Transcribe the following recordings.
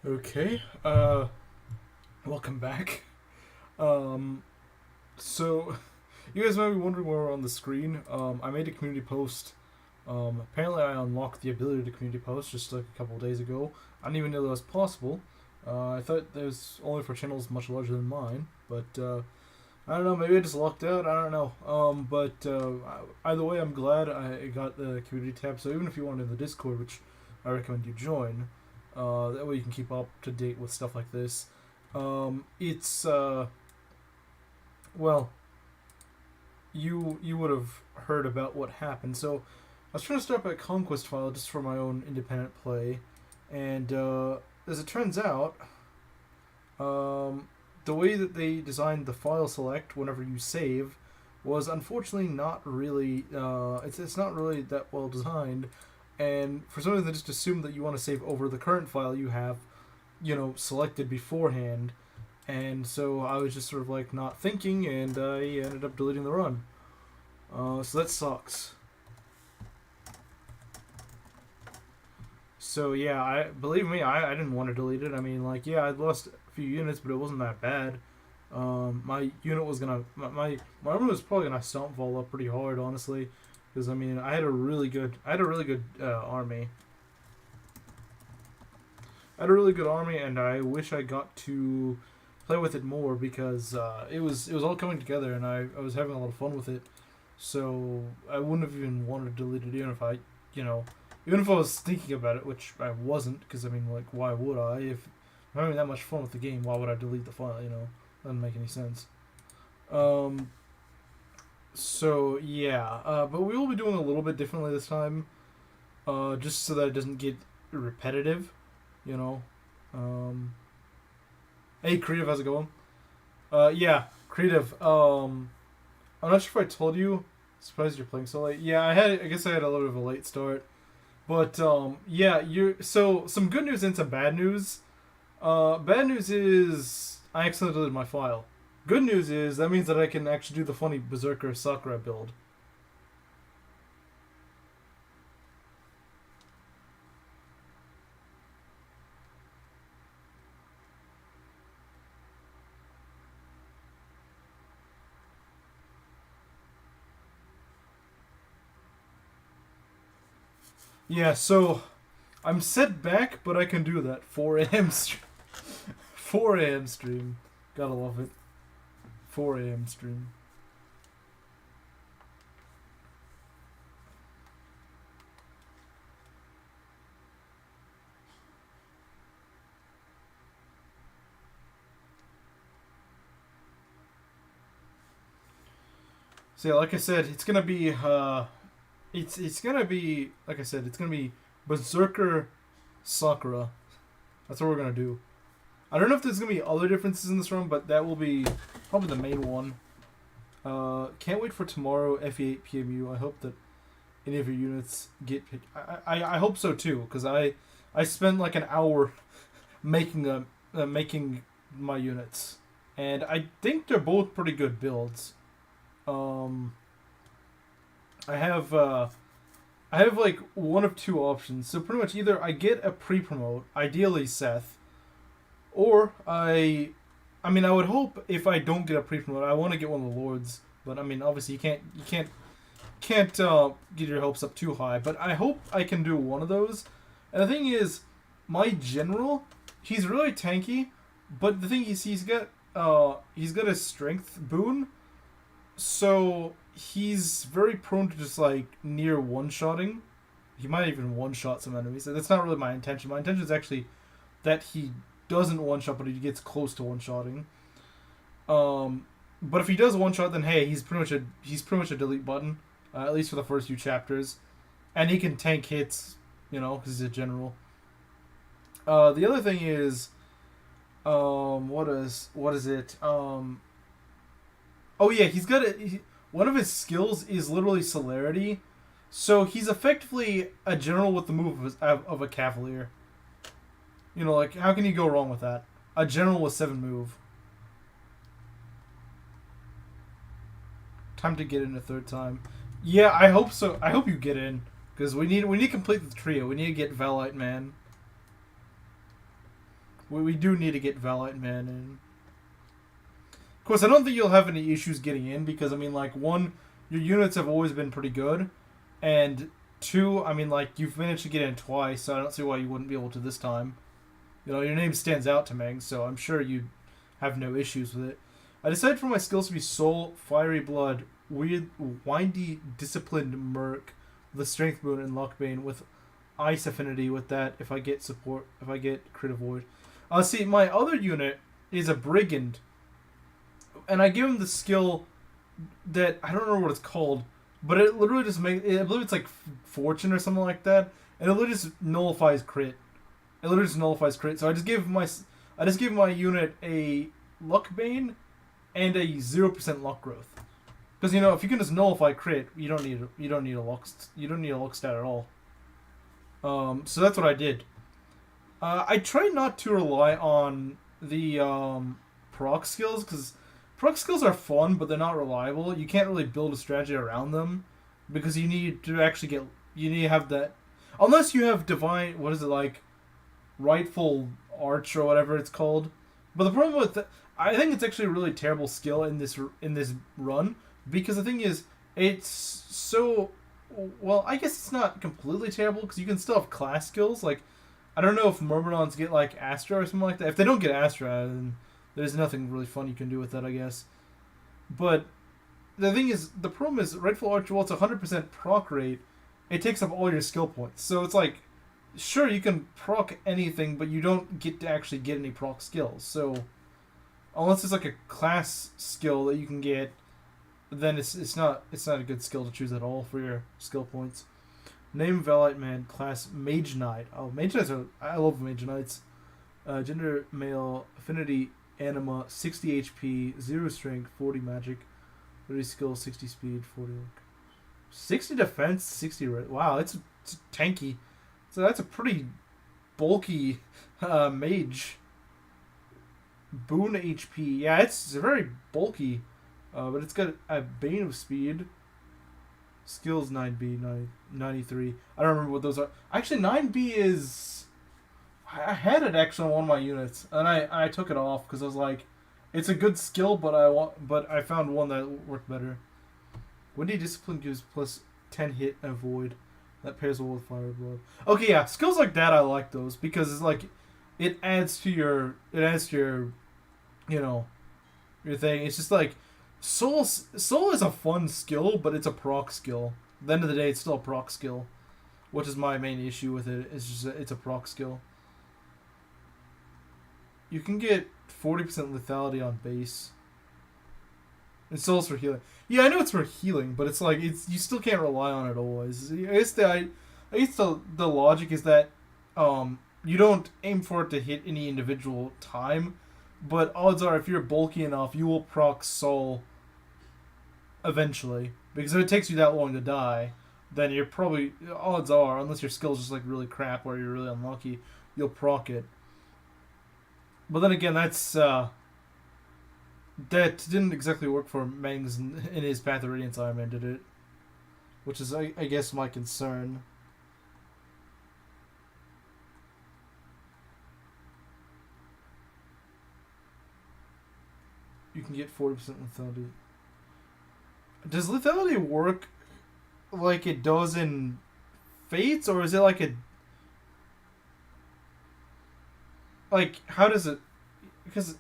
Okay, welcome back. Um, so, you guys might be wondering where we're on the screen. I made a community post. Apparently I unlocked the ability to community post just like a couple of days ago. I didn't even know that was possible. I thought that was only for channels much larger than mine, but, I don't know, maybe I just lucked out, I don't know. Either way, I'm glad I got the community tab, so even if you want in the Discord, which I recommend you join, that way you can keep up to date with stuff like this. It's well, you would have heard about what happened. So I was trying to start up a conquest file just for my own independent play, and as it turns out, the way that they designed the file select whenever you save was unfortunately not really. It's not really that well designed, and for some reason they just assume that you want to save over the current file you have, selected beforehand. And so I was just sort of like not thinking, and I ended up deleting the run. So that sucks. So yeah, I believe me, I didn't want to delete it. I mean, like, yeah, I lost a few units, but it wasn't that bad. My unit was gonna my army was probably gonna stomp fall up pretty hard, honestly, because I mean I had a really good army. I had a really good army, and I wish I got to play with it more because it was all coming together, and I was having a lot of fun with it. So I wouldn't have even wanted to delete it even if even if I was thinking about it, which I wasn't, because I mean, like, why would I? If I'm having that much fun with the game, why would I delete the file? Doesn't make any sense. Um, so yeah, but we will be doing a little bit differently this time, just so that it doesn't get repetitive. You know. Hey, Creative, how's it going? Yeah, Creative. I'm not sure if I told you. Surprised you're playing so late. Yeah, I guess I had a little bit of a late start. But yeah, you're so some good news and some bad news. Bad news is I accidentally deleted my file. Good news is that means that I can actually do the funny Berserker Sakura build. Yeah, so I'm set back, but I can do that. 4 a.m. stream. 4 a.m. stream. Gotta love it. 4 a.m. stream. So yeah, like I said, it's gonna be like I said, it's gonna be Berserker Sakura. That's what we're gonna do. I don't know if there's gonna be other differences in this run, but that will be probably the main one. Can't wait for tomorrow, FE8 PMU. I hope that any of your units get picked. I hope so too, because I spent like an hour making my units, and I think they're both pretty good builds. Um, I have like one of two options. So pretty much either I get a pre-promote, ideally Seth, or I mean I would hope if I don't get a pre-promote, I want to get one of the lords. But I mean obviously you can't get your hopes up too high. But I hope I can do one of those. And the thing is, my general, he's really tanky, but the thing is he's got a strength boon, so he's very prone to just like near one shotting. He might even one shot some enemies. That's not really my intention. My intention is actually that he doesn't one shot, but he gets close to one shotting. But if he does one shot, then hey, he's pretty much a delete button, at least for the first few chapters, and he can tank hits, because he's a general. The other thing is, what is it? Oh yeah, one of his skills is literally celerity, so he's effectively a general with the move of a cavalier. Like how can you go wrong with that? A general with 7 move. Time to get in a third time. Yeah, I hope so. I hope you get in because we need to complete the trio. We need to get Valite Man. we do need to get Valite Man in. Of course, I don't think you'll have any issues getting in because, I mean, like, one, your units have always been pretty good, and two, I mean, like, you've managed to get in twice, so I don't see why you wouldn't be able to this time. You know, your name stands out to Mangs, so I'm sure you'd have no issues with it. I decided for my skills to be Soul, Fiery Blood, Weird, Windy, Disciplined Merc, the Strength Boon, and Luckbane with Ice Affinity with that if I get support, if I get Crit Avoid. See, my other unit is a Brigand, and I give him the skill that, I don't know what it's called, but it literally just makes, I believe it's like Fortune or something like that, and it literally just nullifies crit. It literally just nullifies crit, so I just give my unit a Luck Bane and a 0% luck growth. Because, you know, if you can just nullify crit, you don't need a luck stat at all. So that's what I did. I try not to rely on the proc skills, because proc skills are fun, but they're not reliable. You can't really build a strategy around them, because you need to have that, unless you have divine, what is it, like, rightful arch or whatever it's called. But the problem with I think it's actually a really terrible skill in this run, because the thing is, it's so, well, I guess it's not completely terrible, because you can still have class skills. Like, I don't know if Myrmidons get, like, Astra or something like that. If they don't get Astra, then there's nothing really fun you can do with that, I guess. But the thing is, the problem is, Rightful Archer, while it's 100% proc rate, it takes up all your skill points. So it's like, sure, you can proc anything, but you don't get to actually get any proc skills. So, unless it's like a class skill that you can get, then it's not a good skill to choose at all for your skill points. Name Valite Man, class Mage Knight. Oh, Mage Knights I love Mage Knights. Gender male, affinity anima, 60 HP, 0 strength, 40 magic, 30 skill, 60 speed, 40 luck. 60 defense, 60 wow, it's tanky. So that's a pretty bulky mage. Boon HP. Yeah, it's very bulky. But it's got a Bane of Speed. Skills 9B, 93. I don't remember what those are. Actually, 9B is... I had it actually on one of my units, and I took it off because I was like, it's a good skill, but I found one that worked better. Windy Discipline gives plus 10 hit and avoid. That pairs well with Fire Blood. Okay, yeah, skills like that I like those because it's like it adds to your you know, your thing. It's just like Soul is a fun skill, but it's a proc skill. At the end of the day, it's still a proc skill, which is my main issue with it. It's just it's a proc skill. You can get 40% lethality on base. And Soul's for healing. Yeah, I know it's for healing, but it's like you still can't rely on it always. I guess the logic is that you don't aim for it to hit any individual time, but odds are if you're bulky enough, you will proc Soul eventually. Because if it takes you that long to die, then you're probably, odds are, unless your skill's just like really crap or you're really unlucky, you'll proc it. But then again, that didn't exactly work for Mangs in his Path of Radiance Ironman, did it? Which is, I guess, my concern. You can get 40% lethality. Does lethality work like it does in Fates, or is it like a... Like, how does it... Because...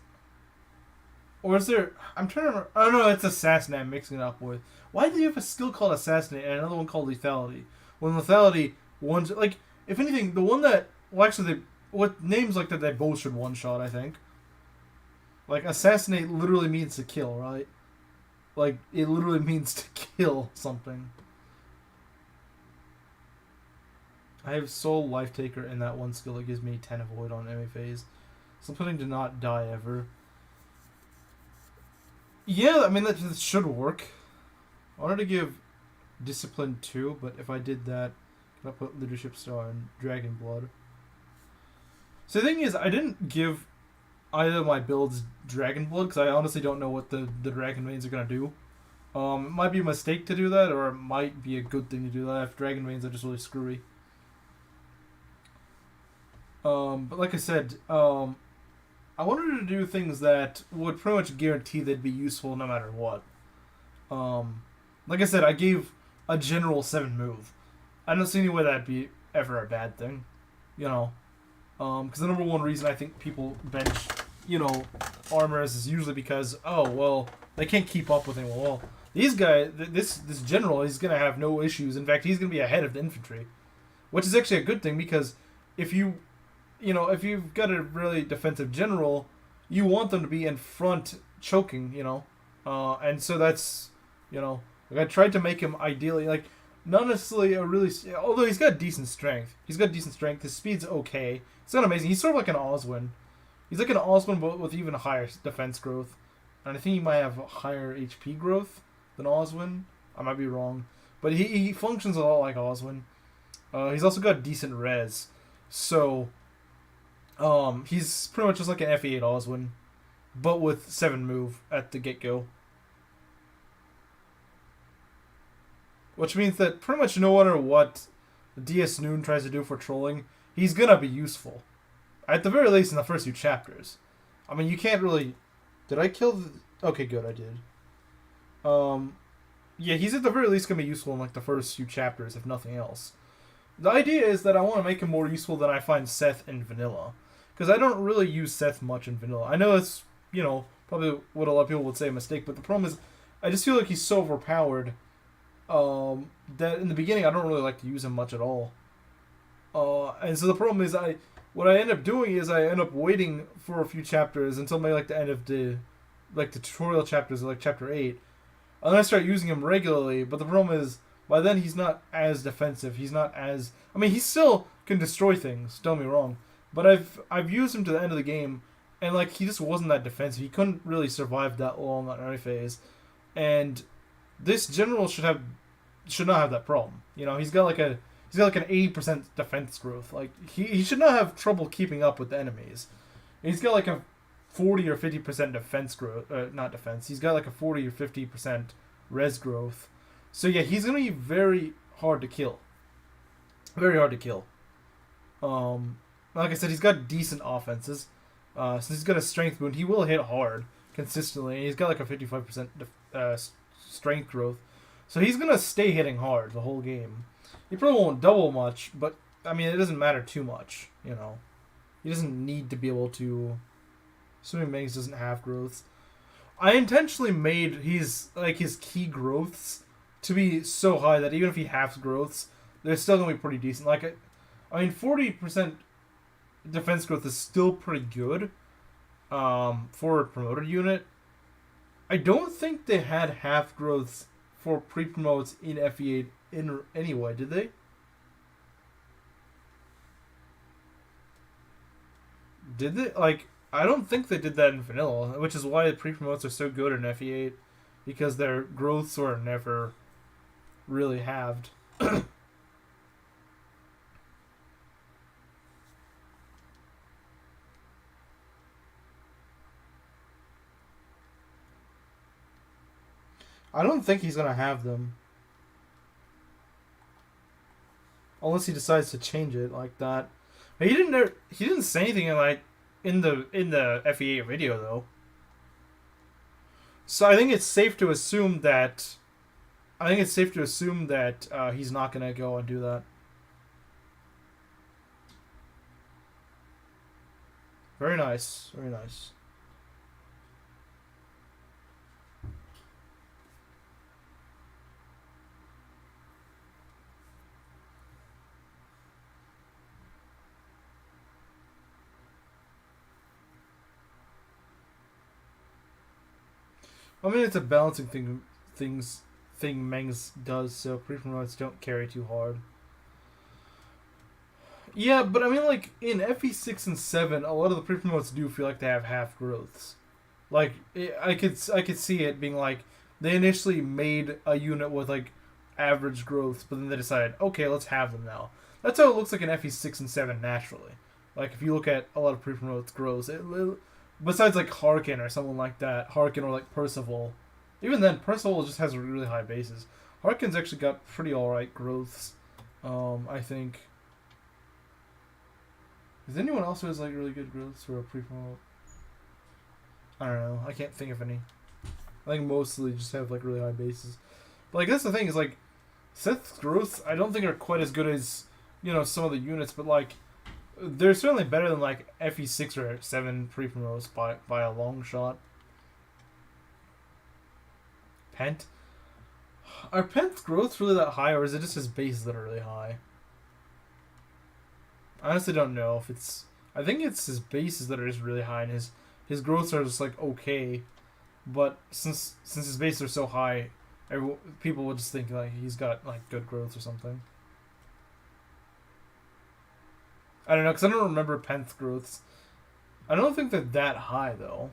Or is there... I'm trying to remember... Oh, no, it's Assassinate I'm mixing it up with. Why do you have a skill called Assassinate and another one called Lethality? When Lethality... One's... Like, if anything, the one that... Well, actually, what names like that, they both should one-shot, I think. Like, Assassinate literally means to kill, right? Like, it literally means to kill something. I have Soul Life Taker in that one skill that gives me 10 avoid on MFAs. So I'm putting to not die ever. Yeah, I mean, that should work. I wanted to give Discipline 2, but if I did that, I put Leadership Star and Dragon Blood. So the thing is, I didn't give either of my builds Dragon Blood, because I honestly don't know what the Dragon Veins are going to do. It might be a mistake to do that, or it might be a good thing to do that if Dragon Veins are just really screwy. But like I said, I wanted to do things that would pretty much guarantee they'd be useful no matter what. Um, like I said, I gave a general 7 move. I don't see any way that'd be ever a bad thing. You know, because the number one reason I think people bench, armors is usually because, oh, well, they can't keep up with him. Well, these guys, this general, he's going to have no issues. In fact, he's going to be ahead of the infantry, which is actually a good thing because if if you've got a really defensive general, you want them to be in front choking, and so that's, like I tried to make him ideally, like, not necessarily a really, although he's got decent strength. His speed's okay. It's not amazing. He's sort of like an Oswin. He's like an Oswin, but with even higher defense growth. And I think he might have higher HP growth than Oswin. I might be wrong. But he functions a lot like Oswin. He's also got decent res. So, he's pretty much just like an FE8 Oswin, but with 7 move at the get-go. Which means that pretty much no matter what DS Noon tries to do for trolling, he's gonna be useful. At the very least in the first few chapters. I mean, you can't really... Did I kill the... Okay, good, I did. Yeah, he's at the very least gonna be useful in like the first few chapters, if nothing else. The idea is that I want to make him more useful than I find Seth in vanilla. Because I don't really use Seth much in vanilla. I know it's, probably what a lot of people would say a mistake, but the problem is, I just feel like he's so overpowered that in the beginning I don't really like to use him much at all. And so the problem is what I end up doing is I end up waiting for a few chapters until maybe like the end of the tutorial chapters, like chapter 8. And then I start using him regularly, but the problem is by then he's not as defensive. He's not as... I mean, he still can destroy things, don't get me wrong. But I've used him to the end of the game, and like he just wasn't that defensive. He couldn't really survive that long on early phase. And this general should not have that problem. He's got like an 80% defense growth. Like he should not have trouble keeping up with the enemies. And he's got like a 40 or 50% defense growth. Not defense. He's got like a 40 or 50% res growth. So yeah, he's gonna be very hard to kill. Very hard to kill. Like I said, he's got decent offenses. Since he's got a strength boon, he will hit hard consistently. And he's got like a 55% strength growth. So he's going to stay hitting hard the whole game. He probably won't double much, but, I mean, it doesn't matter too much, He doesn't need to be able to... Assuming Mangs doesn't have growths. I intentionally made his key growths to be so high that even if he halves growths, they're still going to be pretty decent. Like, I mean, 40% defense growth is still pretty good for a promoted unit. I don't think they had half growths for pre-promotes in FE8 anyway, did they? Did they? Like, I don't think they did that in vanilla, which is why the pre-promotes are so good in FE8, because their growths were never really halved. I don't think he's gonna have them, unless he decides to change it like that. He didn't say anything in the FE8 video though. So I think it's safe to assume that he's not gonna go and do that. Very nice, very nice. I mean, it's a balancing thing Mangs does, so pre-promotes don't carry too hard. Yeah, but I mean, like, in FE6 and 7, a lot of the pre-promotes do feel like they have half growths. Like, I could see it being like, they initially made a unit with, like, average growths, but then they decided, okay, let's have them now. That's how it looks like in FE6 and 7 naturally. Like, if you look at a lot of pre-promotes growths, besides, like, Harkin or someone like that, Harkin or, like, Percival. Even then, Percival just has really high bases. Harkin's actually got pretty alright growths, I think. Is anyone else who has, like, really good growths for a pre-promote? I don't know. I can't think of any. I think mostly just have like really high bases. But like that's the thing is like Seth's growths I don't think are quite as good as some of the units, but like they're certainly better than like FE6 or 7 pre-promotes by a long shot. Pent? Are Pent's growths really that high, or is it just his bases that are really high? I honestly don't know if it's. I think it's his bases that are just really high, and his growths are just like okay. But since his bases are so high, people would just think like he's got like good growth or something. I don't know, because I don't remember Pent's growths. I don't think they're that high though.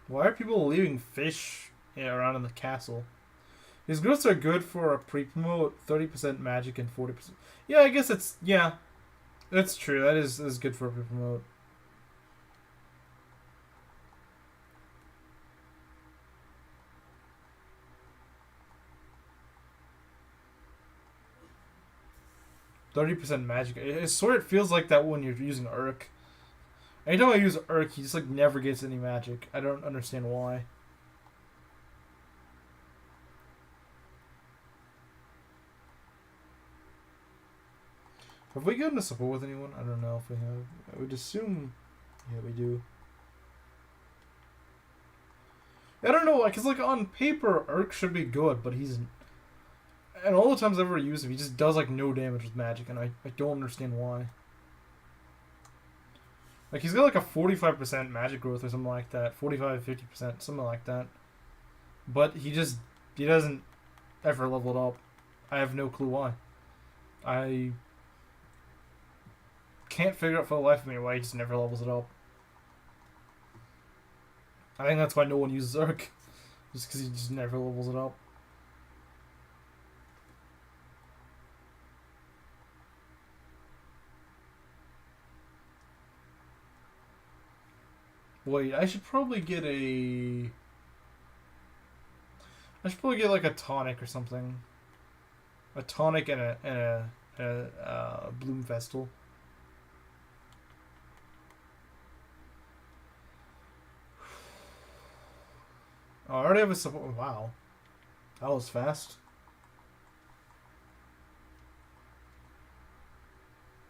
Why are people leaving fish around in the castle? His growths are good for a pre-promote, 30% magic and 40%. Yeah, I guess it's that's true. That is good for a pre-promote. .30% magic. I swear it feels like that when you're using Urk. Anytime I use Urk, he just like never gets any magic. I don't understand why. Have we gotten a support with anyone? I don't know if we have. I would assume, yeah, we do. I don't know, because like on paper, Urk should be good, but he's. And all the times I've ever used him, he just does like no damage with magic, and I don't understand why. Like he's got like a 45% magic growth or something like that, 45-50%, something like that. But he doesn't ever level it up. I have no clue why. I can't figure out for the life of me why he just never levels it up. I think that's why no one uses Urk, just because he just never levels it up. Wait, I should probably get a. I should probably get like a tonic or something. A tonic and a Bloom Vestal. Oh, I already have a support. Wow, that was fast.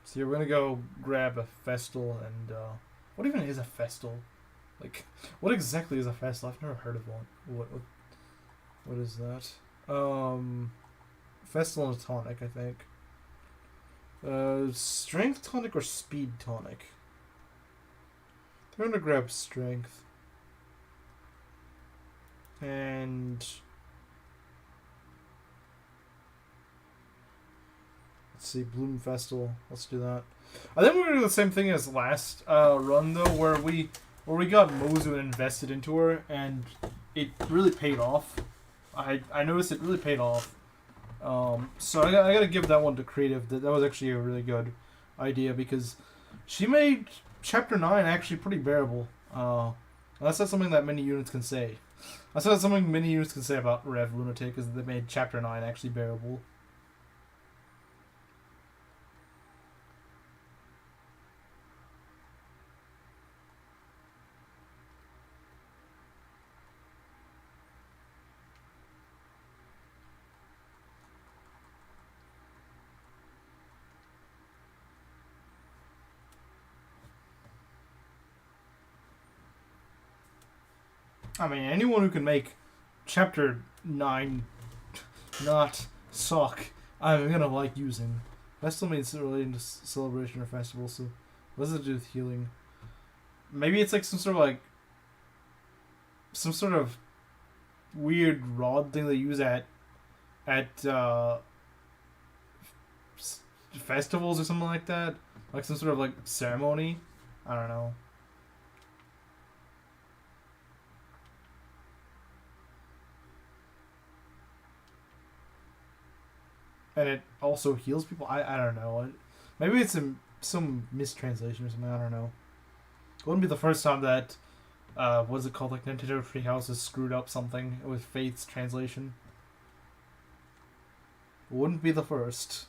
So you're gonna go grab a Vestal and what even is a Vestal? Like, what exactly is a Vestal? I've never heard of one. What is that? Vestal and a tonic, I think. Strength tonic or speed tonic? I'm gonna grab strength. And let's see, Bloom Vestal. Let's do that. I think we're gonna do the same thing as last run though, where we got Mozu and invested into her, and it really paid off. I noticed it really paid off. So I gotta give that one to Creative. That was actually a really good idea because she made Chapter 9 actually pretty bearable. That's not something that many units can say. That's not something many units can say about Rev Lunatic, is that they made Chapter 9 actually bearable. I mean, anyone who can make Chapter 9 not suck, I'm gonna like using. Festival means relating to celebration or festival, so what does it do with healing? Maybe it's like some sort of weird rod thing they use at festivals or something like that, like some sort of like ceremony. I don't know. and it also heals people. I don't know. Maybe it's some mistranslation or something. I don't know. It wouldn't be the first time that what's it called? Like Nintendo Treehouse has screwed up something with Faith's translation. Wouldn't be the first.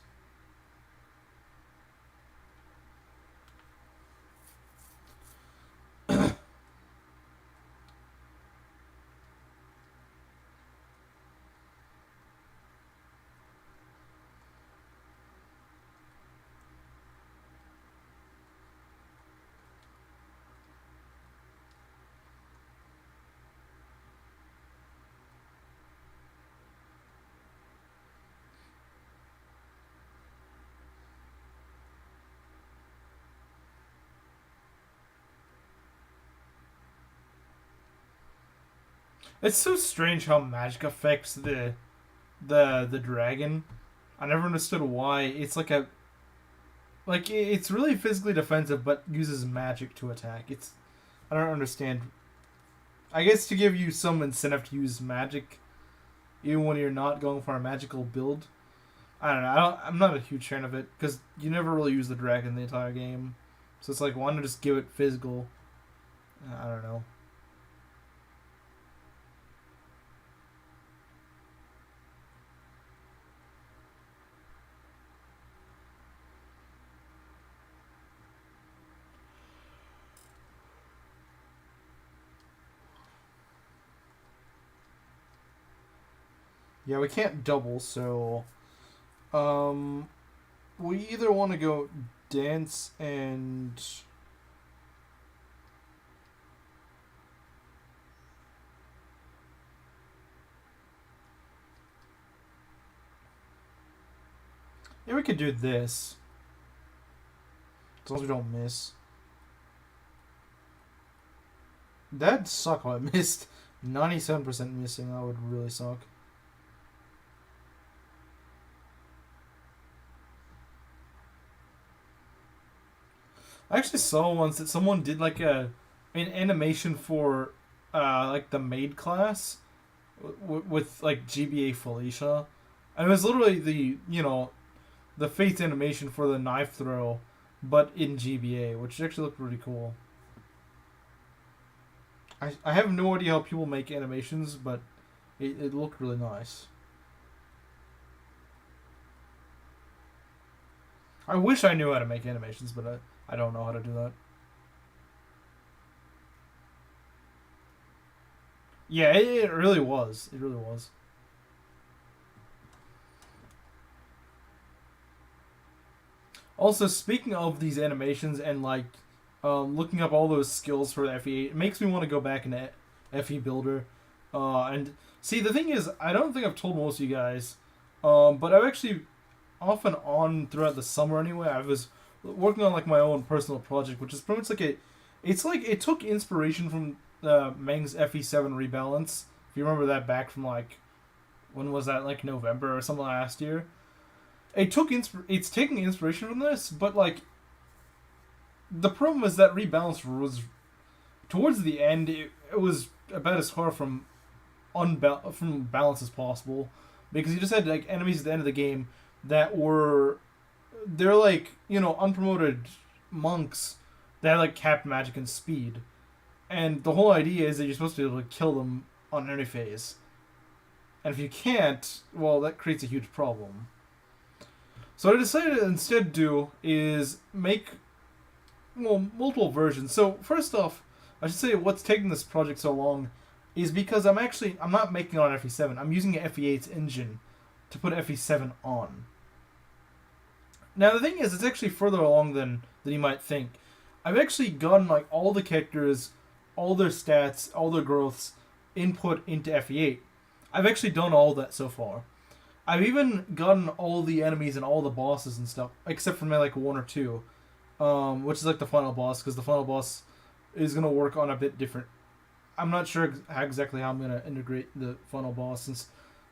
It's so strange how magic affects the dragon. I never understood why. It's it's really physically defensive, but uses magic to attack. I don't understand. I guess to give you some incentive to use magic, even when you're not going for a magical build. I don't know. I'm not a huge fan of it because you never really use the dragon the entire game, so it's like why not just give it physical? I don't know. Yeah, we can't double, so um, we either want to go dance and yeah, we could do this as long as we don't miss. That'd suck if I missed 97% missing. That would really suck. I actually saw once that someone did like an animation for like the maid class with like GBA Felicia, and it was literally the Faith animation for the knife throw, but in GBA, which actually looked pretty cool. I have no idea how people make animations, but it looked really nice. I wish I knew how to make animations, but I don't know how to do that. Yeah, it really was. It really was. Also, speaking of these animations and looking up all those skills for FE8, it makes me want to go back into FE Builder. And see, the thing is, I don't think I've told most of you guys, but I've actually off and on throughout the summer anyway. I was working on like my own personal project, which is pretty much it's like it took inspiration from Mangs FE7 Rebalance. If you remember that back from like when was that, like November or something last year. It's taking inspiration from this, but like the problem is that Rebalance was towards the end. It was about as far from from balance as possible because you just had like enemies at the end of the game that they're like unpromoted monks that have like capped magic and speed, and the whole idea is that you're supposed to be able to kill them on any phase, and if you can't, well, that creates a huge problem. So what I decided to instead do is make multiple versions. So first off, I should say what's taking this project so long is because I'm not making it on FE7. I'm using an FE8's engine to put FE7 on. Now the thing is, it's actually further along than you might think. I've actually gotten like all the characters, all their stats, all their growths input into FE8. I've actually done all that so far. I've even gotten all the enemies and all the bosses and stuff, except for maybe like one or two, which is like the final boss, because the final boss is gonna work on a bit different. I'm not sure exactly how I'm gonna integrate the final boss, since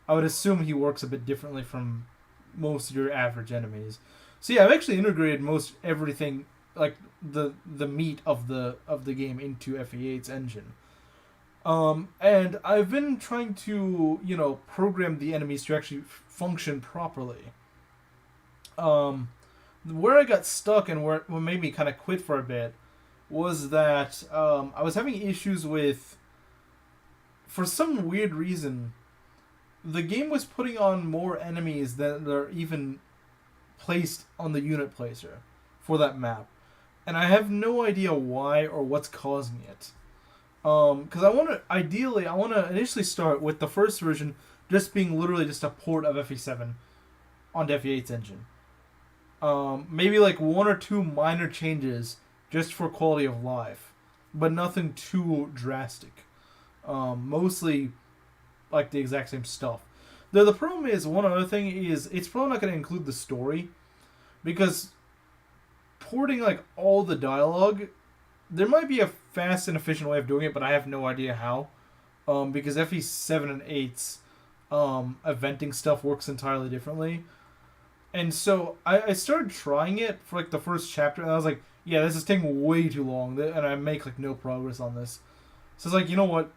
I would assume he works a bit differently from most of your average enemies. So yeah, I've actually integrated most everything, like the meat of the game into FE8's engine. And I've been trying to program the enemies to actually function properly. Um, where I got stuck and what made me kind of quit for a bit was that I was having issues with, for some weird reason, the game was putting on more enemies than are even placed on the unit placer for that map. And I have no idea why or what's causing it. Because I want to initially start with the first version just being literally just a port of FE7 onto FE8's engine. Maybe like one or two minor changes just for quality of life, but nothing too drastic. Mostly like the exact same stuff. The problem is, one other thing is, it's probably not going to include the story, because porting like all the dialogue, there might be a fast and efficient way of doing it, but I have no idea how. Because FE7 and 8's eventing stuff works entirely differently. And so I started trying it for like the first chapter, and I was like, yeah, this is taking way too long, and I make like no progress on this. So it's like, you know what?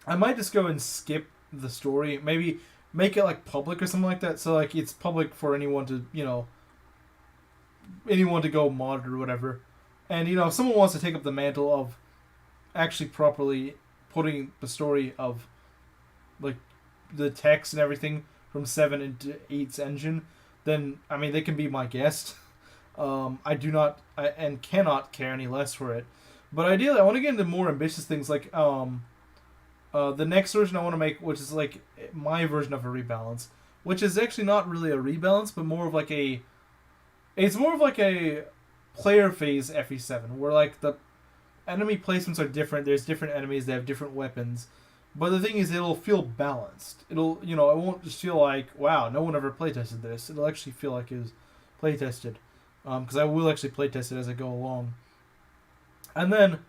I might just go and skip the story. Maybe make it like public or something like that. So like it's public for anyone to, anyone to go mod or whatever. And if someone wants to take up the mantle of actually properly putting the story of like the text and everything from 7 into 8's engine, then I mean they can be my guest. I do not and cannot care any less for it. But ideally, I want to get into more ambitious things like the next version I want to make, which is like my version of a rebalance, which is actually not really a rebalance, but more of like it's more of like a player phase FE7, where like the enemy placements are different. There's different enemies. They have different weapons. But the thing is, it'll feel balanced. It won't just feel like, wow, no one ever playtested this. It'll actually feel like it was playtested. Because I will actually playtest it as I go along. And then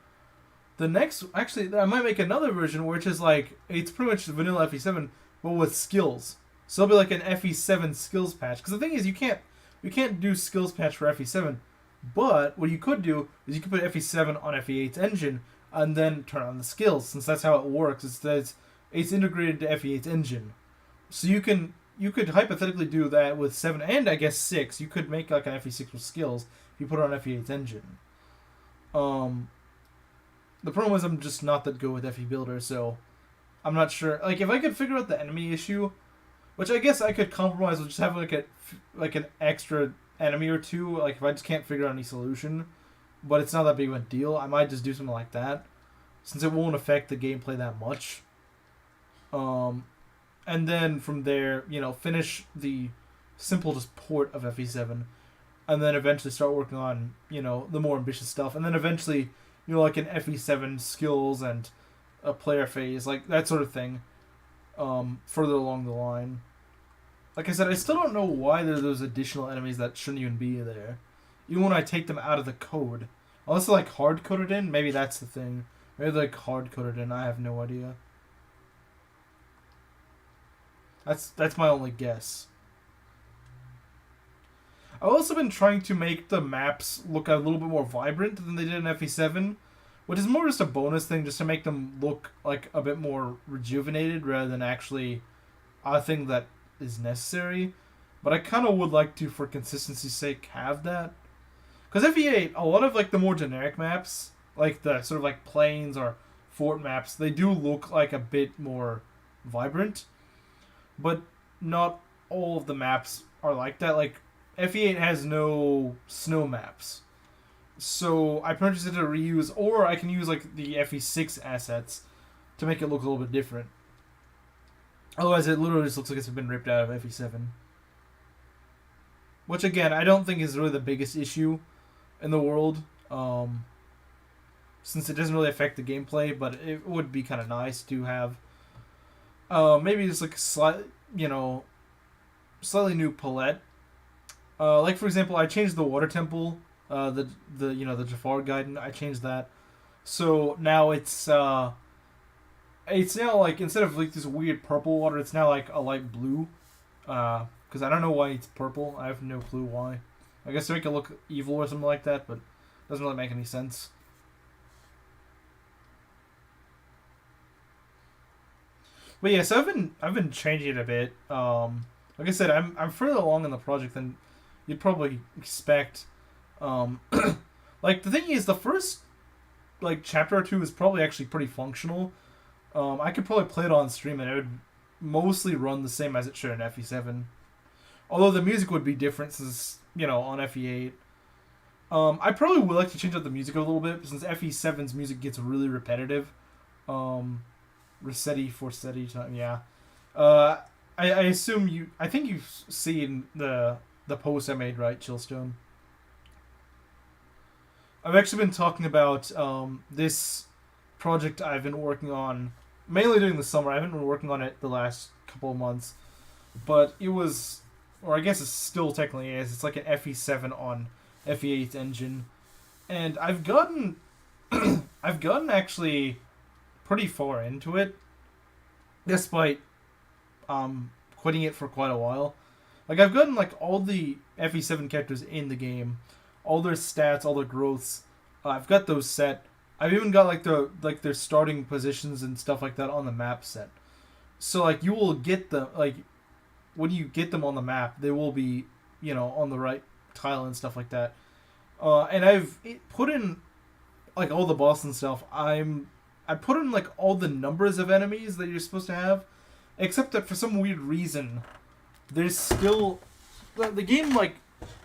actually, I might make another version which is like, it's pretty much vanilla FE7, but with skills. So it'll be like an FE7 skills patch. Because the thing is, you can't do skills patch for FE7. But what you could do is you could put FE7 on FE8's engine and then turn on the skills, since that's how it works. It's integrated to FE8's engine. So you could hypothetically do that with 7 and I guess 6. You could make like an FE6 with skills if you put it on FE8's engine. The problem is I'm just not that good with FE Builder, so I'm not sure. Like if I could figure out the enemy issue, which I guess I could compromise with just having like an extra enemy or two, like if I just can't figure out any solution, but it's not that big of a deal, I might just do something like that, since it won't affect the gameplay that much. And then from there, finish the simple just port of FE7, and then eventually start working on, the more ambitious stuff, and then eventually, like an FE7 skills and a player phase, like that sort of thing, further along the line. Like I said, I still don't know why there's those additional enemies that shouldn't even be there. Even when I take them out of the code. Unless they're like hard-coded in, maybe that's the thing. Maybe they're like hard-coded in, I have no idea. That's my only guess. I've also been trying to make the maps look a little bit more vibrant than they did in FE7, which is more just a bonus thing, just to make them look like a bit more rejuvenated rather than actually a thing that is necessary. But I kind of would like to, for consistency's sake, have that. Because FE8, a lot of like the more generic maps, like the sort of like plains or fort maps, they do look like a bit more vibrant. But not all of the maps are like that. Like FE8 has no snow maps. So I purchased it to reuse, or I can use like the FE6 assets to make it look a little bit different. Otherwise, it literally just looks like it's been ripped out of FE7. Which, again, I don't think is really the biggest issue in the world, since it doesn't really affect the gameplay, but it would be kind of nice to have maybe just like slightly new palette. Like, for example, I changed the water temple, the Jafar Gaiden, I changed that. So now it's now like, instead of like this weird purple water, it's now like a light blue. Because I don't know why it's purple. I have no clue why. I guess to make it look evil or something like that, but it doesn't really make any sense. But yeah, so I've been changing it a bit. Like I said, I'm further along in the project than you'd probably expect. Like the thing is, the first like chapter or two is probably actually pretty functional. I could probably play it on stream and it would mostly run the same as it should in FE7. Although the music would be different since, on FE8. I probably would like to change up the music a little bit since FE7's music gets really repetitive. Resetti for steady time, yeah. I assume I think you've seen the post I made, right, Chillstone? I've actually been talking about this project I've been working on, mainly during the summer. I haven't been working on it the last couple of months, but it was, or I guess it still technically is. It's like an FE7 on FE8 engine, and I've gotten actually pretty far into it, despite quitting it for quite a while. Like I've gotten like all the FE7 characters in the game, all their stats, all their growths. I've got those set. I've even got like their starting positions and stuff like that on the map set. So like you will get them like when you get them on the map, they will be on the right tile and stuff like that. And I've put in like all the boss and stuff. I put in like all the numbers of enemies that you're supposed to have, except that for some weird reason, there's still the game like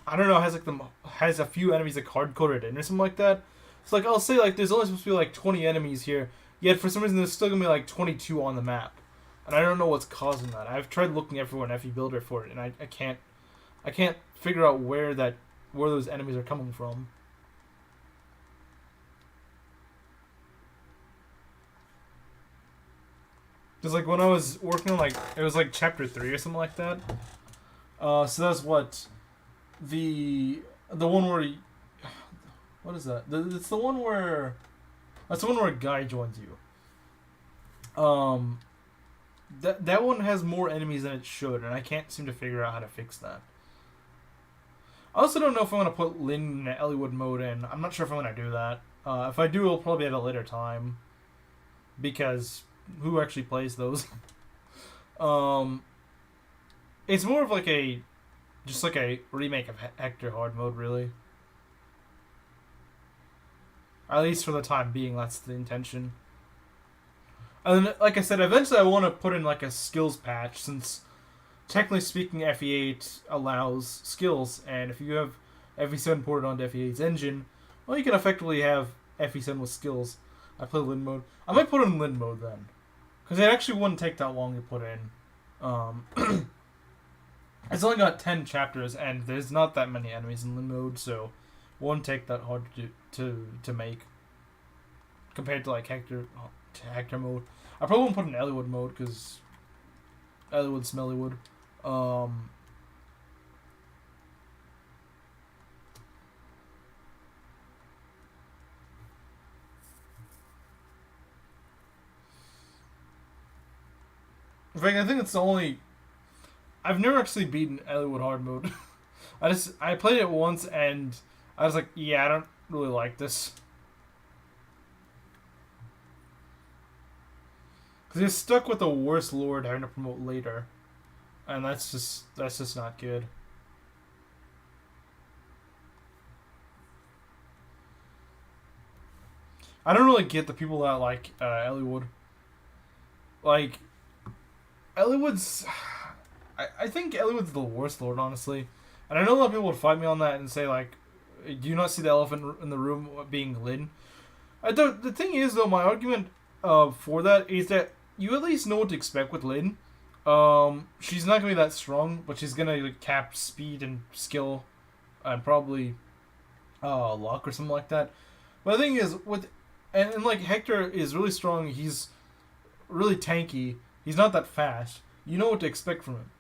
I don't know has a few enemies like hard coded in or something like that. So like I'll say like there's only supposed to be like 20 enemies here, yet for some reason there's still gonna be like 22 on the map, and I don't know what's causing that. I've tried looking everywhere in FE Builder for it, and I can't figure out where those enemies are coming from. Because like when I was working on like it was like chapter 3 or something like that. So that's what the one where what is that? That's the one where a guy joins you. That one has more enemies than it should, and I can't seem to figure out how to fix that. I also don't know if I want to put Lynn and Elliewood mode in. I'm not sure if I'm going to do that. If I do, it'll probably be at a later time. Because who actually plays those? It's more of like just like a remake of Hector Hard mode, really. At least for the time being, that's the intention. And then, like I said, eventually I want to put in like a skills patch, since technically speaking, FE8 allows skills, and if you have FE7 ported onto FE8's engine, well, you can effectively have FE7 with skills. I play Lin mode. I might put in Lin mode then, because it actually wouldn't take that long to put in. It's only got 10 chapters, and there's not that many enemies in Lin mode, so it won't take that hard to make compared to like Hector mode. I probably won't put in Elliewood mode because Elliewood Smellywood. In fact, I think it's the only. I've never actually beaten Elliewood hard mode. I played it once and I was like, yeah, I don't really like this. Because you're stuck with the worst lord having to promote later. And that's just not good. I don't really get the people that like Elliewood. Like, Elliewood's... I think Elliewood's the worst lord, honestly. And I know a lot of people would fight me on that and say, like, do you not see the elephant in the room being Lyn? The thing is, though, my argument for that is that you at least know what to expect with Lyn. She's not going to be that strong, but she's going to like, cap speed and skill and probably luck or something like that. But the thing is, and like Hector is really strong, he's really tanky, he's not that fast. You know what to expect from him.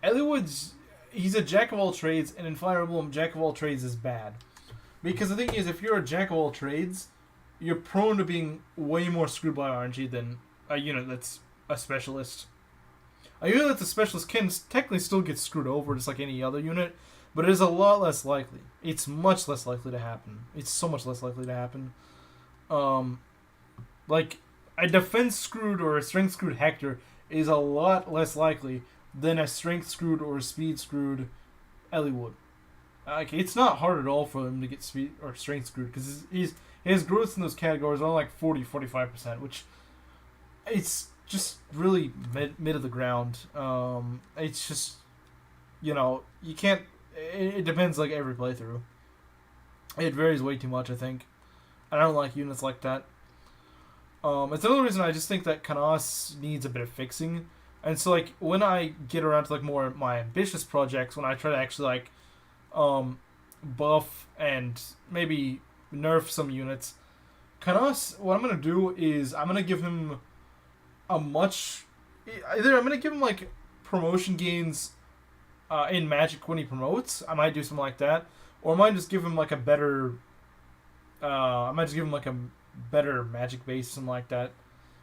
Elliewood's, he's a jack of all trades, and in Fire Emblem, jack of all trades is bad. Because the thing is, if you're a jack of all trades, you're prone to being way more screwed by RNG than a unit that's a specialist. A unit that's a specialist can technically still get screwed over just like any other unit, but it is a lot less likely. It's much less likely to happen. It's so much less likely to happen. Like, a defense screwed or a strength screwed Hector is a lot less likely than a strength screwed or a speed screwed Elliewood. Like it's not hard at all for him to get speed or strength screwed because his growth in those categories are only like 40-45%, which it's just really mid of the ground. It's just you can't. It depends like every playthrough. It varies way too much, I think. I don't like units like that. It's another reason I just think that Canas needs a bit of fixing. And so like when I get around to like more of my ambitious projects, when I try to actually like buff and maybe nerf some units, Canas, what I'm gonna do is I'm gonna give him a much either I'm gonna give him like promotion gains in Magic when he promotes. I might do something like that, or I might just give him like a better. I might just give him like a better Magic base, something like that,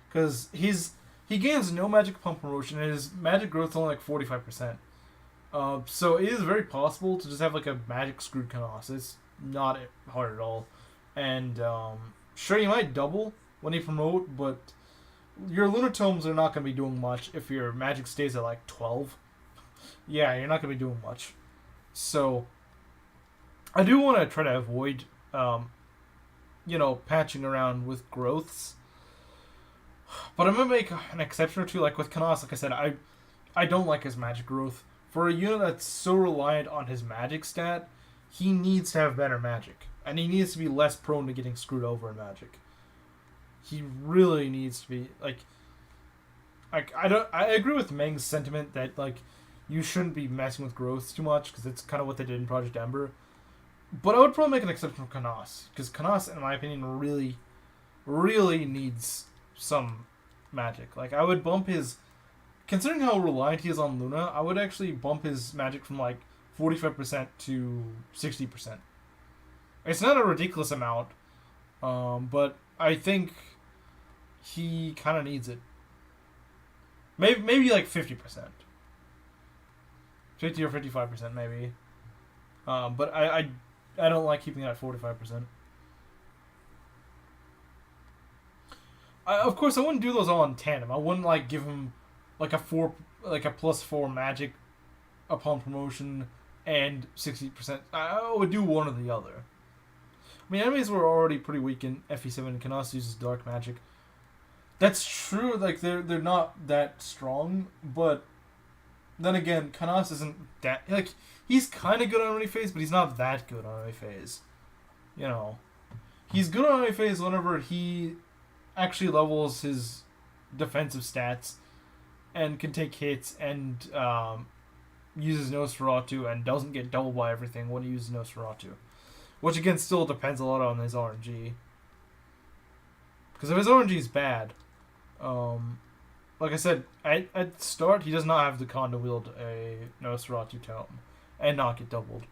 because he gains no Magic upon promotion, and his Magic growth is only like 45%. So it is very possible to just have like a Magic screwed Canos. It's not hard at all, and sure you might double when you promote, but your Lunatomes are not going to be doing much if your Magic stays at like 12. Yeah, you're not going to be doing much. So I do want to try to avoid patching around with growths. But I'm gonna make an exception or two, like with Canas. Like I said, I don't like his Magic growth. For a unit that's so reliant on his Magic stat, he needs to have better Magic, and he needs to be less prone to getting screwed over in Magic. He really needs to be like I agree with Meng's sentiment that like you shouldn't be messing with growths too much because it's kind of what they did in Project Ember. But I would probably make an exception for Canas because Canas, in my opinion, really, really needs some Magic. Like I would bump his, considering how reliant he is on Luna, I would actually bump his Magic from like 45% to 60%. It's not a ridiculous amount, but I think he kind of needs it. Maybe like 50%, 50 or 55% maybe. But I don't like keeping it at 45%. Of course, I wouldn't do those all in tandem. I wouldn't like give him like a +4 Magic upon promotion and 60%. I would do one or the other. I mean, enemies were already pretty weak in FE7, and Canas uses Dark Magic. That's true. Like they're not that strong, but then again, Canas isn't that like he's kind of good on early phase, but he's not that good on early phase. He's good on early phase whenever he actually levels his defensive stats and can take hits and uses Nosferatu and doesn't get doubled by everything when he uses Nosferatu. Which again still depends a lot on his RNG. Because if his RNG is bad, like I said, at the start he does not have the con to wield a Nosferatu tome and not get doubled.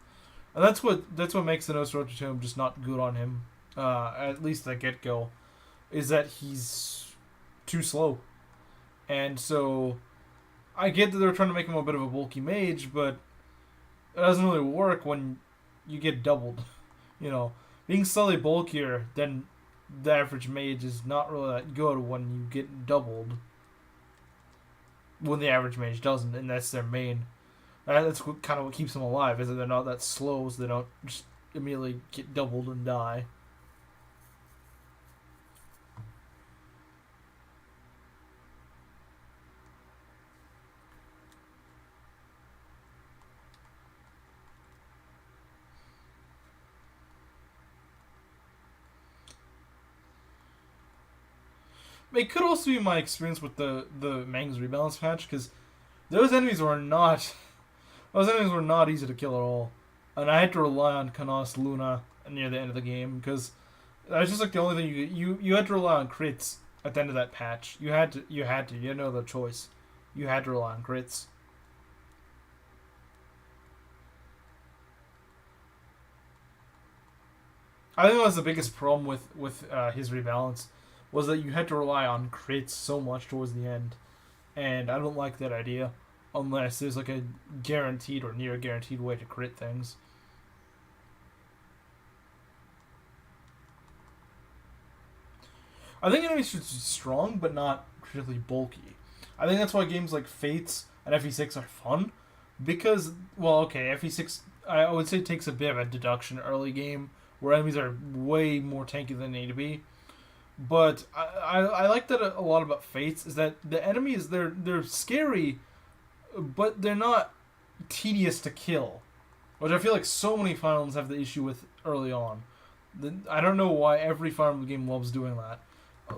And that's what makes the Nosferatu tome just not good on him, at least at get-go, is that he's too slow. And so I get that they're trying to make him a bit of a bulky mage, but it doesn't really work when you get doubled. Being slightly bulkier than the average mage is not really that good when you get doubled. When the average mage doesn't, and that's their main. That's kind of what keeps them alive, is that they're not that slow, so they don't just immediately get doubled and die. It could also be my experience with the Mangs rebalance patch, because those enemies were not easy to kill at all, and I had to rely on Canas Luna near the end of the game because that's just like the only thing you had to rely on crits at the end of that patch. You had no other choice. You had to rely on crits. I think that was the biggest problem with his rebalance, was that you had to rely on crits so much towards the end, and I don't like that idea unless there's like a guaranteed or near guaranteed way to crit things. I think enemies should be strong but not critically bulky. I think that's why games like Fates and FE6 are fun, because FE6 I would say takes a bit of a deduction early game, where enemies are way more tanky than they need to be. But I like that a lot about Fates is that the enemies they're scary, but they're not tedious to kill, which I feel like so many Fire Emblems have the issue with early on. I don't know why every Fire Emblem game loves doing that.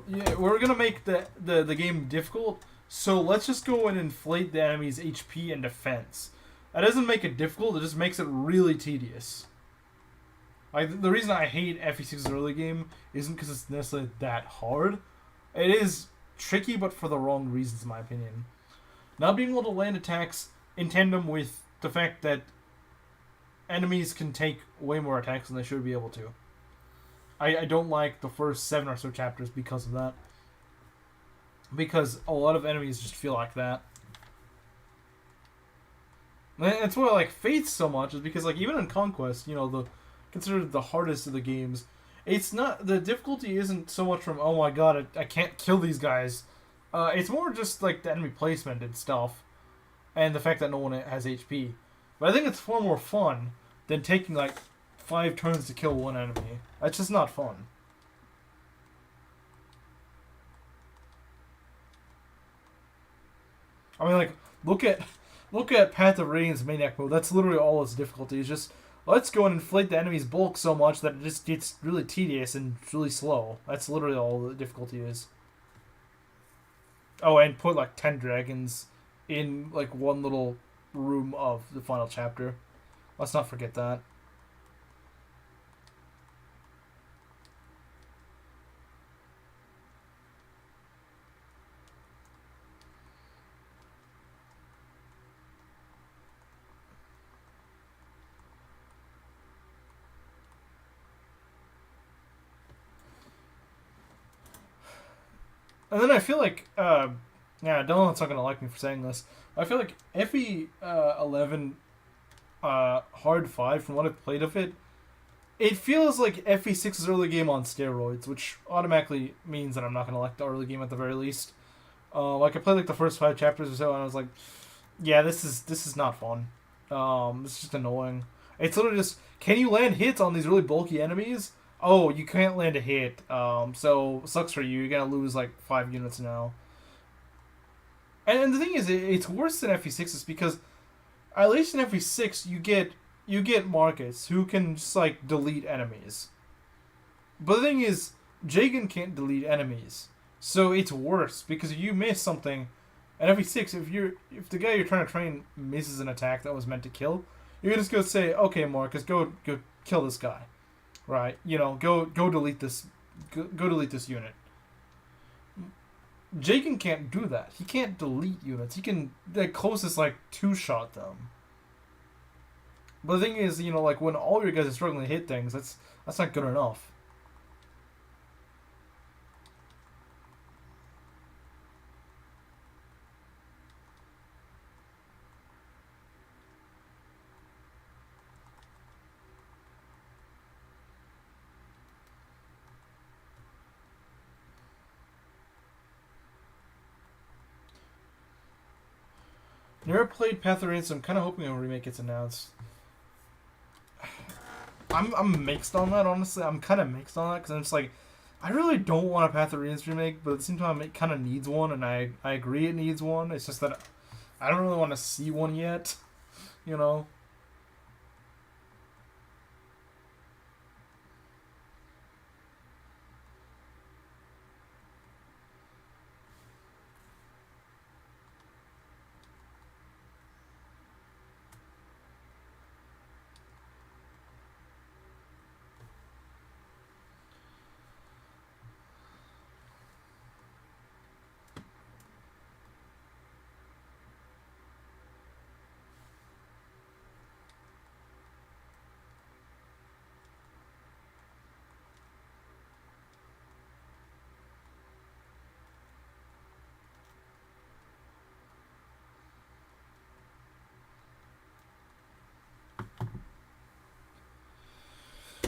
Yeah, we're gonna make the game difficult, so let's just go and inflate the enemy's HP and defense. That doesn't make it difficult; it just makes it really tedious. Like the reason I hate FE6's early game isn't because it's necessarily that hard. It is tricky, but for the wrong reasons, in my opinion. Not being able to land attacks in tandem with the fact that enemies can take way more attacks than they should be able to. I don't like the first 7 or so chapters because of that. Because a lot of enemies just feel like that. And that's why I like Fates so much, is because like even in Conquest, considered the hardest of the games, it's not, the difficulty isn't so much from, oh my god, I can't kill these guys. It's more just like the enemy placement and stuff, and the fact that no one has HP. But I think it's far more fun than taking like 5 turns to kill one enemy. That's just not fun. I mean, like, look at Path of Radiance Maniac mode. That's literally all its difficulty. It's just, let's go and inflate the enemy's bulk so much that it just gets really tedious and really slow. That's literally all the difficulty is. Oh, and put like 10 dragons in like one little room of the final chapter. Let's not forget that. And then I feel like, Dylan's not going to like me for saying this. I feel like FE11 Hard 5, from what I've played of it, it feels like FE6's early game on steroids, which automatically means that I'm not going to like the early game at the very least. Like, I played like the first 5 chapters or so, and I was like, yeah, this is not fun. It's just annoying. It's literally just, can you land hits on these really bulky enemies? Oh, you can't land a hit. So sucks for you. You're gonna lose like 5 units now. And the thing is, it's worse than FE6 because at least in FE6 you get Marcus who can just like delete enemies. But the thing is, Jagan can't delete enemies, so it's worse because if you miss something, at FE6 if the guy you're trying to train misses an attack that was meant to kill, you can just go say, okay, Marcus, go kill this guy. Right, go delete this, go delete this unit. Jagan can't do that. He can't delete units. He can at closest like 2-shot them. But the thing is, like when all your guys are struggling to hit things, that's not good enough. Never played Path of Radiance, so I'm kind of hoping a remake gets announced. I'm mixed on that, honestly. I'm kind of mixed on that, because I'm just like, I really don't want a Path of Radiance remake, but at the same time, it kind of needs one, and I agree it needs one. It's just that I don't really want to see one yet,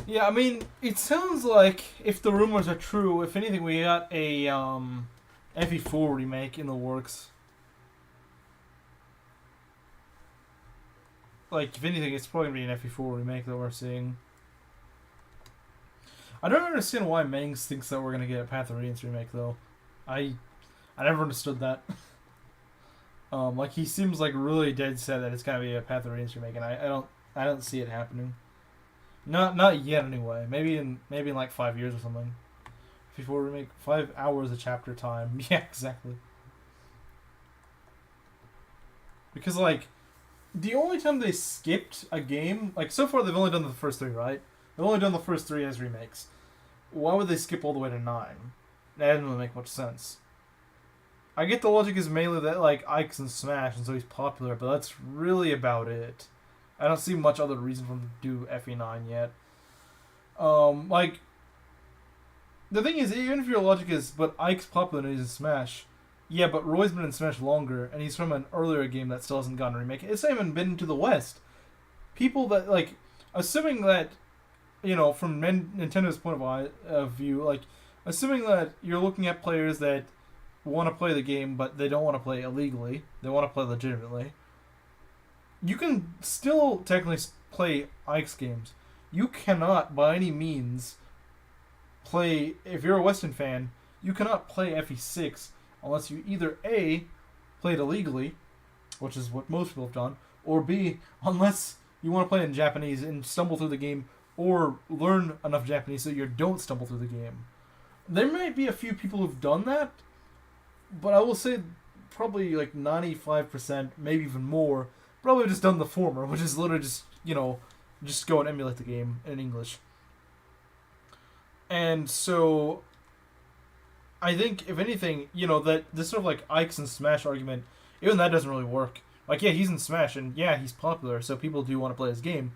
Yeah, I mean, it sounds like, if the rumors are true, if anything, we got a FE4 remake in the works. like, if anything, it's probably going to be an FE4 remake that we're seeing. I don't understand why Mangs thinks that we're going to get a Path of Radiance remake, though. I never understood that. Like, he seems like really dead set that it's going to be a Path of Radiance remake, and I don't see it happening. Not yet, anyway. Maybe in like 5 years or something. Before we make 5 hours a chapter time. Yeah, exactly. Because, like, the only time they skipped a game, like, so far they've only done the first 3, right? They've only done the first 3 as remakes. Why would they skip all the way to 9? That doesn't really make much sense. I get the logic is mainly that, like, Ike's in Smash, and so he's popular, but that's really about it. I don't see much other reason for him to do FE9 yet. Like, the thing is, even if your logic is, but Ike's popular and he's in Smash, yeah, but Roy's been in Smash longer, and he's from an earlier game that still hasn't gotten a remake. It's not even been to the West. People that, like, assuming that, you know, from Nintendo's point of view, like, assuming that you're looking at players that want to play the game, but they don't want to play illegally, they want to play legitimately, you can still technically play Ike's games. You cannot, by any means, play, if you're a Western fan, you cannot play FE6 unless you either A, play it illegally, which is what most people have done, or B, unless you want to play in Japanese and stumble through the game, or learn enough Japanese so you don't stumble through the game. There might be a few people who've done that, but I will say probably like 95%, maybe even more, probably just done the former, which is literally just, you know, just go and emulate the game in English. And so, I think, if anything, you know, that this sort of like Ike's and Smash argument, even that doesn't really work. Like, yeah, he's in Smash, and yeah, he's popular, so people do want to play his game.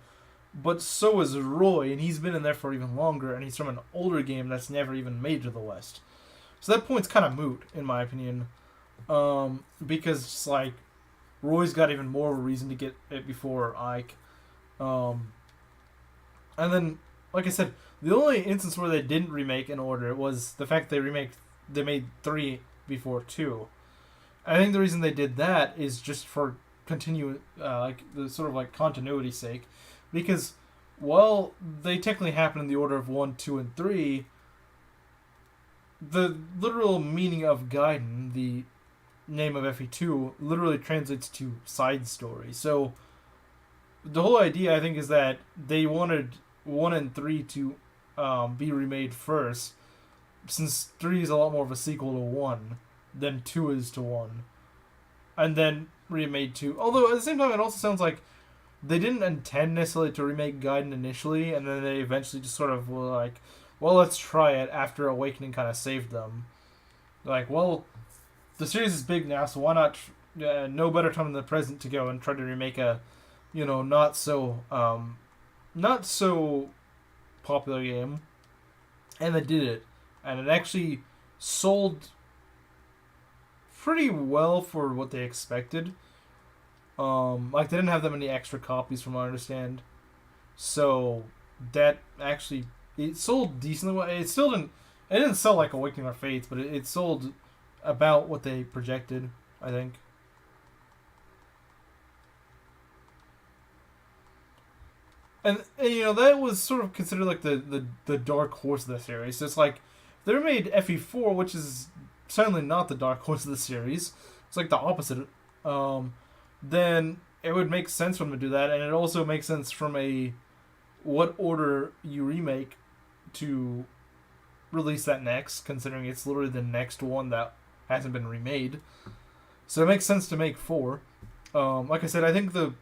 But so is Roy, and he's been in there for even longer, and he's from an older game that's never even made to the West. So that point's kind of moot, in my opinion. Because, it's like, Roy's got even more of a reason to get it before Ike. And then, like I said, the only instance where they didn't remake in order was the fact they made 3 before 2. I think the reason they did that is just for like the sort of like continuity sake, because while they technically happen in the order of 1, 2, and 3, the literal meaning of Gaiden, the name of FE2, literally translates to side story. So the whole idea, I think, is that they wanted 1 and 3 to be remade first, since 3 is a lot more of a sequel to 1 than 2 is to 1, and then remade 2. Although at the same time, it also sounds like they didn't intend necessarily to remake Gaiden initially, and then they eventually just sort of were like, well, let's try it after Awakening kind of saved them. Like, well, the series is big now, so why not, no better time than the present to go and try to remake a, you know, not so popular game. And they did it. And it actually sold pretty well for what they expected. Like, they didn't have that many extra copies from what I understand. So that actually, it sold decently well. It didn't sell like Awakening or Fates, but it sold about what they projected, I think. And you know, that was sort of considered like the dark horse of the series. So it's like, they made FE4, which is certainly not the dark horse of the series. It's like the opposite. Then it would make sense for them to do that, and it also makes sense from a what order you remake to release that next, considering it's literally the next one that hasn't been remade. So it makes sense to make 4. Like I said, I think the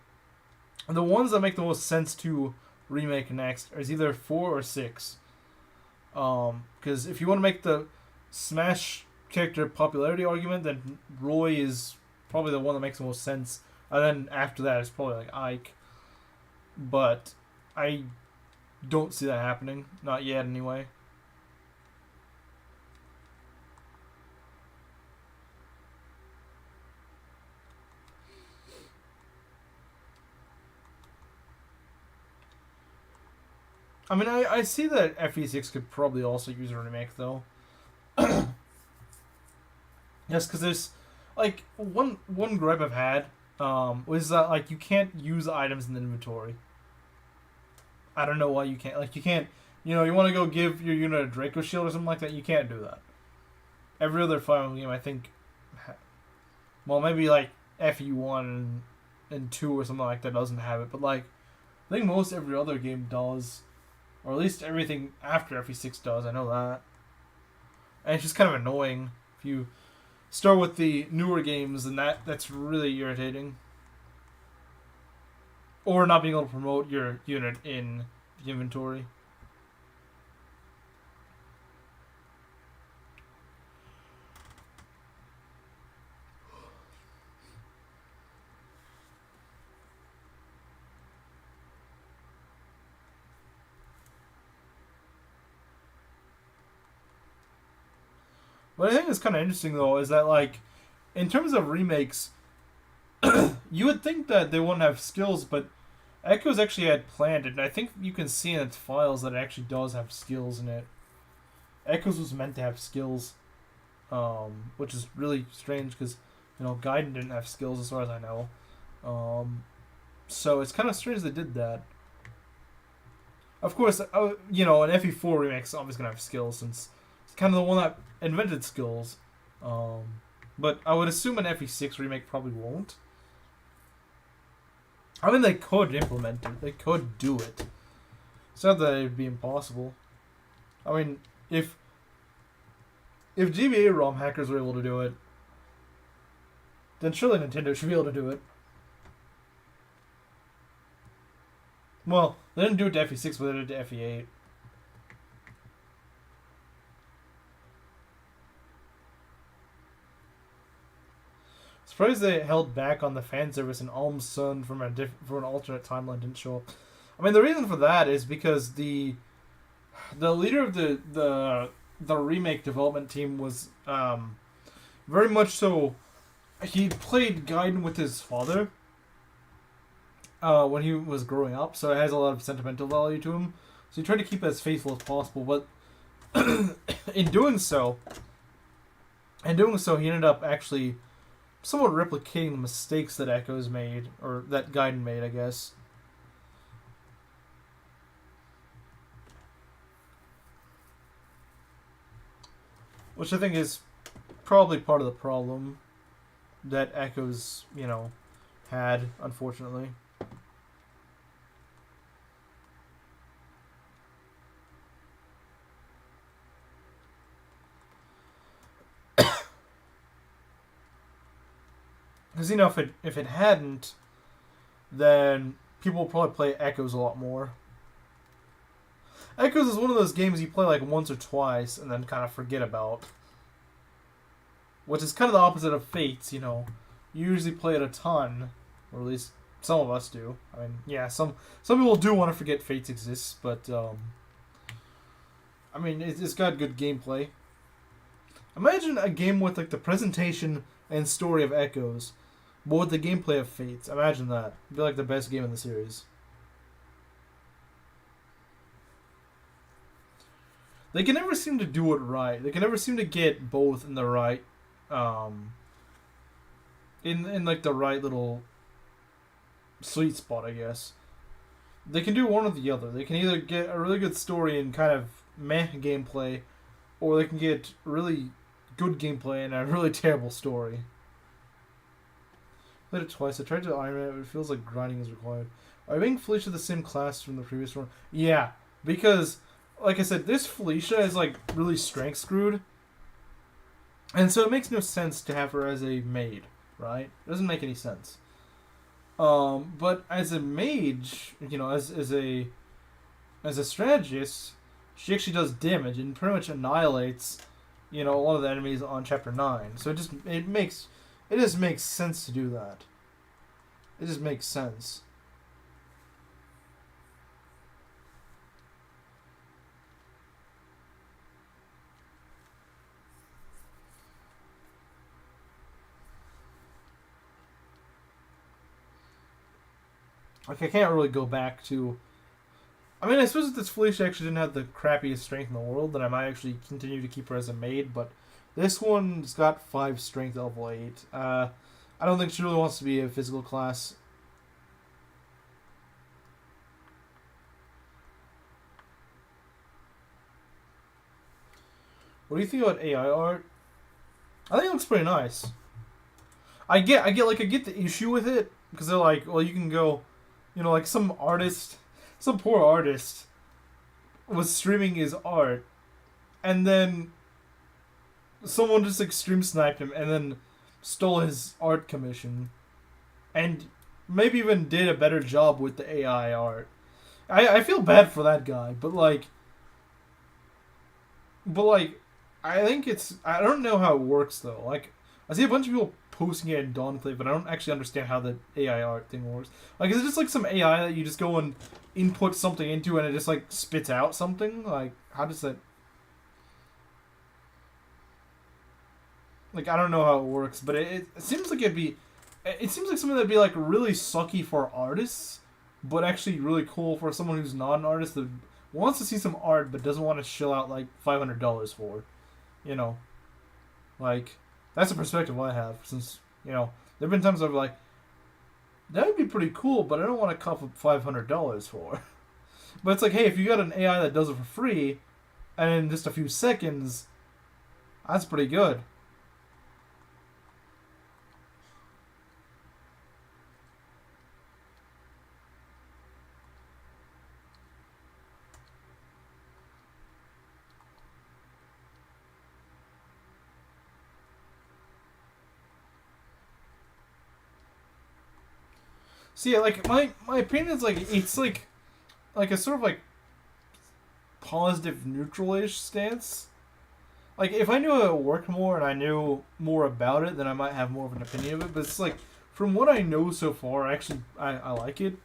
ones that make the most sense to remake next is either 4 or 6. Because if you want to make the Smash character popularity argument, then Roy is probably the one that makes the most sense. And then after that, it's probably like Ike. But I don't see that happening. Not yet, anyway. I mean, I see that FE6 could probably also use a remake, though. Yes, because there's, like, one gripe I've had was that like you can't use items in the inventory. I don't know why you can't. Like you can't. You know, you want to go give your unit a Draco shield or something like that. You can't do that. Every other Fire Emblem game, I think. Well, maybe like FE1 and 2 or something like that doesn't have it, but like I think most every other game does, or at least everything after FE6 does. I know that, and it's just kind of annoying if you start with the newer games, and that's really irritating. Or not being able to promote your unit in the inventory. What I think is kind of interesting though is that like, in terms of remakes, you would think that they wouldn't have skills, but Echoes actually had planned it, and I think you can see in its files that it actually does have skills in it. Echoes was meant to have skills, which is really strange because Gaiden didn't have skills as far as I know. So it's kind of strange they did that. Of course, an FE4 remake's always gonna have skills since it's kind of the one that invented skills. But I would assume an FE6 remake probably won't. I mean, they could implement it. They could do it. It's not that it'd be impossible. I mean, if GBA ROM hackers were able to do it, then surely Nintendo should be able to do it. Well, they didn't do it to FE6, but they did it to FE8. Surprised they held back on the fan service and Alm's son from for an alternate timeline didn't show up. I mean, the reason for that is because the leader of the remake development team was very much so. He played Gaiden with his father when he was growing up, so it has a lot of sentimental value to him. So he tried to keep it as faithful as possible, but in doing so, he ended up actually somewhat replicating the mistakes that Echoes made, or that Gaiden made, I guess. Which I think is probably part of the problem that Echoes, had, unfortunately. Because if it hadn't, then people would probably play Echoes a lot more. Echoes is one of those games you play like once or twice and then kind of forget about. Which is kind of the opposite of Fates, You usually play it a ton, or at least some of us do. I mean, yeah, some people do want to forget Fates exists, but I mean, it's got good gameplay. Imagine a game with like the presentation and story of Echoes, but with the gameplay of Fates. Imagine that. It'd be like the best game in the series. They can never seem to do it right. They can never seem to get both in the right, in like the right little sweet spot, I guess. They can do one or the other. They can either get a really good story and kind of meh gameplay, or they can get really good gameplay and a really terrible story. Played it twice. I tried to Ironman, but it feels like grinding is required. Are you making Felicia the same class from the previous one? Yeah, because, like I said, this Felicia is like really strength screwed. And so it makes no sense to have her as a maid, right? It doesn't make any sense. But as a mage, as a strategist, she actually does damage and pretty much annihilates, a lot of the enemies on Chapter 9. So it just makes sense to do that. It just makes sense. Like, I can't really go back to... I mean, I suppose if this Felicia actually didn't have the crappiest strength in the world, then I might actually continue to keep her as a maid, but this one's got 5 strength at level 8. I I don't think she really wants to be a physical class. What do you think about AI art? I think it looks pretty nice. I get the issue with it because they're like, well, you can go, like some artist, some poor artist was streaming his art, and then someone just like stream sniped him and then stole his art commission, and maybe even did a better job with the AI art. I feel bad for that guy, but I think I don't know how it works though. Like, I see a bunch of people posting it in Dawnclave, but I don't actually understand how the AI art thing works. Like, is it just like some AI that you just go and input something into and it just like spits out something? Like, how does that? Like, I don't know how it works, but it seems like it'd be. It seems like something that'd be like really sucky for artists, but actually really cool for someone who's not an artist that wants to see some art but doesn't want to shell out like $500 for. You know, like, that's a perspective I have, since, there have been times I've been like, that would be pretty cool, but I don't want to cuff up $500 for. But it's like, hey, if you got an AI that does it for free, and in just a few seconds, that's pretty good. So yeah, like my opinion is like it's like a sort of like positive neutral-ish stance. Like, if I knew how it worked more and I knew more about it, then I might have more of an opinion of it. But it's like, from what I know so far, actually I like it,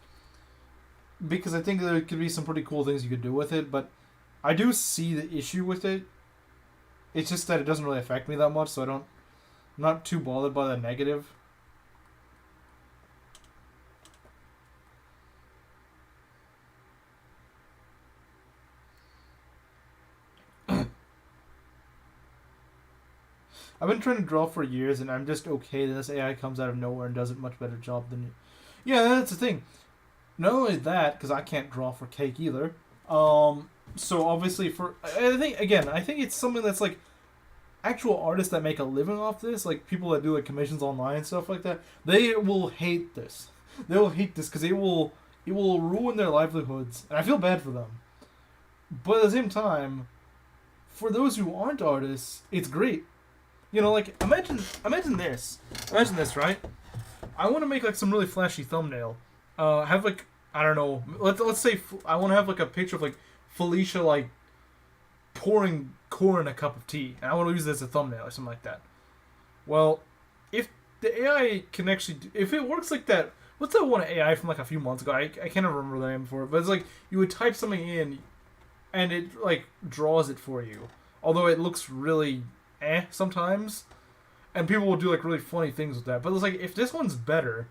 because I think there could be some pretty cool things you could do with it. But I do see the issue with it. It's just that it doesn't really affect me that much, so I'm not too bothered by the negative. I've been trying to draw for years, and I'm just okay that this AI comes out of nowhere and does a much better job than you. Yeah, that's the thing. Not only that, because I can't draw for cake either. So obviously I think it's something that's like actual artists that make a living off this, like people that do like commissions online and stuff like that. They will hate this. They will hate this because it will ruin their livelihoods, and I feel bad for them. But at the same time, for those who aren't artists, it's great. Like, imagine this, right? I want to make like some really flashy thumbnail. Have like, I don't know. Let's say I want to have like a picture of like Felicia like pouring corn in a cup of tea, and I want to use it as a thumbnail or something like that. Well, if the AI can actually, if it works like that, what's that one AI from like a few months ago? I can't remember the name for it, but it's like you would type something in, and it like draws it for you. Although it looks really sometimes, and people will do like really funny things with that. But it's like, if this one's better,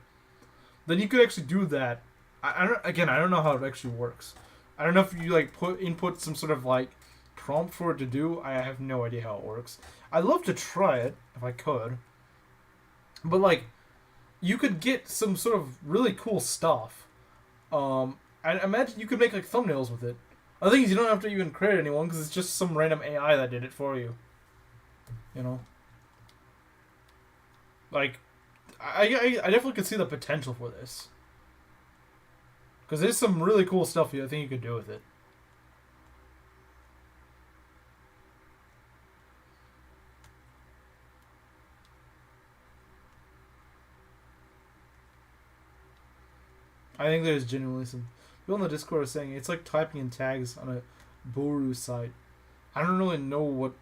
then you could actually do that. I don't know how it actually works. I don't know if you like input some sort of like prompt for it to do. I have no idea how it works. I'd love to try it if I could, but like, you could get some sort of really cool stuff. I imagine you could make like thumbnails with it. The thing is, you don't have to even credit anyone because it's just some random AI that did it for you. Like, I definitely could see the potential for this. Because there's some really cool stuff I think you could do with it. I think there's genuinely some people in the Discord are saying it's like typing in tags on a Boru site. I don't really know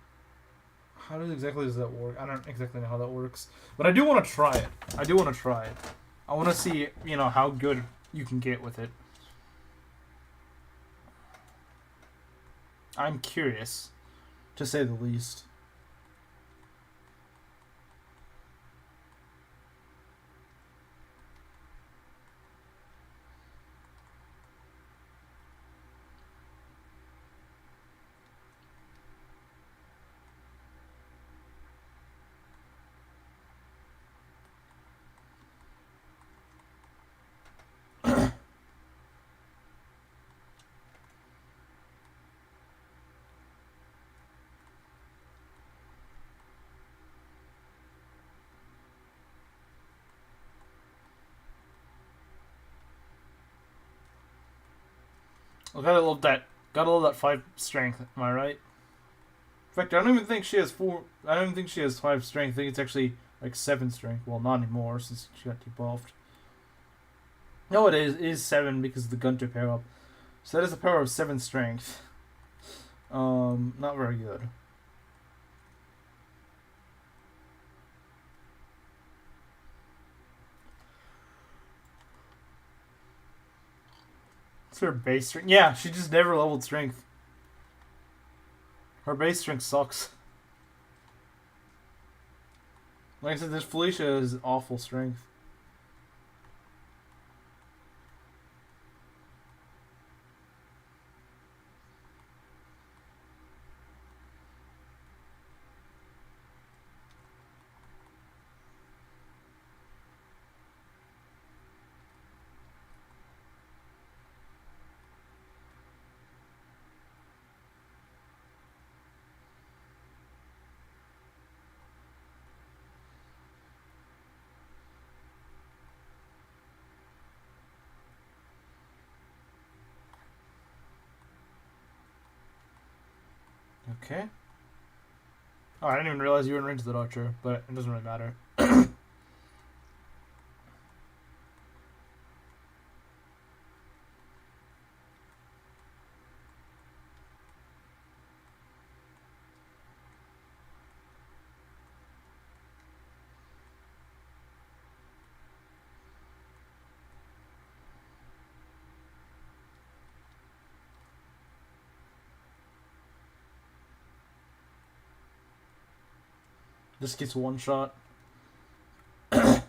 how does that work? I don't exactly know how that works, but I do want to try it. I want to see, how good you can get with it. I'm curious, to say the least. I gotta love that. Gotta love that 5 strength. Am I right? In fact, I don't even think she has 4. I don't even think she has 5 strength. I think it's actually like 7 strength. Well, not anymore since she got debuffed. No, it is 7 because of the Gunter pair up. So that is a power of 7 strength. Not very good. What's her base strength? Yeah, she just never leveled strength. Her base strength sucks. Like I said, this Felicia has awful strength. Okay. Oh, I didn't even realize you were in range of that archer, but it doesn't really matter. This gets one shot. This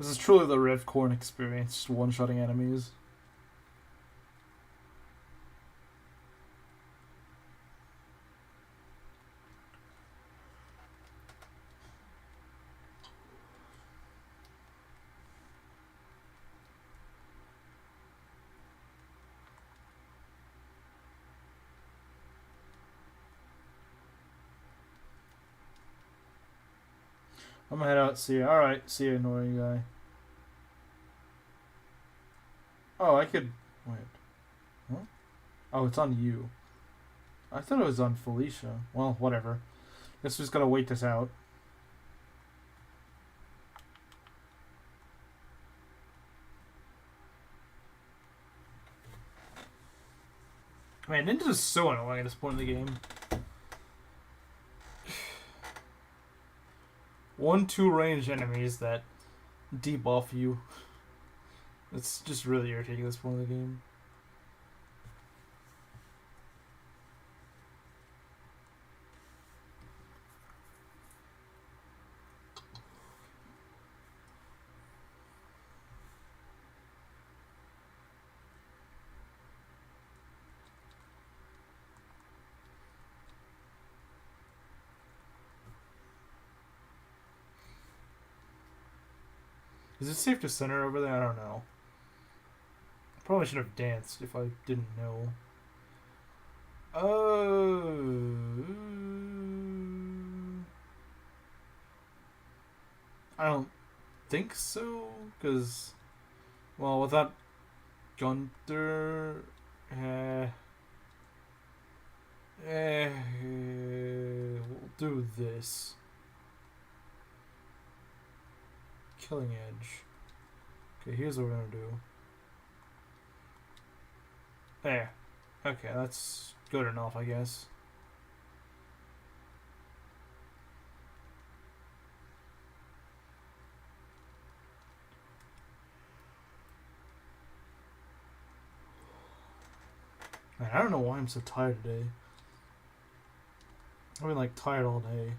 is truly the Revcorn experience, just one-shotting enemies. I'm gonna head out, see you. Alright, see you, annoying guy. Oh, I could... Wait. Huh? Oh, it's on you. I thought it was on Felicia. Well, whatever. Guess we just gotta wait this out. Man, Ninja's is so annoying at this point in the game. 1-2 range enemies that debuff you. It's just really irritating at this point in the game. Is it safe to center over there? I don't know. Probably should have danced if I didn't know. I don't think so, because, well, without Gunther, we'll do this. Killing Edge. Okay, here's what we're gonna do. There. Okay, that's good enough, I guess. Man, I don't know why I'm so tired today. I've been like tired all day.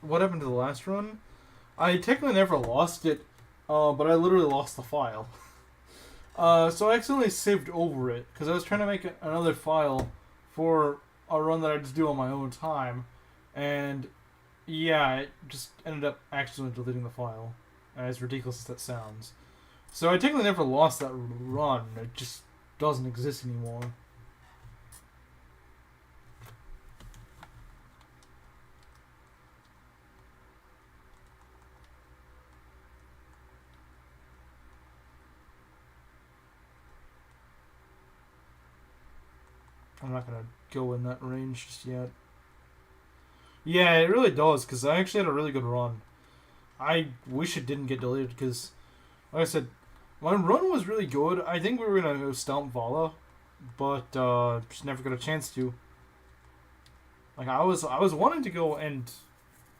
What happened to the last run? I technically never lost it, but I literally lost the file. So I accidentally saved over it because I was trying to make another file for a run that I just do on my own time, and yeah, it just ended up accidentally deleting the file, as ridiculous as that sounds. So I technically never lost that run. It just doesn't exist anymore. I'm not gonna go in that range just yet. Yeah, it really does, because I actually had a really good run. I wish it didn't get deleted, because, like I said, my run was really good. I think we were gonna go stomp Vala, but just never got a chance to. Like I was wanting to go and,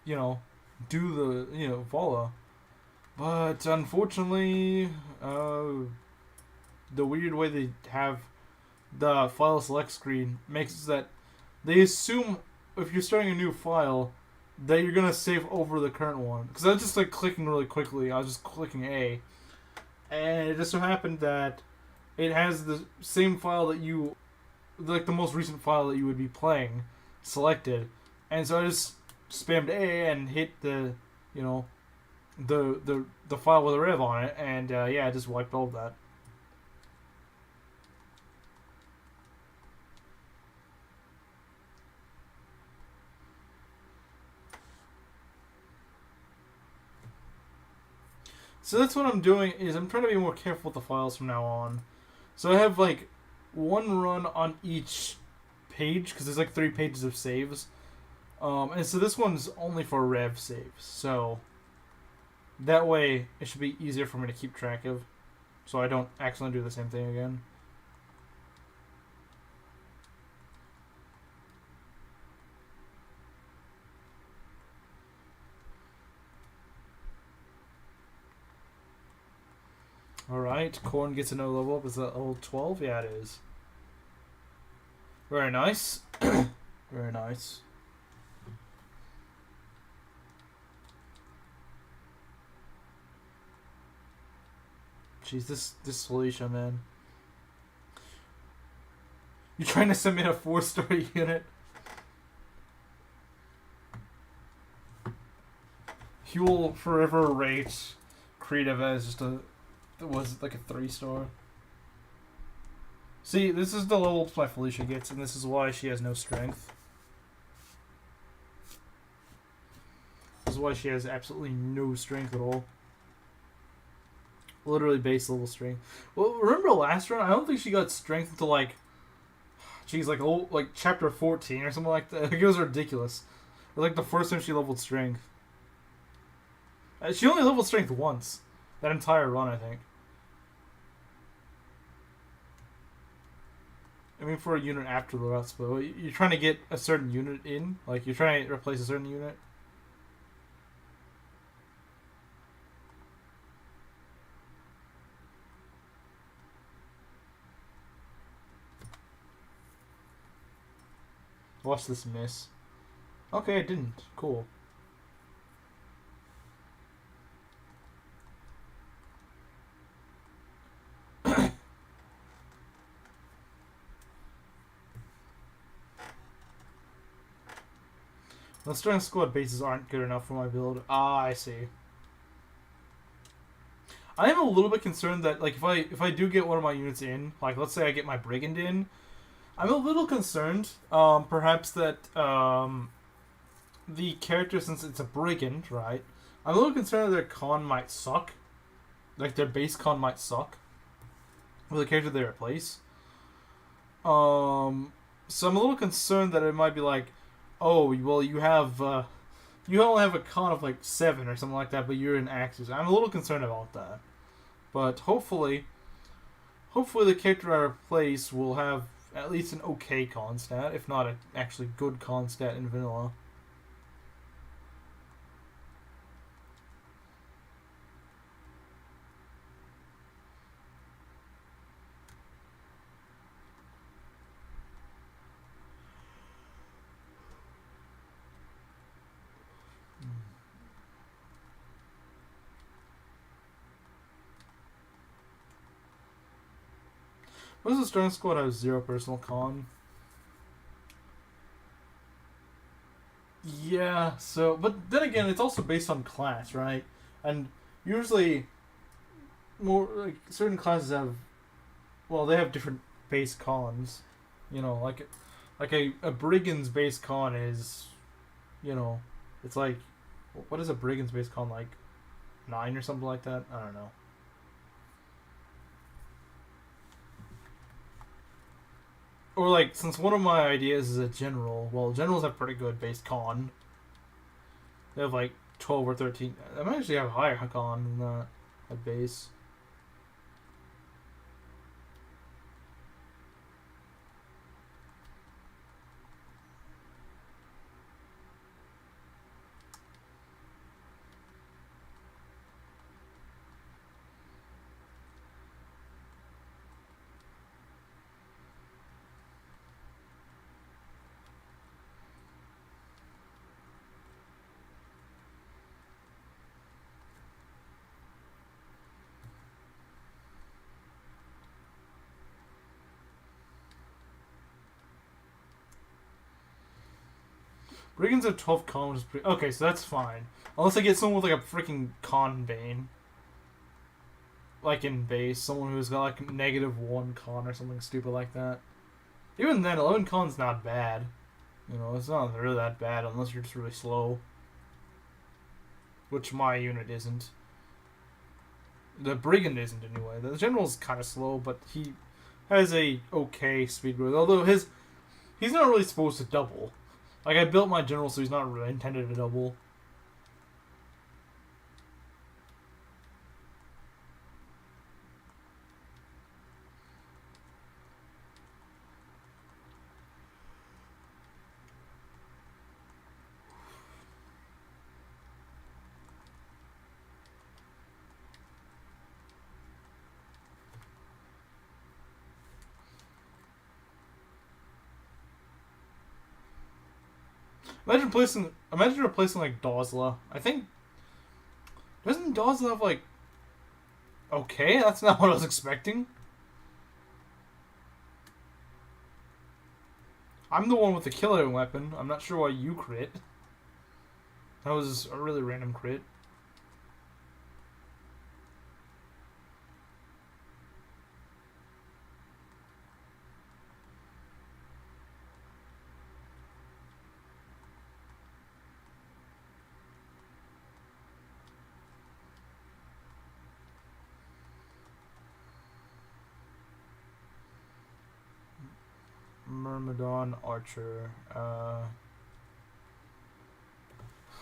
you know, do the Vala, but unfortunately, the weird way they have the file select screen makes it that they assume if you're starting a new file that you're gonna save over the current one. Because I was just like clicking really quickly. I was just clicking A, and it just so happened that it has the same file that you, like the most recent file that you would be playing, selected, and so I just spammed A and hit the, you know, the file with a rev on it, and yeah, I just wiped all of that. So that's what I'm doing, is I'm trying to be more careful with the files from now on. So I have like one run on each page because there's like 3 pages of saves. And so this one's only for rev saves. So that way it should be easier for me to keep track of, so I don't accidentally do the same thing again. Alright, Corn gets another level up. Is that level 12? Yeah, it is. Very nice. Very nice. Jeez, this Felicia, man. You trying to submit a 4-star unit? He will forever rate creative as just a, was like a 3-star. See, this is the level my Felicia gets, and this is why she has no strength. This is why she has absolutely no strength at all. Literally base level strength. Well, remember last run? I don't think she got strength until like, geez, like like chapter 14 or something like that. Like, it was ridiculous. Or like the first time she leveled strength. She only leveled strength once. That entire run, I think. I mean, for a unit after the rest, but you're trying to get a certain unit in? Like, you're trying to replace a certain unit? Watch this miss. Okay, I didn't. Cool. The strength squad bases aren't good enough for my build. Ah, I see. I am a little bit concerned that, like, if I do get one of my units in, like, let's say I get my brigand in, I'm a little concerned, perhaps that the character, since it's a brigand, right? I'm a little concerned that their con might suck, like their base con might suck, with the character they replace. So I'm a little concerned that it might be like, oh, well, you only have a con of like 7 or something like that, but you're in Axis. I'm a little concerned about that. But hopefully the character I replace will have at least an okay con stat, if not an actually good con stat in vanilla. What does the strength squad have 0 personal con? Yeah, so, but then again, it's also based on class, right? And usually, more like certain classes have, well, they have different base cons. You know, like a brigand's base con is, you know, it's like, what is a brigand's base con, like 9 or something like that? I don't know. Or like, since one of my ideas is a general, well, generals have pretty good base con. They have like 12 or 13. They might actually have a higher con than that at base. Brigands have 12 con, which is pretty. Okay, so that's fine. Unless I get someone with like a freaking con bane. Like in base, someone who's got like -1 con or something stupid like that. Even then, 11 con's not bad. You know, it's not really that bad unless you're just really slow. Which my unit isn't. The Brigand isn't anyway. The General's kind of slow, but he has a okay speed growth. Although he's not really supposed to double. Like, I built my General so he's not really intended to double. Imagine replacing like Dozla. I think doesn't Dozla have like okay? That's not what I was expecting. I'm the one with the killer weapon. I'm not sure why you crit. That was a really random crit. Myrmidon Archer.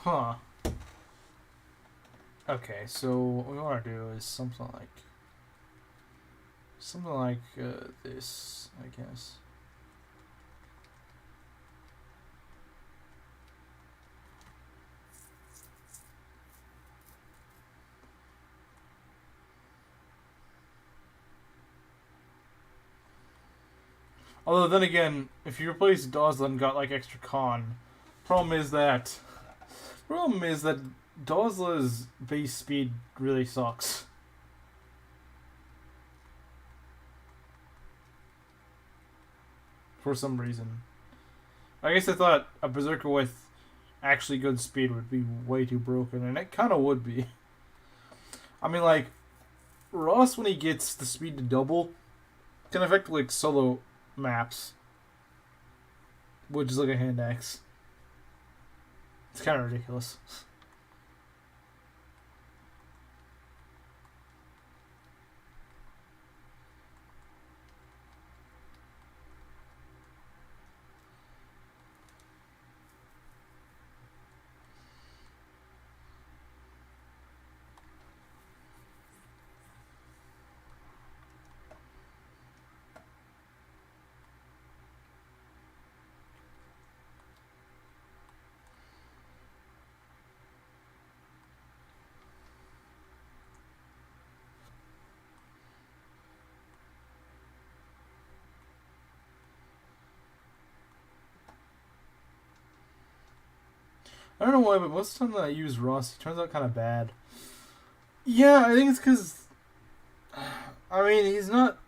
Huh. Okay, so what we want to do is something like this, I guess. Although then again, if you replace Dozla and got like extra con, problem is that Dozla's base speed really sucks. For some reason. I guess I thought a Berserker with actually good speed would be way too broken, and it kind of would be. I mean, like, Ross, when he gets the speed to double, can affect, like, solo maps. Which is like a hand axe. It's kind of ridiculous. I don't know why, but most of the time that I use Ross, he turns out kind of bad. Yeah, I think it's because. I mean, he's not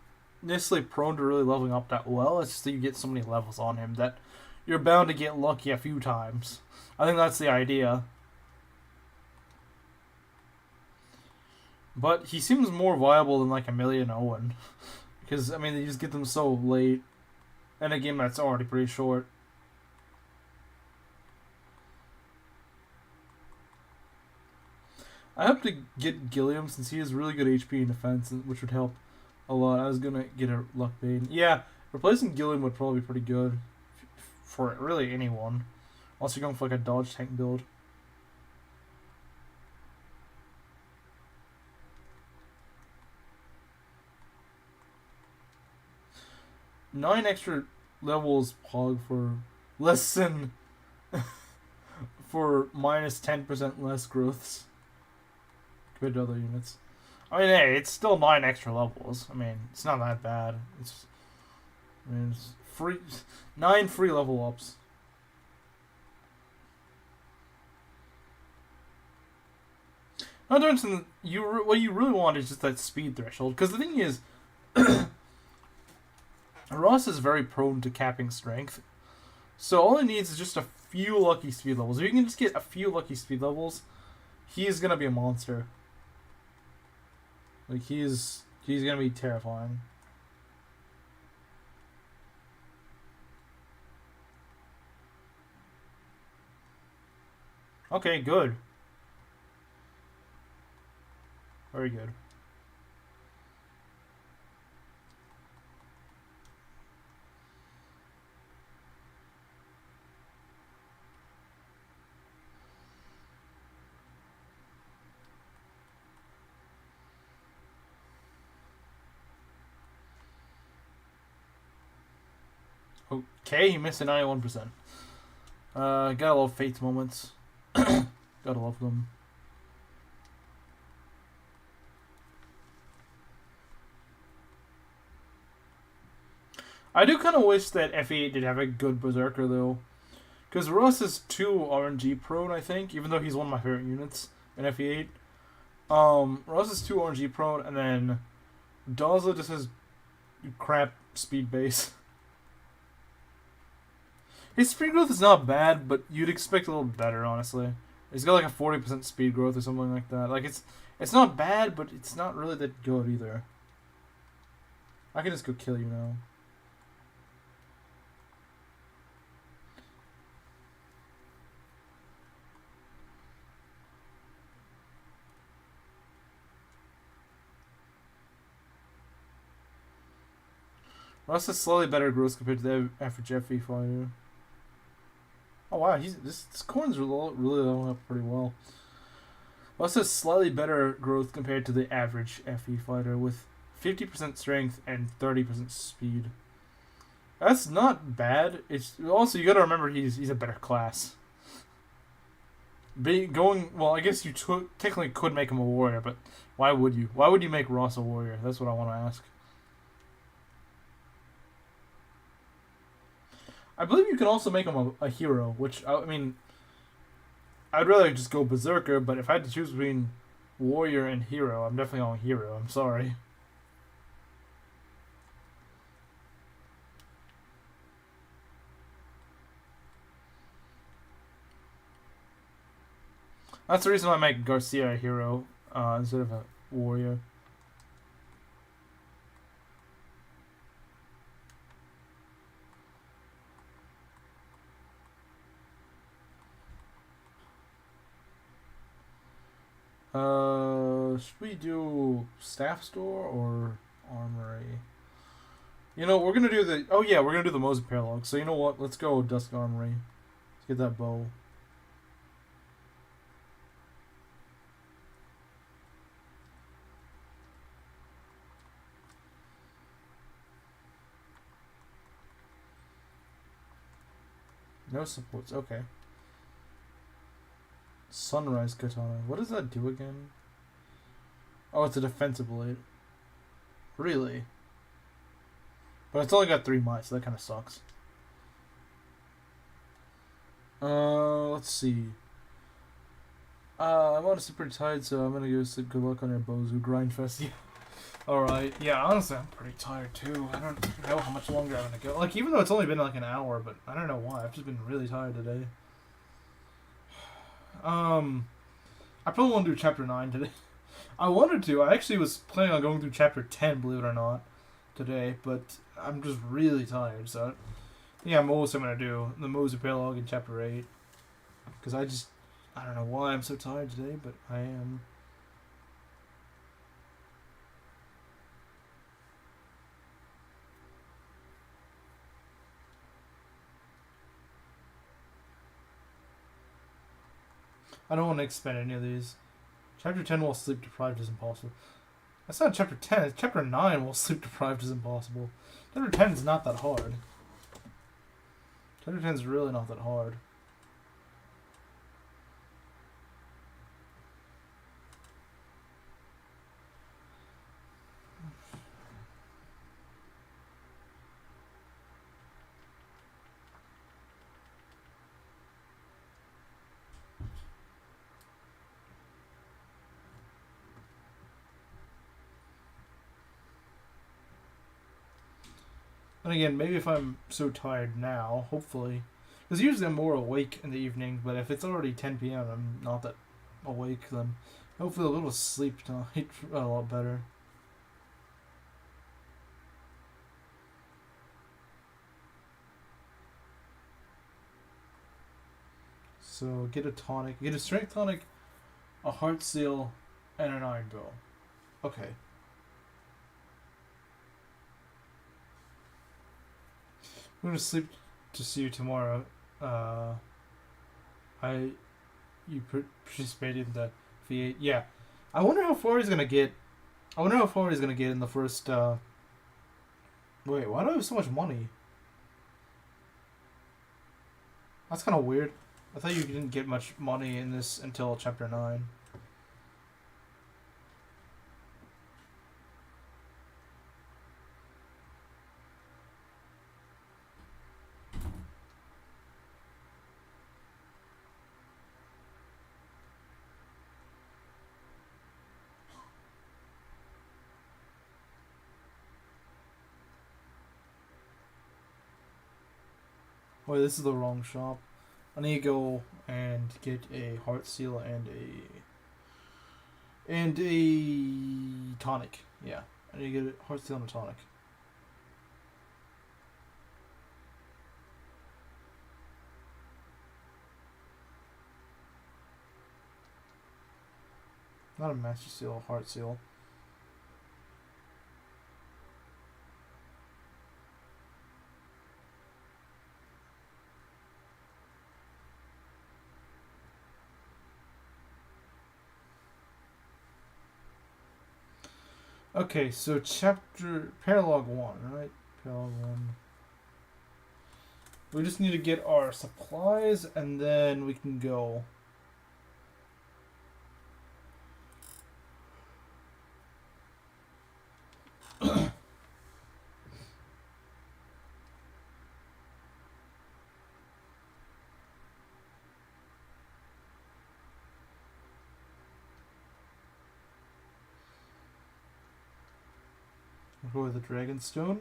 necessarily prone to really leveling up that well. It's just that you get so many levels on him that you're bound to get lucky a few times. I think that's the idea. But he seems more viable than like Amelia and Owen. Because, I mean, you just get them so late in a game that's already pretty short. I hope to get Gilliam since he has really good HP and defense, which would help a lot. I was going to get a Luck Bane. Yeah, replacing Gilliam would probably be pretty good for really anyone. Unless you're going for like a dodge tank build. Nine extra levels Pog for less than for minus 10% less growths compared to other units. I mean, hey, it's still 9 extra levels. I mean, it's not that bad. It's free, 9 free level ups. Not to mention, what you really want is just that speed threshold. Because the thing is, Ross is very prone to capping strength. So all he needs is just a few lucky speed levels. If you can just get a few lucky speed levels, he's going to be a monster. Like, he's going to be terrifying. Okay, good. Very good. Okay, he missed a 91%. Gotta love Fate's moments. Gotta love them. I do kind of wish that FE8 did have a good Berserker, though. Because Russ is too RNG prone, I think, even though he's one of my favorite units in FE8. Russ is too RNG prone, and then Dazla just has crap speed base. His speed growth is not bad, but you'd expect a little better, honestly. He's got like a 40% speed growth or something like that. Like, it's not bad, but it's not really that good either. I can just go kill you now. Russ has slightly better growth compared to the average FE fighter. Oh wow, this corn's really leveling up pretty well. Russ has slightly better growth compared to the average FE fighter with 50% strength and 30% speed. That's not bad. It's also, you gotta remember he's a better class. Well, I guess you technically could make him a warrior, but why would you? Why would you make Ross a warrior? That's what I want to ask. I believe you can also make him a hero, which, I mean, I'd rather just go Berserker, but if I had to choose between Warrior and Hero, I'm definitely going Hero. I'm sorry. That's the reason why I make Garcia a hero instead of a warrior. Should we do staff store or armory? You know, we're gonna do the. Oh yeah, we're gonna do the Moses Paralog. So you know what? Let's go Dusk Armory. Let's get that bow. No supports. Okay. Sunrise Katana. What does that do again? Oh, it's a defensive blade. Really? But it's only got 3 might, so that kind of sucks. Let's see. I'm honestly pretty tired, so I'm gonna go say good luck on your Bozu Grindfest. Yeah. Alright, yeah, honestly, I'm pretty tired too. I don't know how much longer I'm gonna go. Like, even though it's only been like an hour, but I don't know why. I've just been really tired today. I probably want to do chapter 9 today. I wanted to. I actually was planning on going through chapter 10, believe it or not, today, but I'm just really tired, so yeah, most I'm gonna do the Mose Paralog in chapter 8. Because I don't know why I'm so tired today, but I am. I don't want to expend any of these. Chapter 10 while sleep deprived is impossible. That's not chapter 10, it's chapter 9 while sleep deprived is impossible. Chapter 10 is not that hard. Chapter 10 is really not that hard. And again, maybe if I'm so tired now, hopefully. Because usually I'm more awake in the evening, but if it's already 10 p.m., I'm not that awake, then hopefully I'll be able to sleep tonight a lot better. So get a tonic, get a strength tonic, a heart seal, and an iron bow. Okay. I'm gonna sleep to see you tomorrow. You participated in the FE8. Yeah, I wonder how far he's gonna get. I wonder how far he's gonna get in the first. Wait, why do I have so much money? That's kind of weird. I thought you didn't get much money in this until chapter 9. Wait, this is the wrong shop. I need to go and get a heart seal and a tonic. Yeah, I need to get a heart seal and a tonic. Not a master seal, a heart seal. Okay, so chapter Paralog 1, right? Paralog 1. We just need to get our supplies and then we can go. We'll go with the Dragonstone.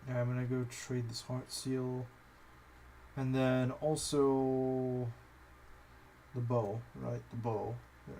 Yeah, I'm gonna go trade this heart seal. And then also the bow, right? The bow. Yeah.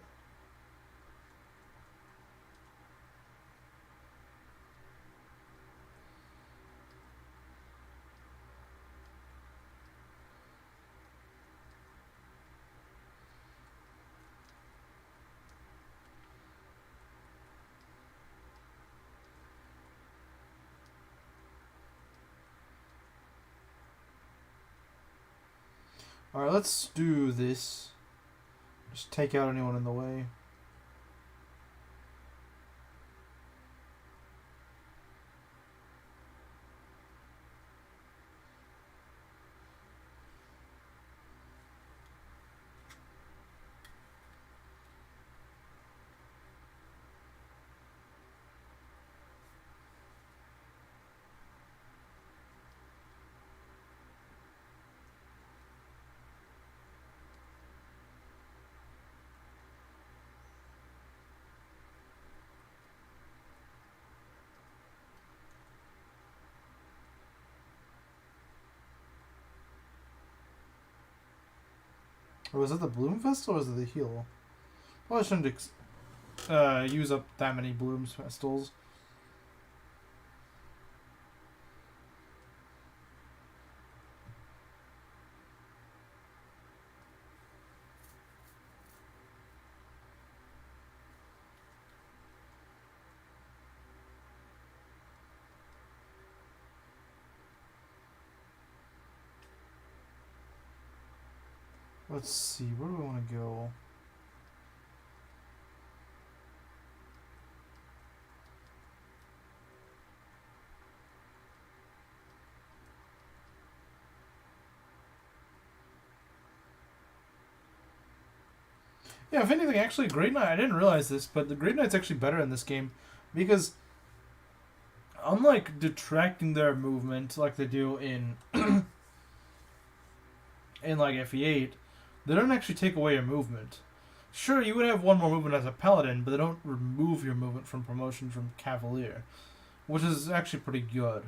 Alright, let's do this. Just take out anyone in the way. Or was it the Bloom Festal or was it the heal? Well, I shouldn't use up that many Bloom Festals. Let's see, where do we want to go? Yeah, if anything, actually, Great Knight, I didn't realize this, but the Great Knight's actually better in this game because, unlike detracting their movement like they do in in like FE8, they don't actually take away your movement. Sure, you would have one more movement as a paladin, but they don't remove your movement from promotion from cavalier, which is actually pretty good.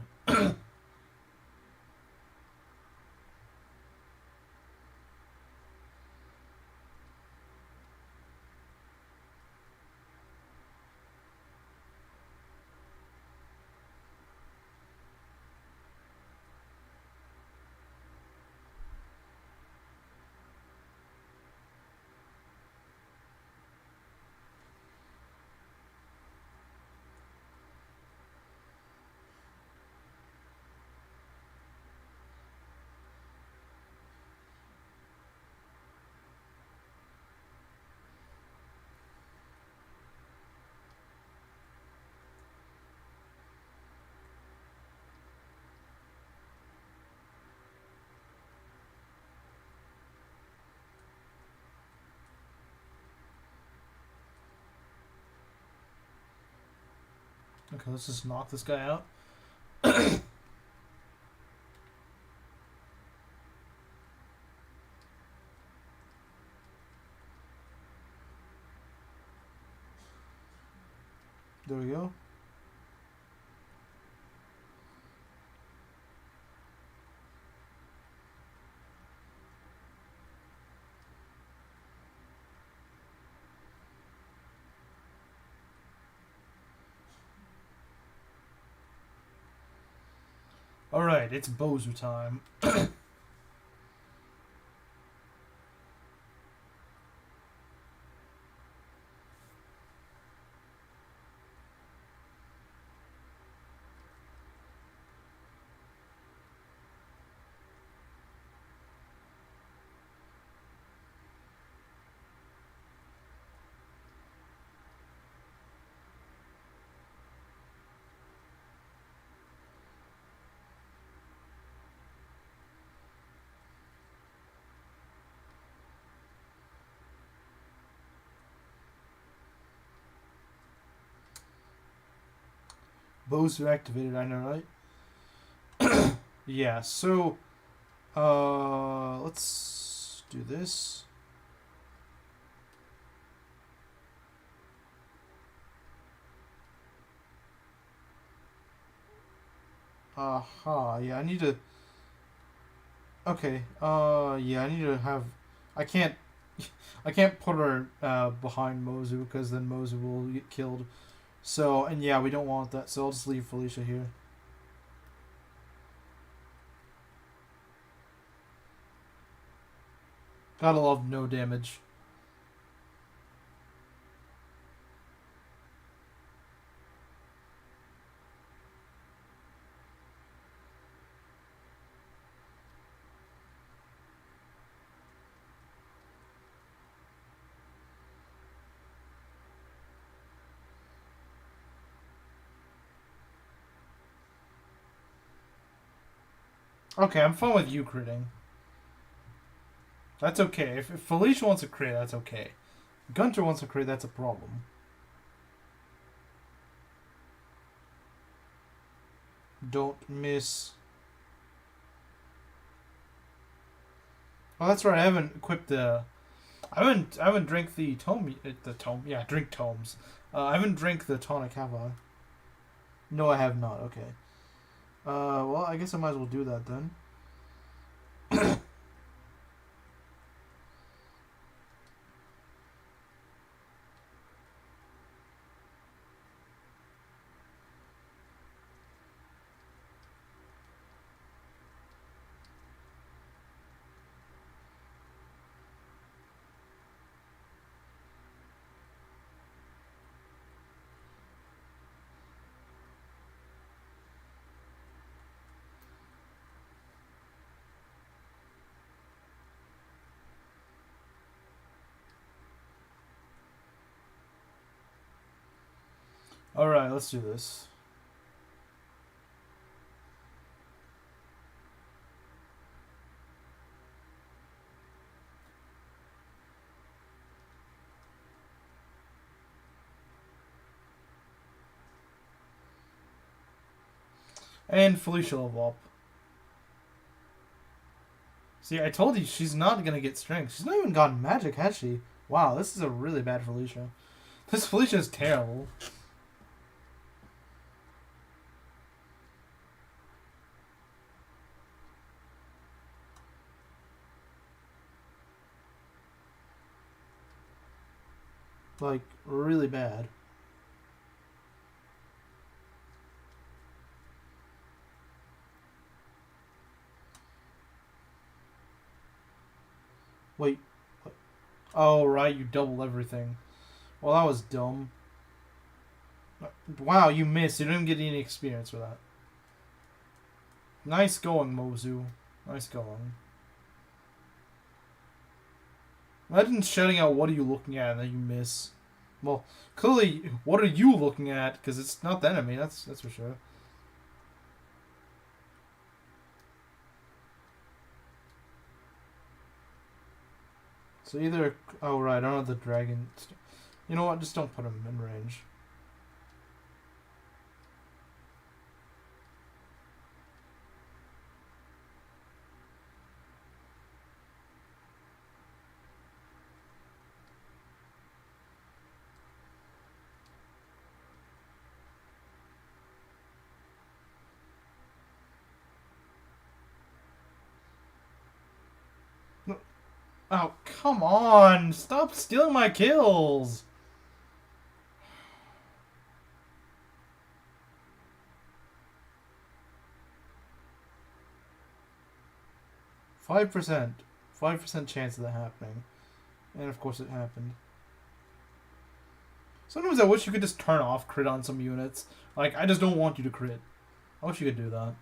Okay, let's just knock this guy out. There we go. Alright, it's Bozu time. Bozu activated, I know, right? Yeah, so let's do this. Aha, yeah, I need to. Okay, yeah, I need to have. I can't. I can't put her behind Mozu because then Mozu will get killed. So, and yeah, we don't want that, so I'll just leave Felicia here. Gotta love no damage. Okay, I'm fine with you critting. That's okay. If Felicia wants to crit, that's okay. Gunter wants to crit, that's a problem. Don't miss. Oh, that's right. I haven't equipped the. I haven't drank the tome. Yeah, drink tomes. I haven't drank the tonic, have I? No, I have not. Okay. Well, I guess I might as well do that then. Alright, let's do this. And Felicia level up. See, I told you she's not gonna get strength. She's not even gotten magic, has she? Wow, this is a really bad Felicia. This Felicia is terrible. Like, really bad. Wait. What? Oh, right, you double everything. Well, that was dumb. Wow, you missed. You didn't get any experience for that. Nice going, Mozu. Nice going. Imagine shouting out, "What are you looking at?" and then you miss. Well, clearly, what are you looking at? Because it's not the enemy, that's for sure. So either... Oh, right, I don't have the dragon. You know what? Just don't put him in range. Oh, come on! Stop stealing my kills! 5%. 5% chance of that happening. And of course it happened. Sometimes I wish you could just turn off crit on some units. Like, I just don't want you to crit. I wish you could do that.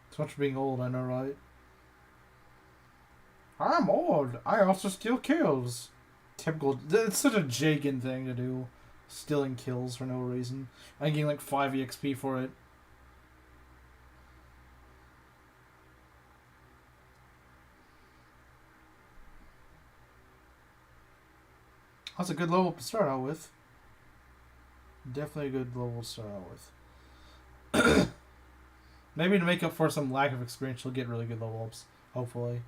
It's much for being old, I know, right? I'm old. I also steal kills. Typical. It's such a Jagan thing to do. Stealing kills for no reason. I'm getting like 5 EXP for it. That's a good level to start out with. Definitely a good level to start out with. Maybe to make up for some lack of experience, she'll get really good level ups. Hopefully.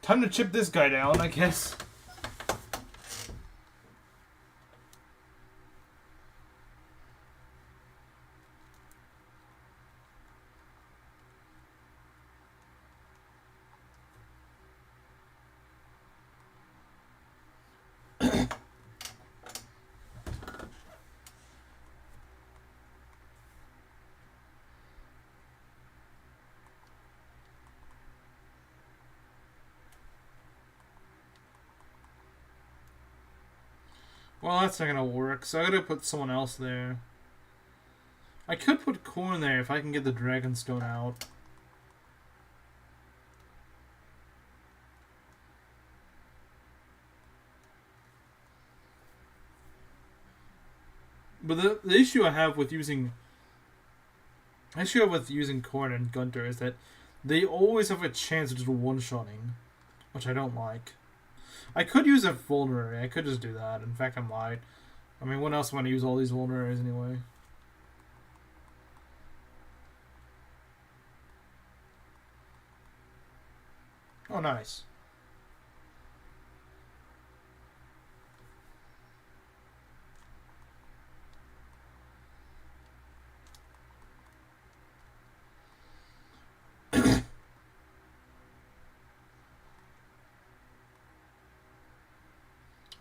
Time to chip this guy down, I guess. Well, that's not gonna work, so I gotta put someone else there. I could put Corn there if I can get the Dragonstone out. But the issue I have with using... Corn and Gunter is that they always have a chance of just one-shotting, which I don't like. I could use a Vulnerary. I could just do that. In fact, I might. I mean, when else am I going to use all these Vulneraries anyway? Oh, nice.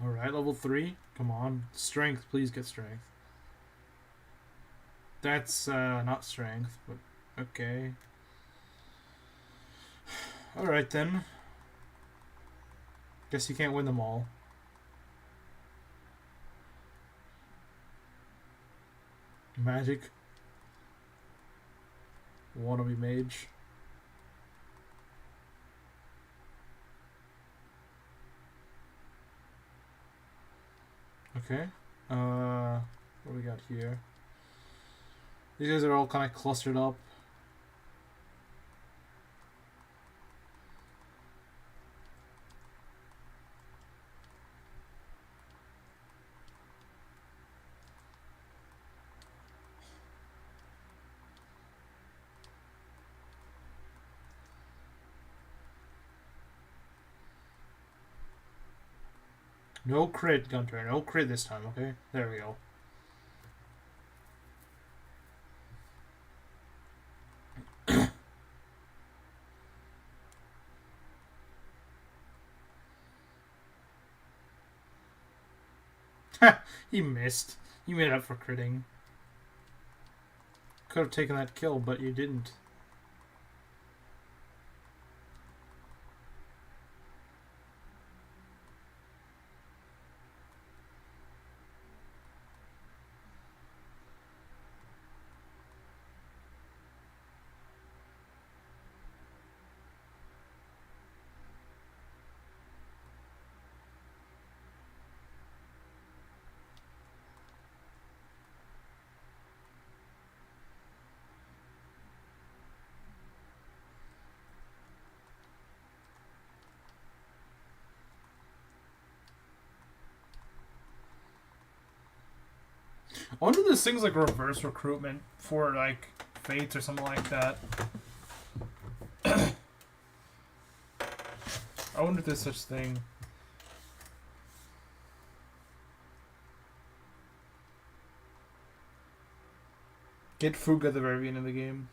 Alright, level 3. Come on. Strength, please get strength. That's not strength, but okay. Alright then. Guess you can't win them all. Magic. Wannabe mage. Okay. What do we got here? These guys are all kind of clustered up. No crit, Gunter. No crit this time, okay? There we go. He missed. You made up for critting. Could have taken that kill, but you didn't. I wonder if there's things like reverse recruitment for like fates or something like that. I wonder if there's such thing. Get Fuga at the very end of the game.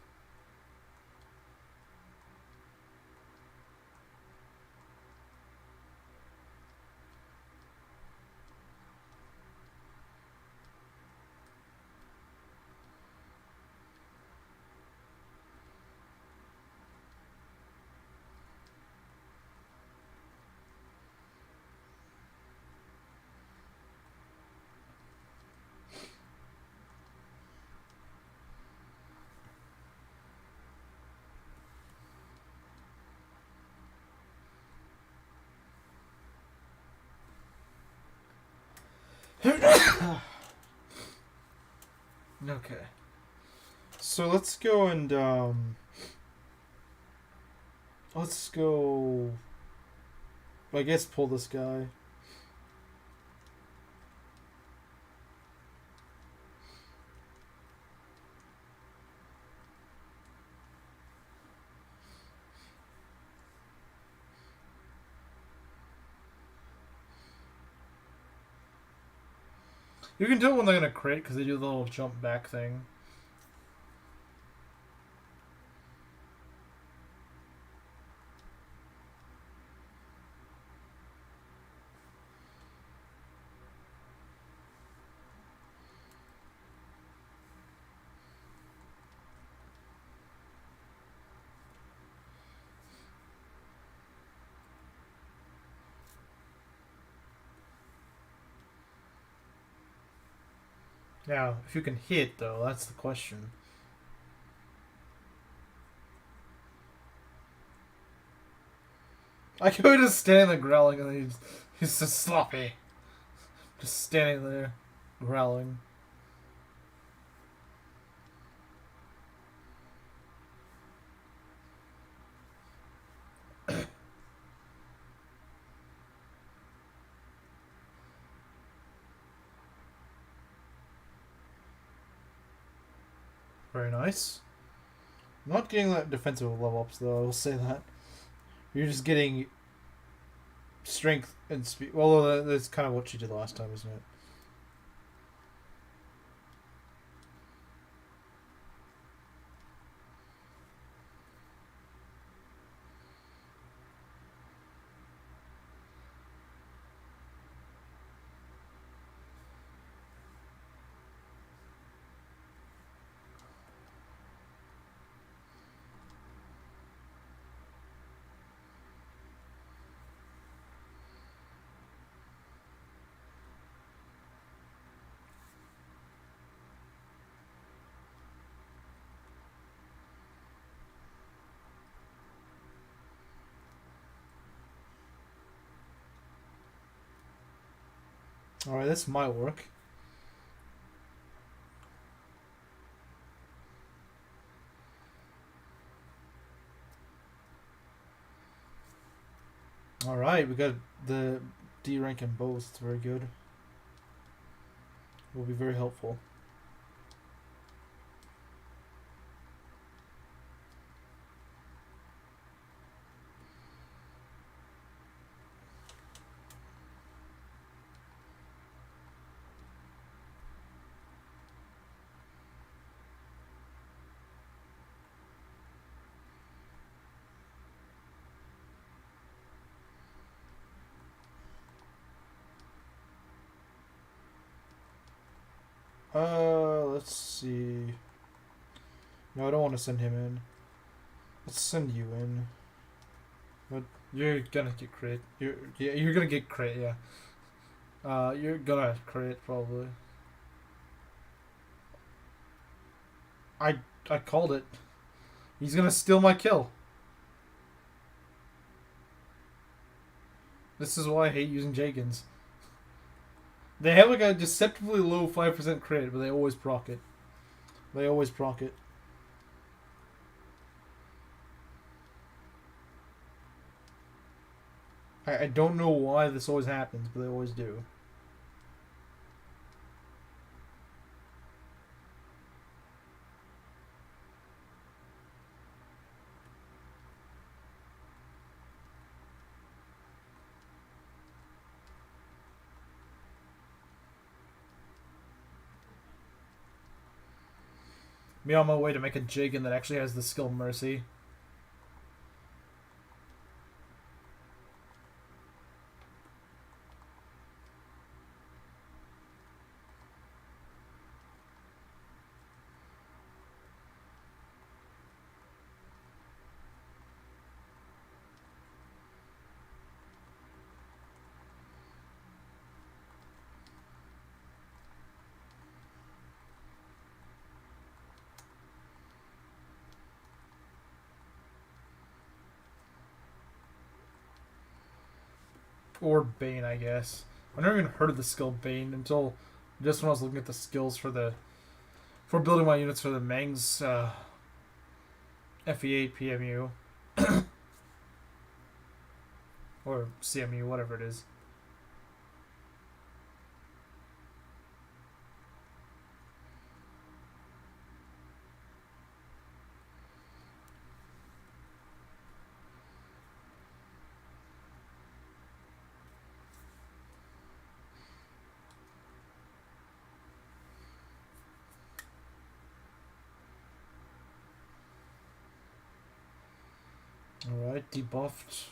Okay. So let's go and let's go, I guess, pull this guy. You can tell when they're gonna crit because they do the little jump back thing. Now, if you can hit, though, that's the question. I could just stand there growling and then he's just sloppy. Just standing there, growling. Very nice. I'm not getting that defensive level ups though, I will say that. You're just getting strength and speed. Well, that's kind of what she did last time, isn't it? Alright, this might work. Alright, we got the D rank in both. It's very good. Will be very helpful. Let's see. No, I don't want to send him in. Let's send you in. But you're gonna get crit. You're gonna get crit, yeah. You're gonna crit probably. I called it. He's gonna steal my kill. This is why I hate using Jagans. They have like a deceptively low 5% crit, but they always proc it. They always proc it. I don't know why this always happens, but they always do. Me on my way to make a Jagan that actually has the skill Mercy. Or Bane, I guess. I never even heard of the skill Bane until just when I was looking at the skills for building my units for the Mangs FE8 PMU. Or CMU, whatever it is. Alright, debuffed.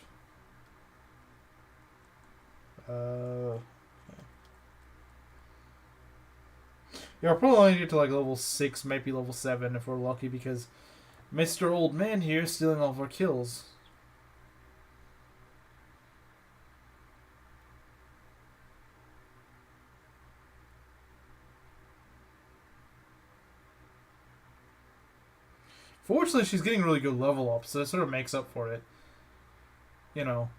Yeah, I'll probably only get to like level 6, maybe level 7 if we're lucky, because Mr. Old Man here is stealing all of our kills. Fortunately, she's getting really good level up, so that sort of makes up for it. You know.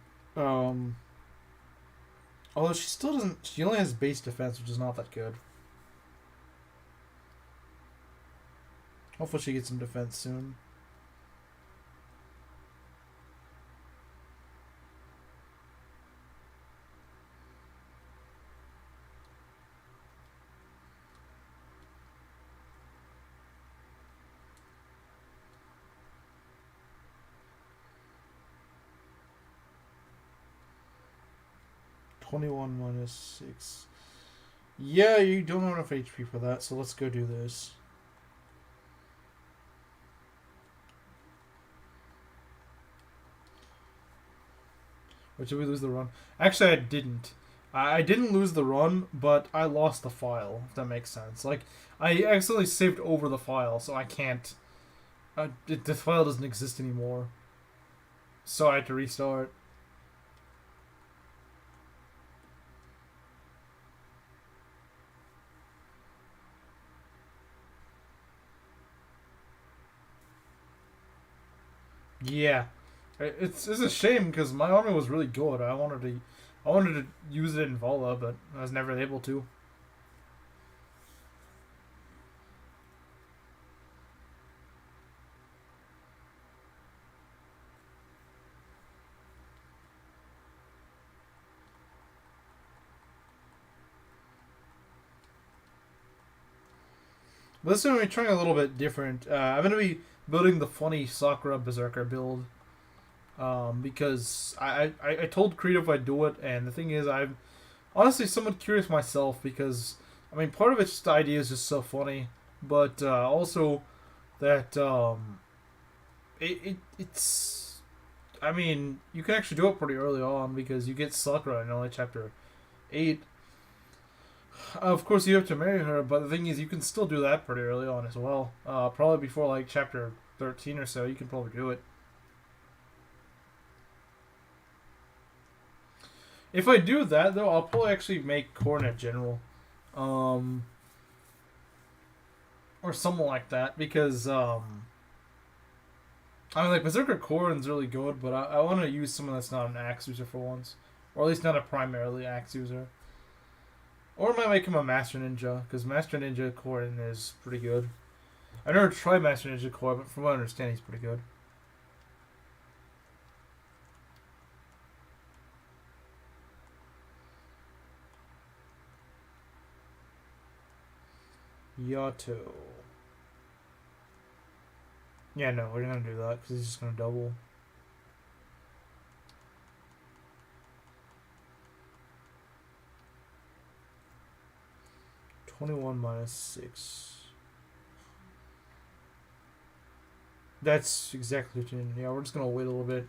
Although she still doesn't... She only has base defense, which is not that good. Hopefully she gets some defense soon. 21 minus 6. Yeah, you don't have enough HP for that, so let's go do this. Or did we lose the run? Actually, I didn't. I didn't lose the run, but I lost the file, if that makes sense. Like, I accidentally saved over the file, so I can't... the file doesn't exist anymore. So I had to restart. Yeah. It's a shame because my army was really good. I wanted to use it in Vala, but I was never able to. But this time we're trying a little bit different. I'm going to be building the funny Sakura Berserker build. Because I told Creative I'd do it, and the thing is, I'm honestly somewhat curious myself because, I mean, part of it's just the idea is just so funny, but also that it's. I mean, you can actually do it pretty early on because you get Sakura in only chapter 8. Of course, you have to marry her, but the thing is, you can still do that pretty early on as well. Probably before like chapter 13 or so, you can probably do it. If I do that, though, I'll probably actually make Coronet General. Or something like that, because, I mean, like, Berserker Corrin's really good, but I want to use someone that's not an axe user for once. Or at least not a primarily axe user. Or I might make him a Master Ninja, because Master Ninja Corrin is pretty good. I've never tried Master Ninja Corrin, but from what I understand, he's pretty good. Yato. Yeah, no, we're gonna do that because he's just gonna double. -21 minus 6. That's exactly what you need. Yeah, we're just gonna wait a little bit.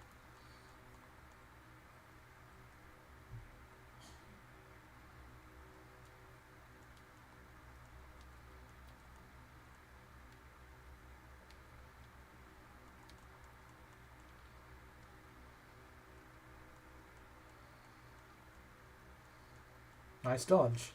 Nice dodge.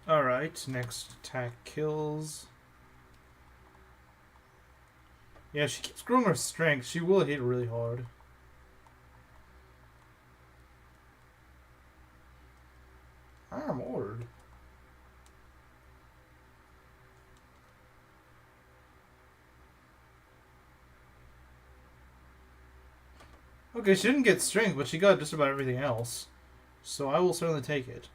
Alright, next attack kills. Yeah, she keeps growing her strength. She will hit really hard. Armored. Okay, she didn't get strength, but she got just about everything else. So I will certainly take it.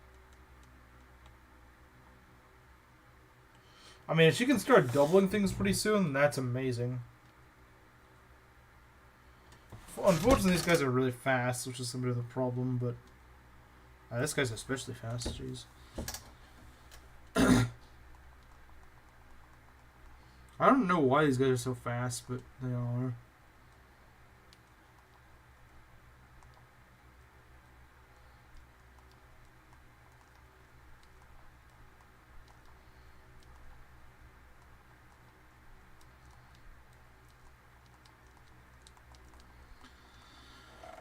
I mean, if she can start doubling things pretty soon, that's amazing. Unfortunately, these guys are really fast, which is a bit of a problem, but... this guy's especially fast, jeez. I don't know why these guys are so fast, but they are.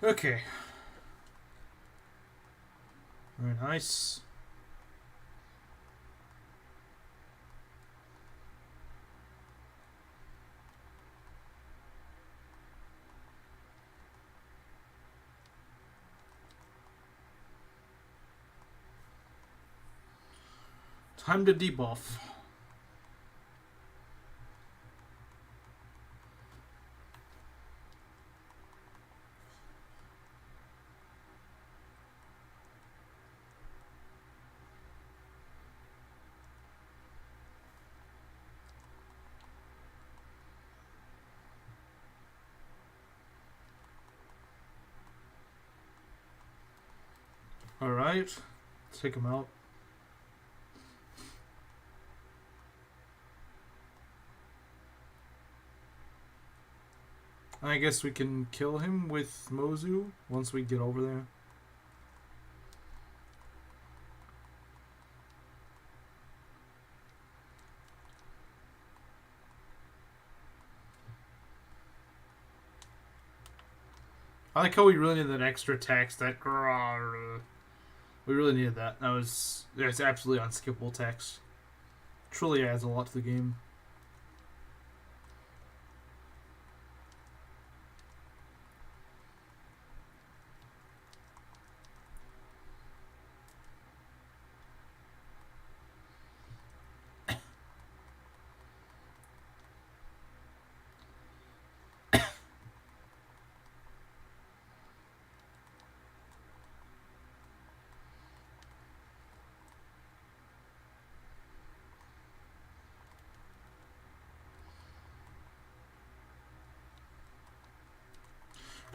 Okay. Very nice. Time to debuff. Alright. Take him out. I guess we can kill him with Mozu once we get over there. I like how we really needed that extra text. That we really needed that. That's absolutely unskippable text. Truly adds a lot to the game.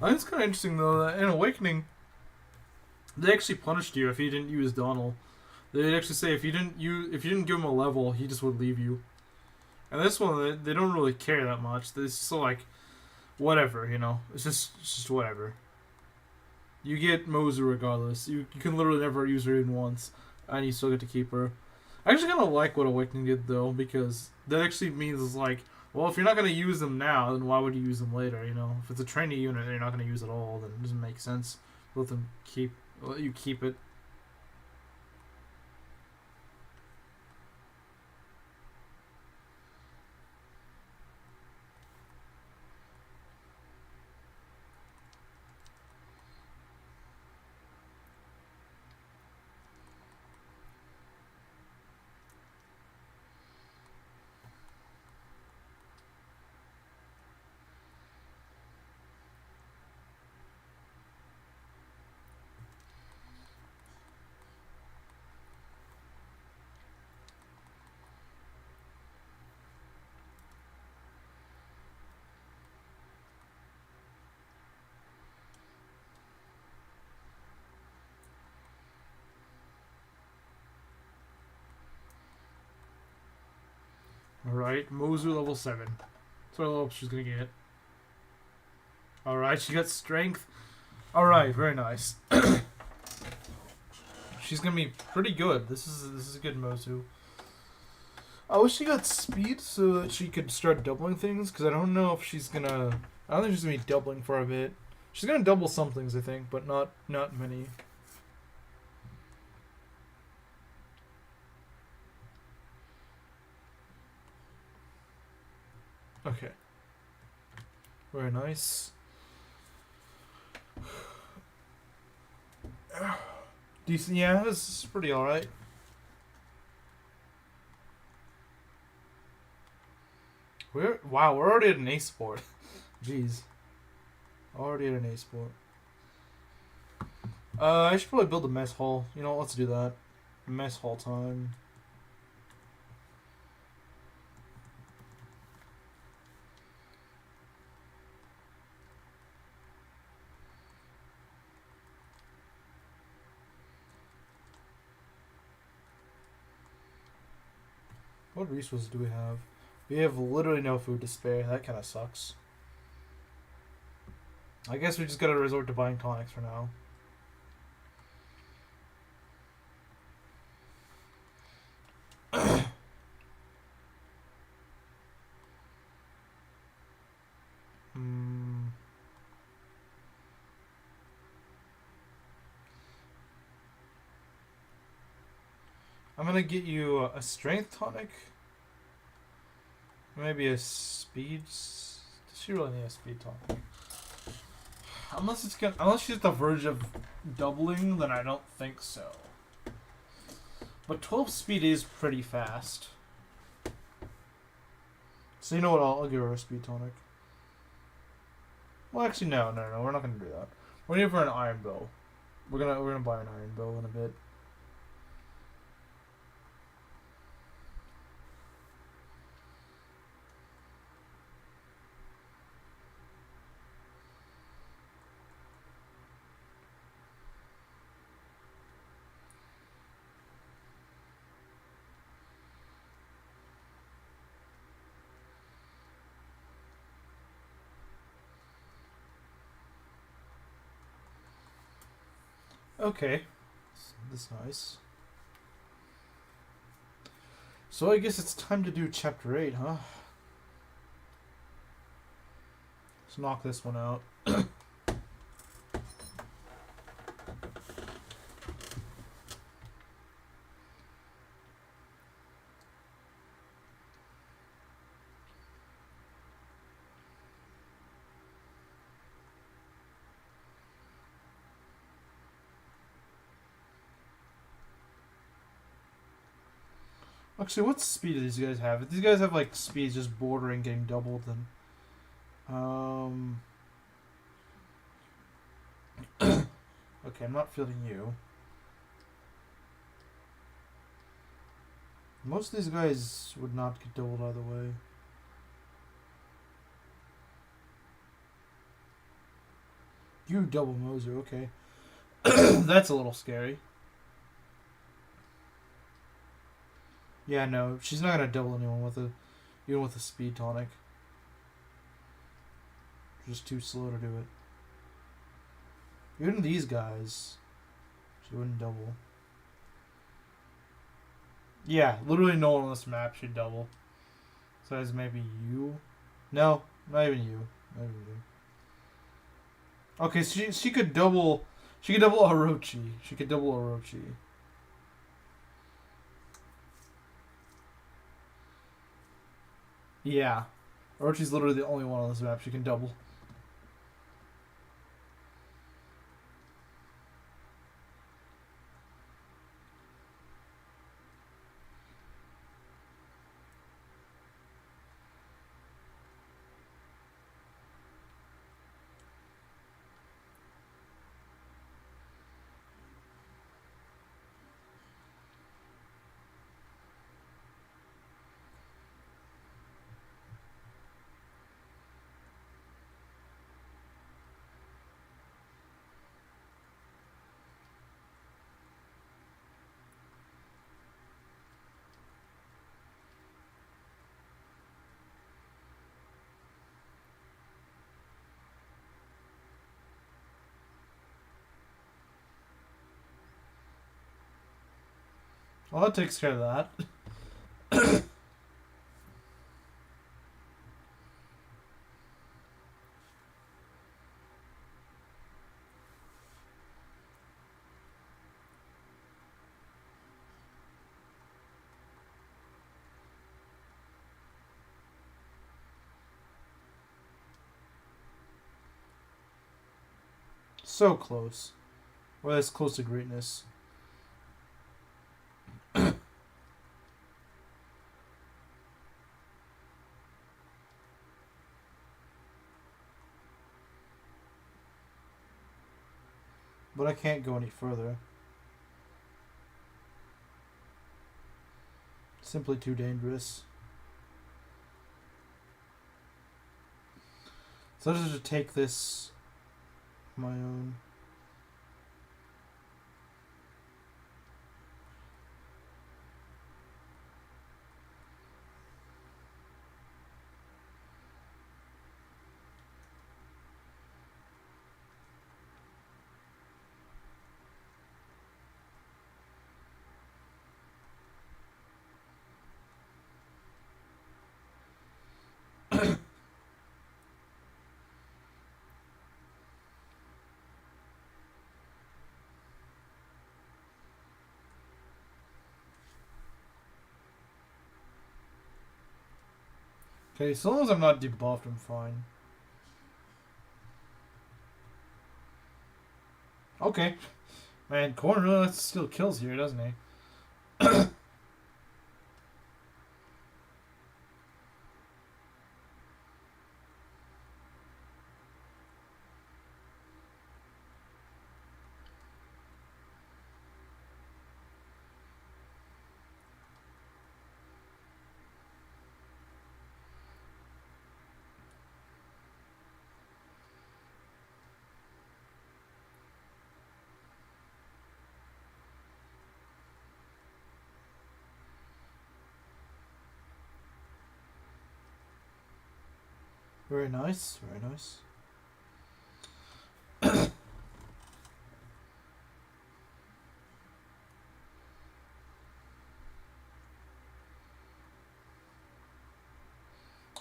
I think it's kind of interesting though that in Awakening, they actually punished you if you didn't use Donald. They'd actually say if you didn't give him a level, he just would leave you. And this one, they don't really care that much. It's just like, whatever, you know. It's just whatever. You get Mozu regardless. You can literally never use her even once, and you still get to keep her. I actually kind of like what Awakening did though, because that actually means like, well, if you're not going to use them now, then why would you use them later, you know? If it's a trainee unit and you're not going to use it all, then it doesn't make sense. Let you keep it. Alright, Mozu level 7. That's what level she's gonna get. Alright, she got strength. Alright, very nice. She's gonna be pretty good. This is a good Mozu. I wish she got speed so that she could start doubling things, because I don't know if she's gonna... I don't think she's gonna be doubling for a bit. She's gonna double some things, I think, but not many. Okay. Very nice. Decent, yeah, this is pretty alright. We're already at an A sport. Jeez. Already at an A sport. I should probably build a mess hall. You know, let's do that. Mess hall time. What resources do we have? We have literally no food to spare. That kind of sucks. I guess we just gotta resort to buying tonics for now. I'm gonna get you a strength tonic. Maybe a speed. Does she really need a speed tonic? Unless she's at the verge of doubling, then I don't think so. But 12 speed is pretty fast. So you know what? I'll give her a speed tonic. Well, actually, no. We're not gonna do that. We're gonna give her an iron bow. We're gonna buy an iron bow in a bit. Okay. That's nice. So I guess it's time to do chapter 8, huh? Let's knock this one out. Actually, what speed do these guys have? If these guys have like speeds just bordering getting doubled, then okay, I'm not fielding you. Most of these guys would not get doubled either way. You double Moser, okay. That's a little scary. Yeah, no, she's not gonna double anyone with even with a speed tonic. Just too slow to do it. Even these guys, she wouldn't double. Yeah, literally no one on this map should double. So as maybe you? No, not even you. Not even you. Okay, so she could double. She could double Orochi. She could double Orochi. Yeah, Orochi's literally the only one on this map she can double. Well, that takes care of that. So close. Well, that's close to greatness. But I can't go any further. Simply too dangerous. So I just take this my own. Okay, so long as I'm not debuffed, I'm fine. Okay. Man, Korn really still kills here, doesn't he? Very nice, very nice.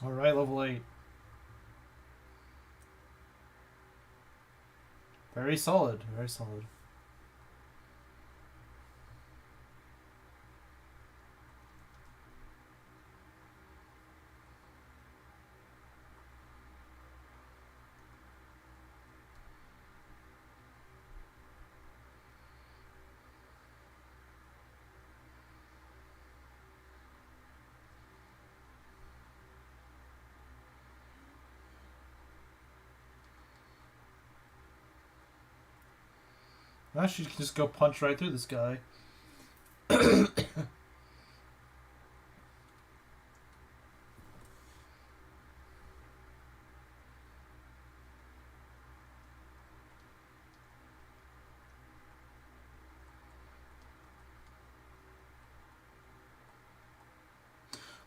Alright, level 8. Very solid, very solid. Now she can just go punch right through this guy. I'm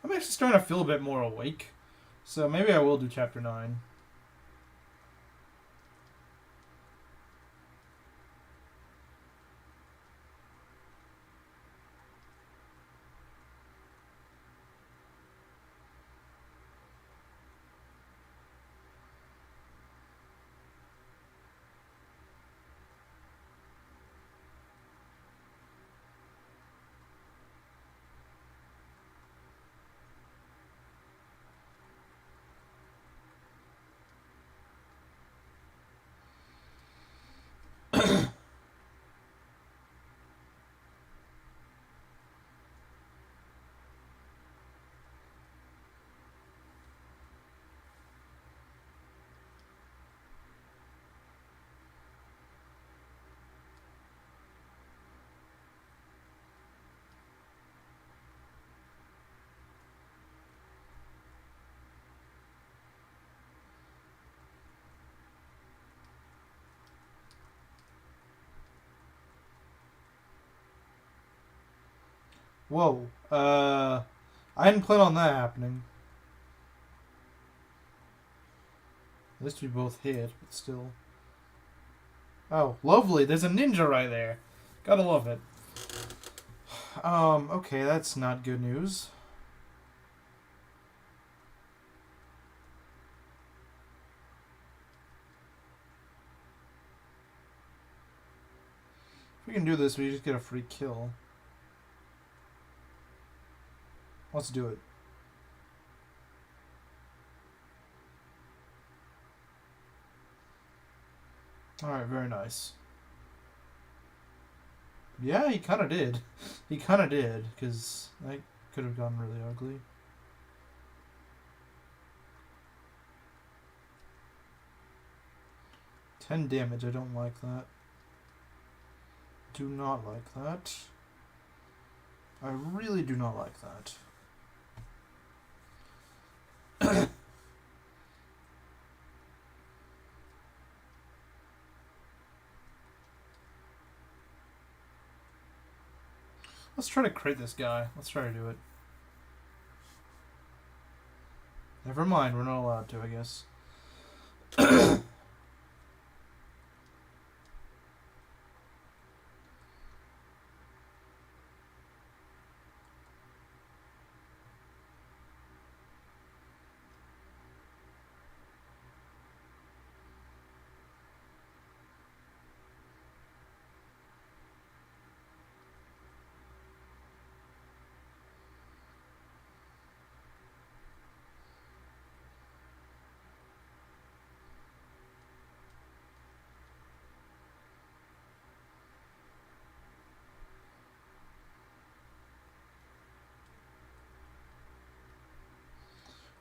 actually starting to feel a bit more awake. So maybe I will do chapter 9. Whoa. I hadn't planned on that happening. At least we both hit, but still. Oh, lovely. There's a ninja right there. Gotta love it. Okay, that's not good news. If we can do this, we just get a free kill. Let's do it. Alright, very nice. Yeah, he kind of did. He kind of did, because that could have gone really ugly. $10 damage, I don't like that. Do not like that. I really do not like that. Let's try to crit this guy. Let's try to do it. Never mind, we're not allowed to, I guess.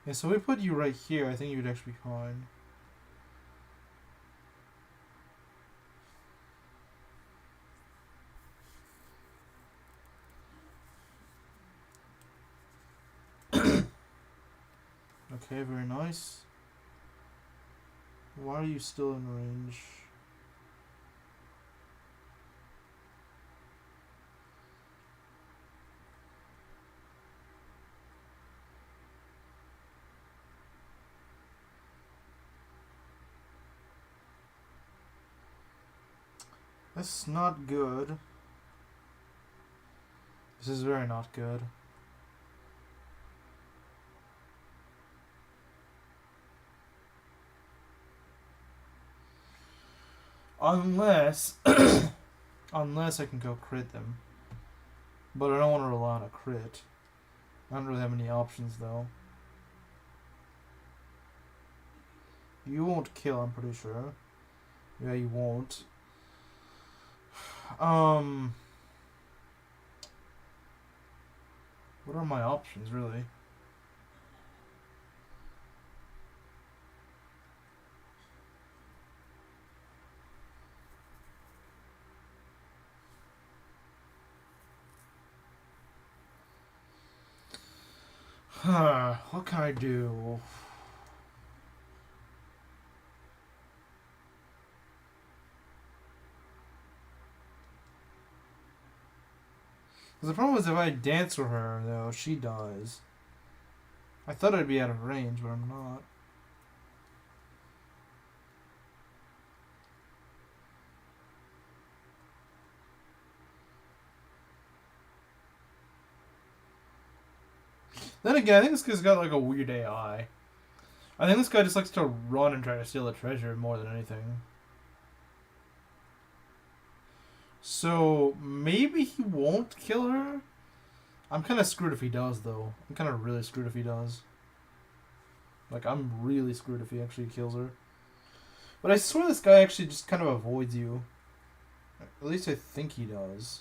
Yeah, so we put you right here. I think you would actually be fine. Okay, very nice. Why are you still in range? That's not good. This is very not good. Unless... unless I can go crit them. But I don't want to rely on a crit. I don't really have any options, though. You won't kill, I'm pretty sure. Yeah, you won't. What are my options, really? What can I do? The problem is if I dance with her, though, she dies. I thought I'd be out of range, but I'm not. Then again, I think this guy's got like a weird AI. I think this guy just likes to run and try to steal a treasure more than anything. So, maybe he won't kill her? I'm kind of screwed if he does, though. I'm kind of really screwed if he does. Like, I'm really screwed if he actually kills her. But I swear this guy actually just kind of avoids you. At least I think he does.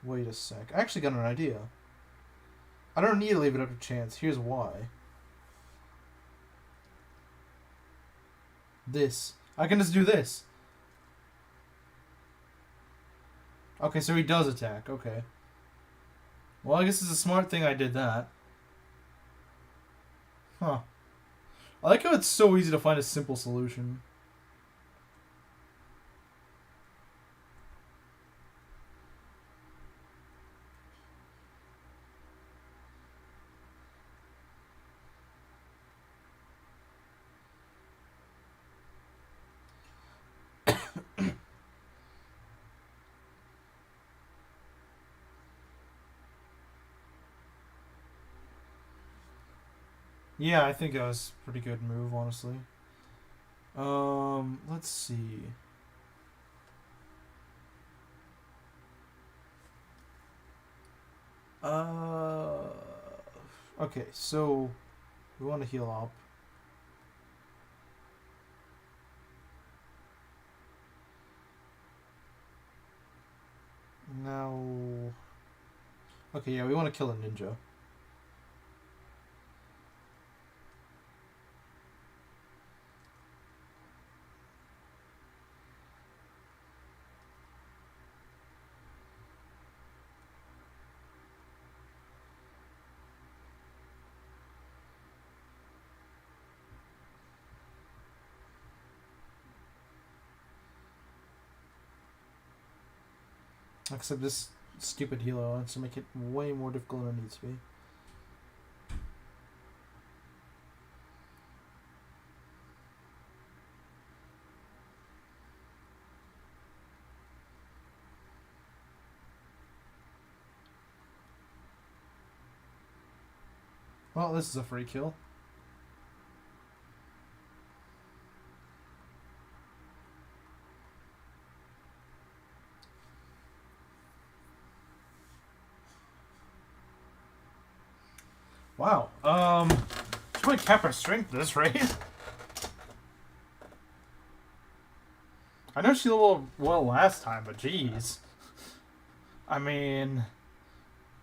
Wait a sec. I actually got an idea. I don't need to leave it up to chance. Here's why. This. I can just do this. Okay, so he does attack. Okay. Well, I guess it's a smart thing I did that. Huh. I like how it's so easy to find a simple solution. Yeah, I think that was a pretty good move, honestly. Let's see. Okay, so we want to heal up. Now, okay, yeah, we want to kill a ninja. Except this stupid healer wants to make it way more difficult than it needs to be. Well, this is a free kill. Wow. Should probably cap our strength at this rate. I know she leveled well last time, but geez. I mean,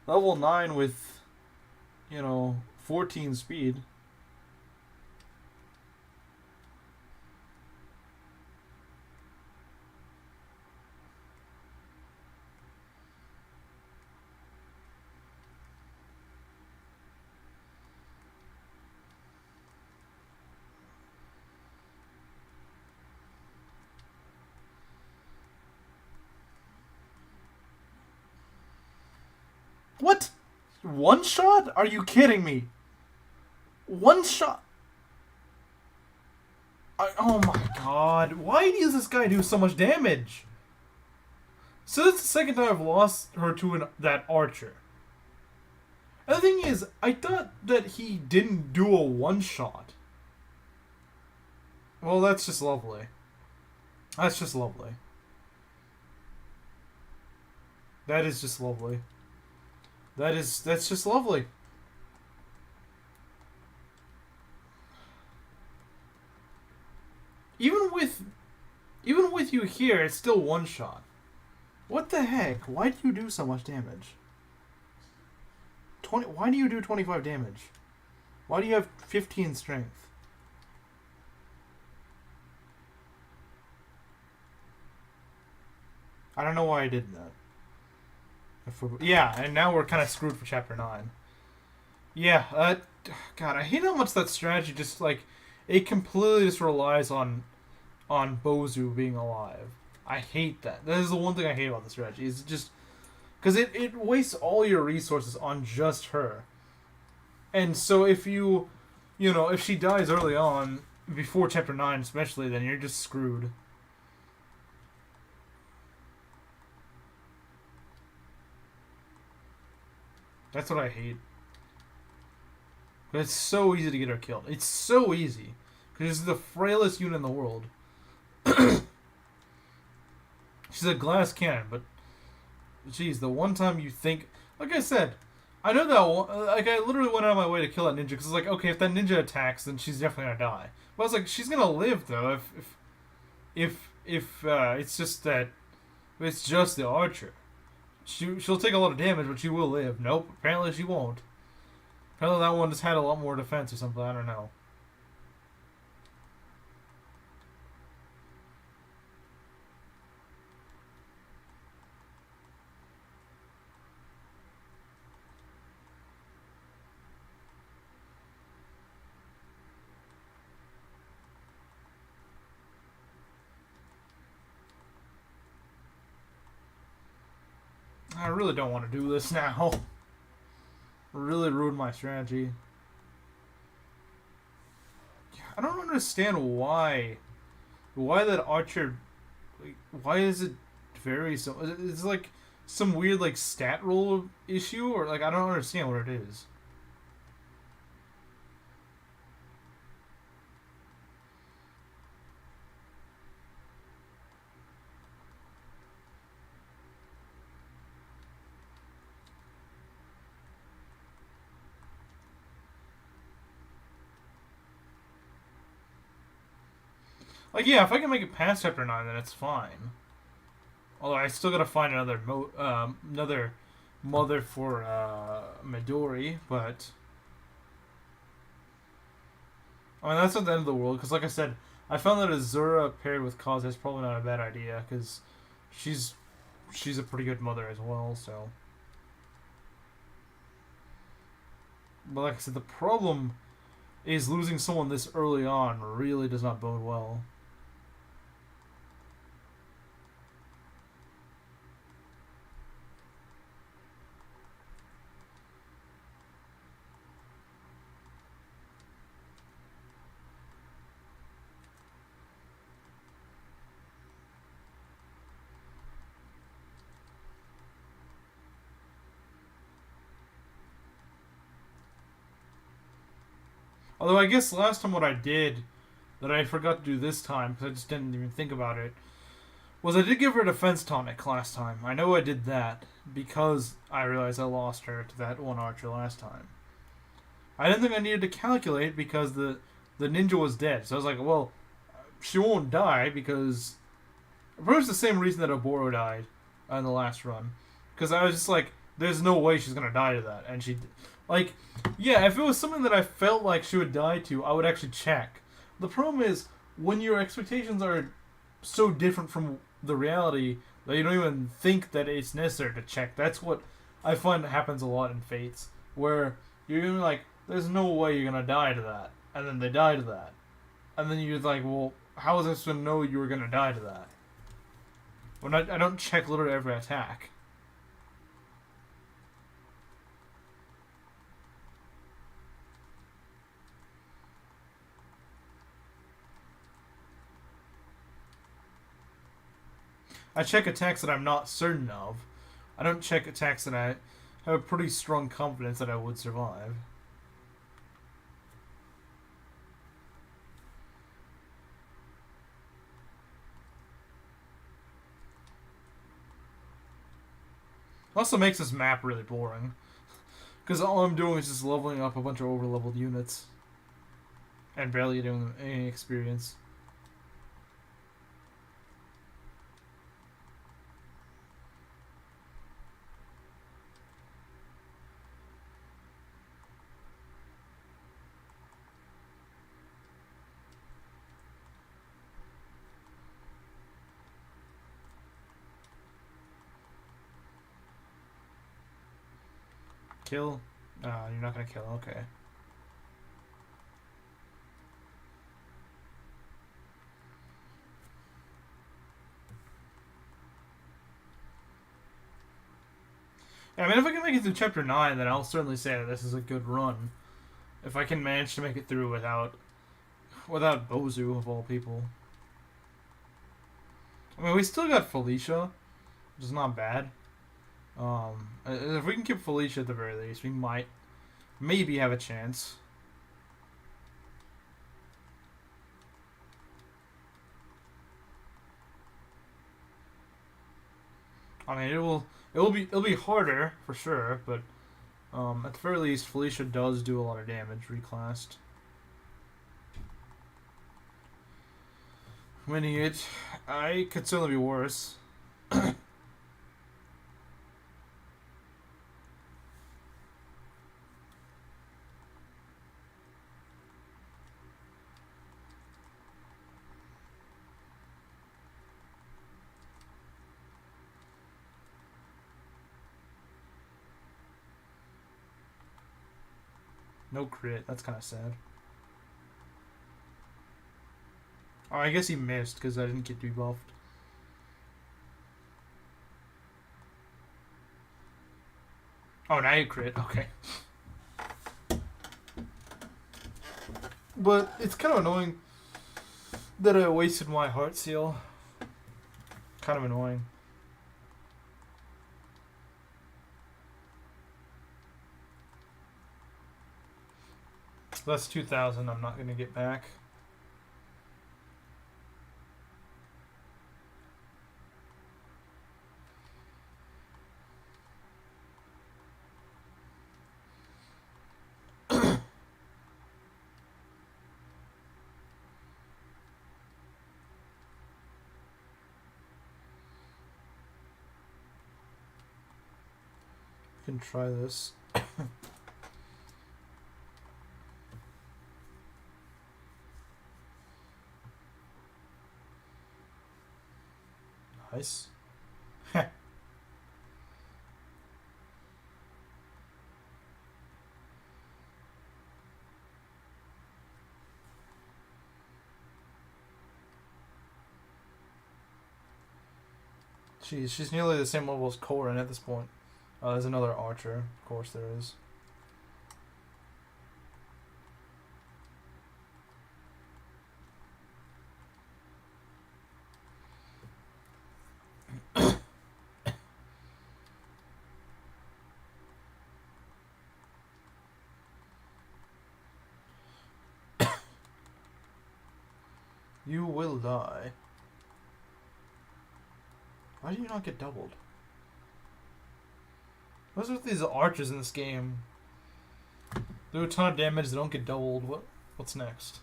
level 9 with, 14 speed. What? One shot? Are you kidding me? One shot? Oh my god. Why does this guy do so much damage? So that's the second time I've lost her to that archer. And the thing is, I thought that he didn't do a one shot. Well, that's just lovely. That's just lovely. That is just lovely. That's just lovely. Even with you here, it's still one shot. What the heck? Why do you do so much damage? Why do you do 25 damage? Why do you have 15 strength? I don't know why I did that. Yeah, and now we're kind of screwed for Chapter 9. Yeah, God, I hate how much that strategy just, like, it completely just relies on Bozu being alive. I hate that. That is the one thing I hate about the strategy. Is just because it wastes all your resources on just her. And so if if she dies early on, before Chapter 9 especially, then you're just screwed. That's what I hate. But it's so easy to get her killed. It's so easy. Because she's the frailest unit in the world. She's a glass cannon, but geez, the one time you think, like I said, I know that one, like I literally went out of my way to kill that ninja because it's like, okay, if that ninja attacks, then she's definitely gonna die. But I was like, she's gonna live though if it's just that it's just the archer. She'll take a lot of damage, but she will live. Nope, apparently she won't. Apparently that one just had a lot more defense or something. I don't know. I really don't want to do this now. Really ruined my strategy. I don't understand why that archer, like, why is it very so? It's like some weird like stat roll issue, or like I don't understand what it is. Like, yeah, if I can make it past Chapter 9, then it's fine. Although I still gotta find another mother for Midori, but I mean that's not the end of the world. Because, like I said, I found that Azura paired with Kaze is probably not a bad idea because she's a pretty good mother as well. So, but like I said, the problem is losing someone this early on really does not bode well. Although I guess last time what I did that I forgot to do this time because I just didn't even think about it was I did give her a defense tonic last time. I know I did that because I realized I lost her to that one archer last time. I didn't think I needed to calculate because the ninja was dead. So I was like, well, she won't die because pretty much the same reason that Oboro died in the last run. Because I was just like, there's no way she's gonna die to that, and she, like, yeah, if it was something that I felt like she would die to, I would actually check. The problem is when your expectations are so different from the reality that you don't even think that it's necessary to check. That's what I find happens a lot in Fates, where you're even like, there's no way you're gonna die to that, and then they die to that, and then you're like, well, how was I supposed to know you were gonna die to that? When I don't check literally every attack. I check attacks that I'm not certain of. I don't check attacks that I have a pretty strong confidence that I would survive. Also makes this map really boring. Because all I'm doing is just leveling up a bunch of over-leveled units. And barely getting any experience. Kill? You're not gonna kill, okay. Yeah, I mean, if I can make it through Chapter 9, then I'll certainly say that this is a good run. If I can manage to make it through without Bozu, of all people. I mean, we still got Felicia, which is not bad. If we can keep Felicia at the very least, we might maybe have a chance. I mean, it'll be harder for sure, but at the very least, Felicia does do a lot of damage reclassed. Winning it, I could certainly be worse. No crit. That's kind of sad. Oh, I guess he missed because I didn't get debuffed. Oh, now you crit. Okay. But it's kind of annoying that I wasted my heart seal. Kind of annoying. That's 2,000 I'm not going to get back. Can try this. Nice. Jeez, she's nearly the same level as Corin at this point. There's another archer. Of course there is. You will die. Why do you not get doubled? What's with these archers in this game? They do a ton of damage, they don't get doubled. What's next?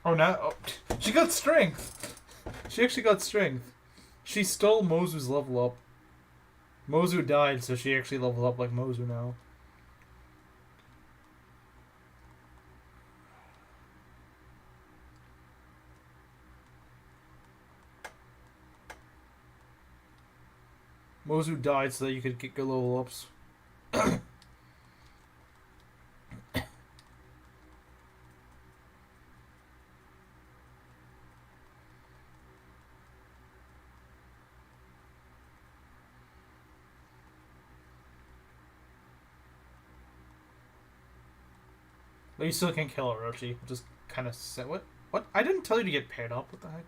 Oh, now... Oh, she got strength! She actually got strength. She stole Mozu's level up. Mozu died, so she actually leveled up like Mozu now. Mozu died so that you could get good level ups. But you still can't kill Orochi. Just kind of set. What? What? I didn't tell you to get paired up. What the heck?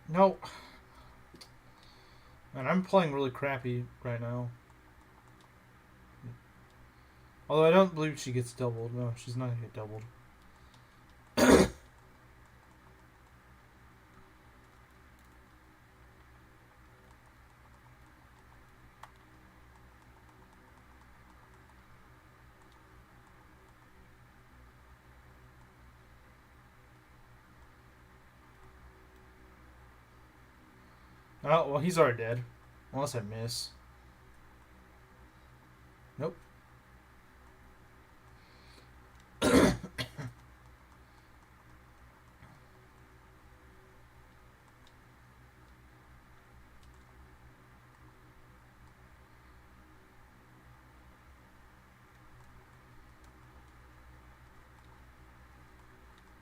No. Man, I'm playing really crappy right now. Although I don't believe she gets doubled. No, she's not gonna get doubled. Oh, well, he's already dead. Unless I miss. Nope.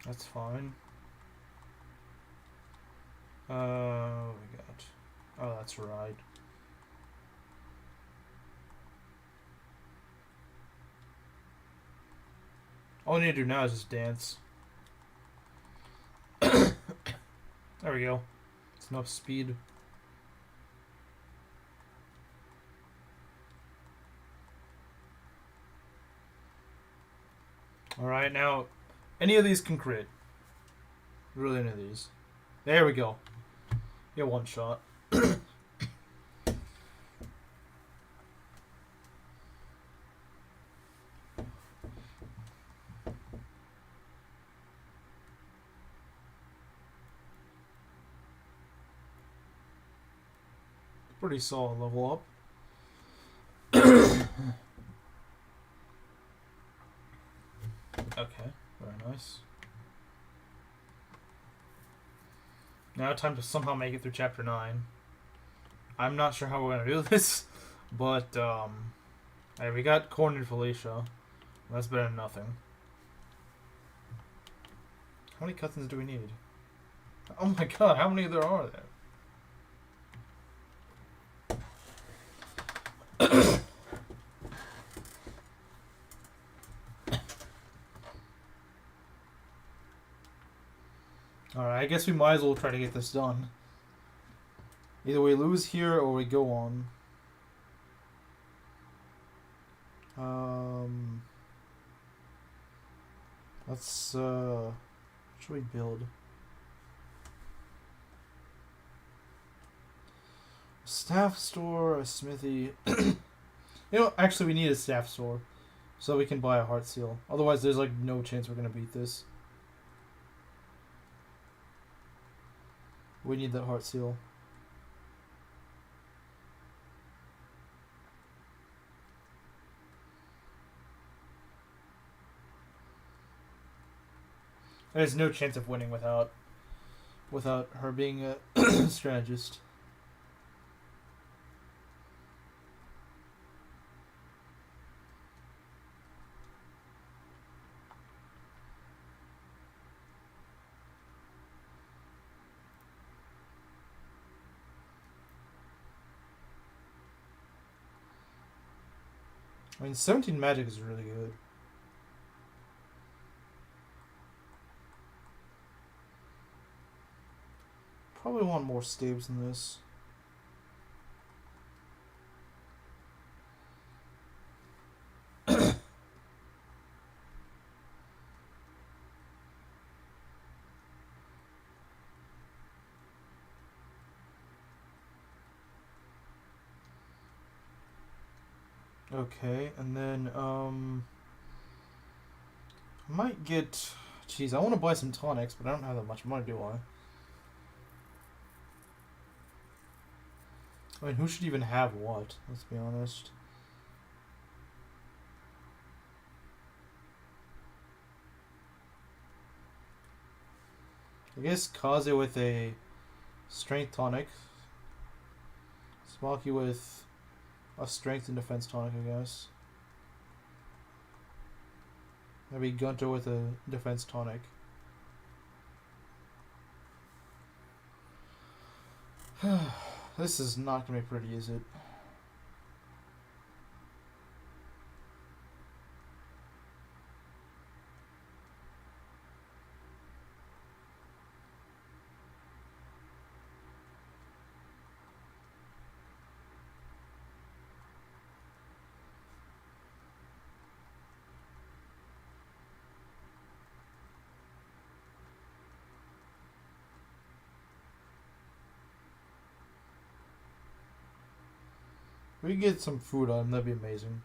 That's fine. What we got? Oh, that's right. All I need to do now is just dance. There we go. It's enough speed. Alright, now, any of these can crit. Really, any of these. There we go. Get one shot. Pretty solid level up. Okay, very nice. Now time to somehow make it through chapter 9. I'm not sure how we're gonna do this, but hey, we got Cornered Felicia. That's better than nothing. How many cutscenes do we need? Oh my god, how many there are there? Alright, I guess we might as well try to get this done. Either we lose here or we go on. Let's, what should we build? A staff store, a smithy. You know, actually we need a staff store. So we can buy a heart seal. Otherwise there's like no chance we're gonna beat this. We need that heart seal. There's no chance of winning without her being a strategist. I mean, 17 magic is really good. Probably want more staves than this. Okay, and then, I might get... Jeez, I want to buy some tonics, but I don't have that much money, do I? I mean, who should even have what? Let's be honest. I guess Kaze with a strength tonic. Smokey with a strength and defense tonic, I guess. Maybe Gunter with a defense tonic. This is not gonna be pretty, is it? We can get some food on him, that'd be amazing.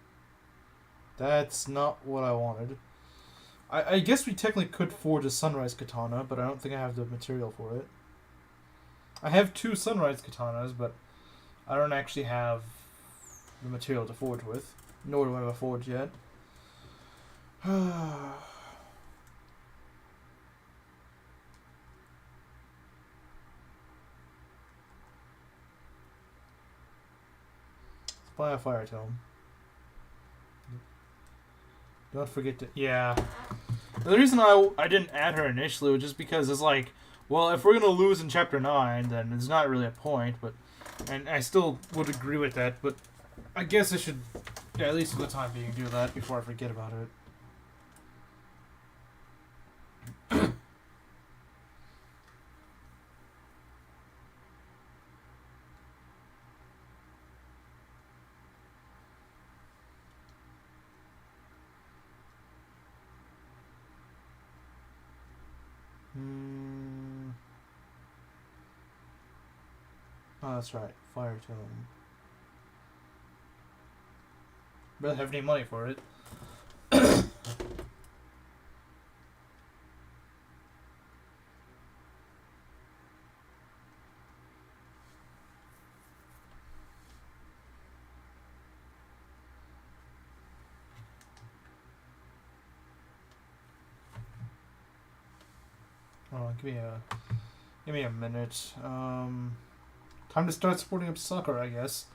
That's not what I wanted. I guess we technically could forge a sunrise katana, but I don't think I have the material for it. I have 2 sunrise katanas, but I don't actually have the material to forge with. Nor do I have a forge yet. Buy a fire tome. Don't forget to... Yeah. The reason I didn't add her initially was just because it's like, well, if we're going to lose in Chapter 9, then there's not really a point, but... And I still would agree with that, but I guess I should, yeah, at least for the time being, do that before I forget about it. Oh, that's right. Fire tome. Don't have any money for it. Oh, give me a minute. Time to start supporting up soccer, I guess.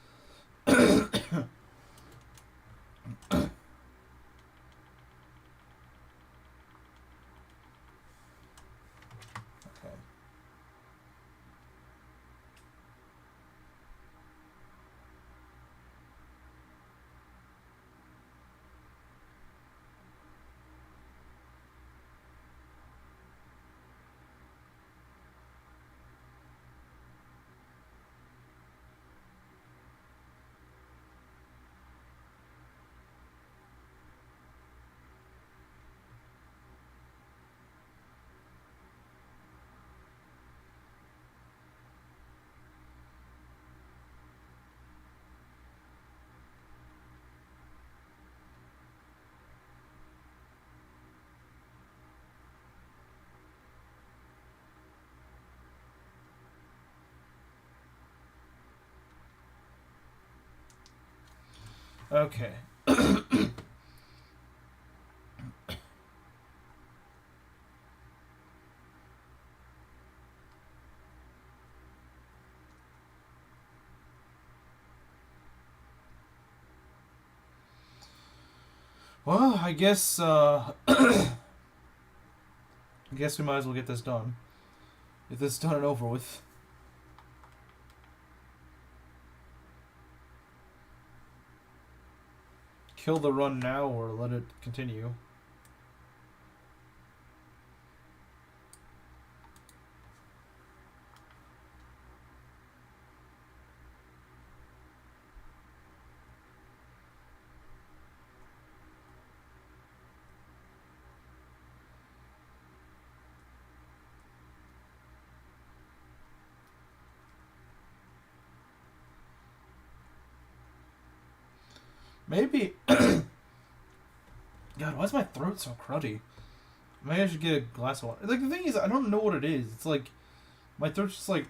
Okay. Okay. Well, I guess I guess we might as well get this done. Get this done and over with. Kill the run now or let it continue. Maybe. God, why is my throat so cruddy? Maybe I should get a glass of water. Like, the thing is, I don't know what it is. It's like, my throat's just like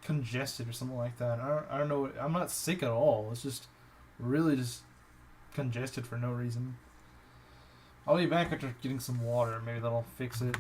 congested or something like that. I don't know. I'm not sick at all. It's just really just congested for no reason. I'll be back after getting some water. Maybe that'll fix it.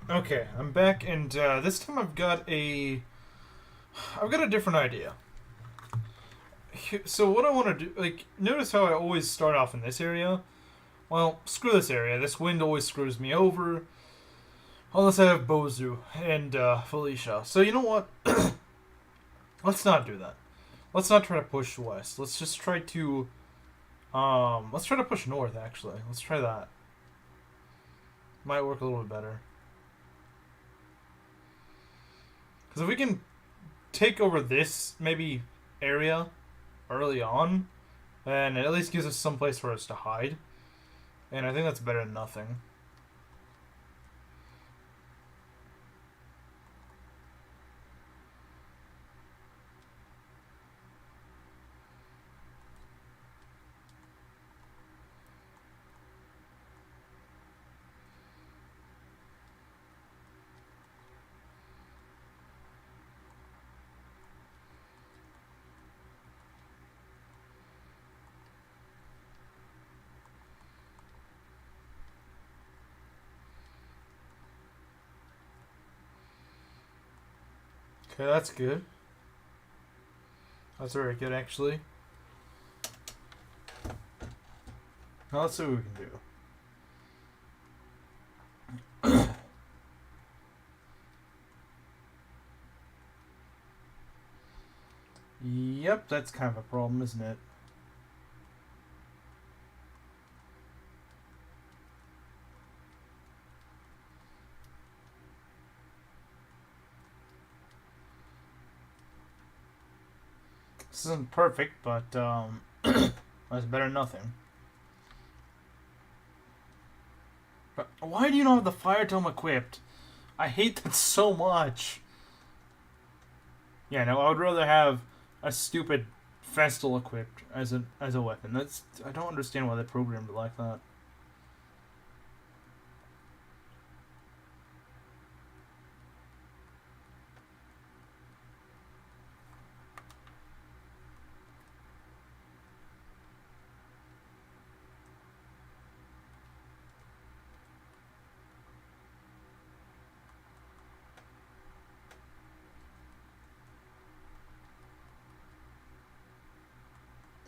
Okay, I'm back, and this time I've got a different idea. So what I want to do, like, notice how I always start off in this area. Well, screw this area. This wind always screws me over. Unless I have Bozu and Felicia. So you know what? Let's not do that. Let's not try to push west. Let's just try to let's try to push north. Actually, let's try that. Might work a little bit better. Because if we can take over this maybe area early on, then it at least gives us some place for us to hide. And I think that's better than nothing. Okay, that's good. That's very good, actually. Now let's see what we can do. Yep, that's kind of a problem, isn't it? This isn't perfect, but that's better than nothing. But why do you not have the fire tome equipped? I hate that so much. Yeah, no, I would rather have a stupid Festal equipped as a weapon. That's I don't understand why they programmed it like that.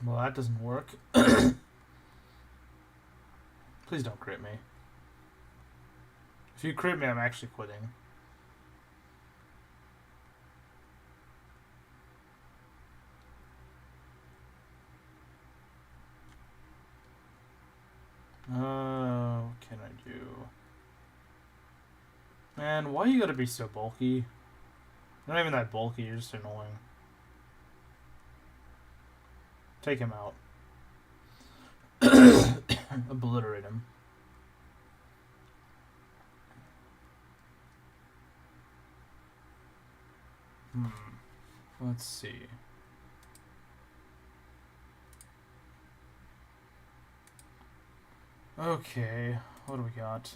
Well, that doesn't work. Please don't crit me. If you crit me, I'm actually quitting. What can I do? Man, why you gotta be so bulky? You're not even that bulky, you're just annoying. Take him out. Obliterate him. Let's see. Okay, what do we got?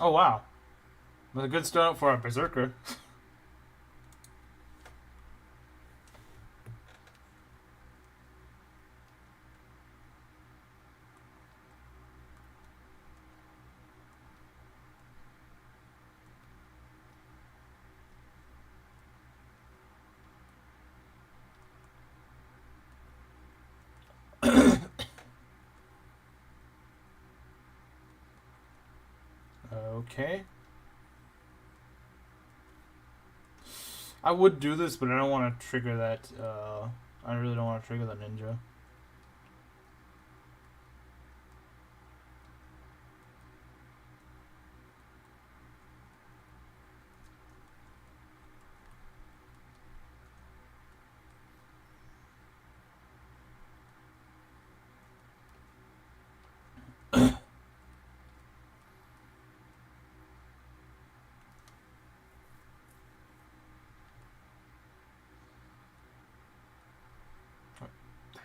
Oh wow. That's a good start for a berserker. Okay. I would do this, but I don't want to trigger that, I really don't want to trigger the ninja.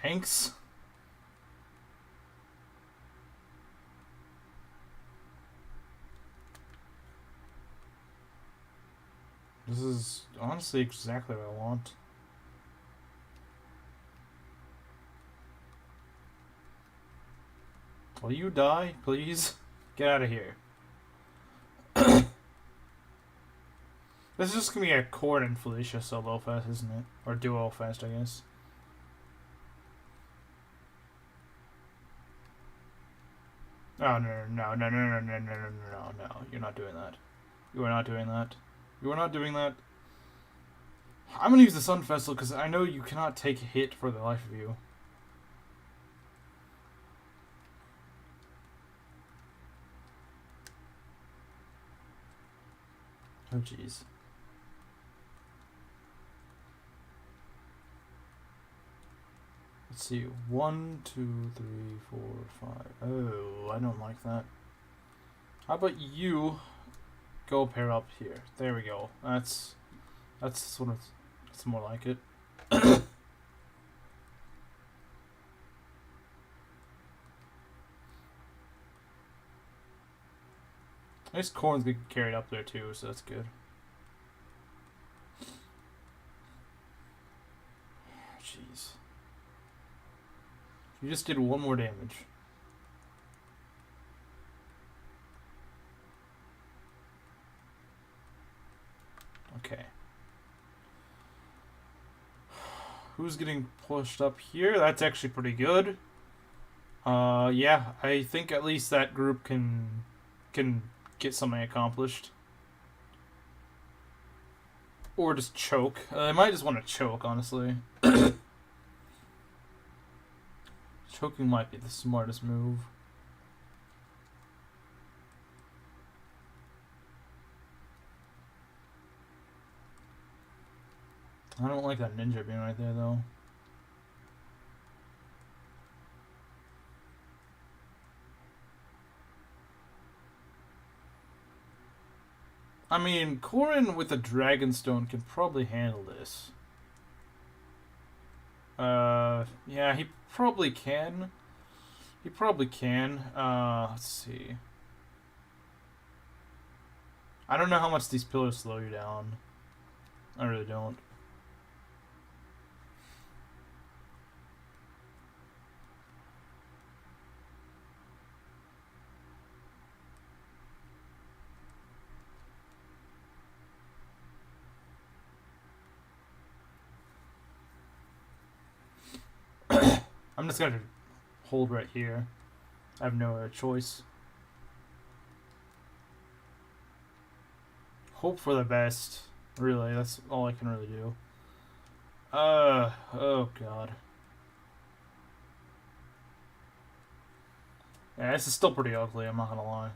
Thanks. This is honestly exactly what I want. Will you die, please? Get out of here. This is just gonna be a Corn and Felicia solo fest, isn't it? Or duo fest, I guess. Oh, no. You're not doing that. You are not doing that. You are not doing that. I'm gonna use the Sun Festival because I know you cannot take a hit for the life of you. Oh, jeez. Let's see. 1, 2, 3, 4, 5. Oh, I don't like that. How about you go pair up here? There we go. That's sort of. That's more like it. Nice Corn's getting carried up there too, so that's good. Jeez. You just did 1 more damage. Okay. Who's getting pushed up here? That's actually pretty good. Yeah, I think at least that group can get something accomplished. Or just choke. I might just want to choke, honestly. Choking might be the smartest move. I don't like that ninja being right there, though. I mean, Corrin with a Dragonstone can probably handle this. Yeah, he probably can. He probably can. Let's see. I don't know how much these pillars slow you down. I really don't. I'm just gonna hold right here. I have no other choice. Hope for the best. Really, that's all I can really do. Oh god. Yeah, this is still pretty ugly, I'm not gonna lie.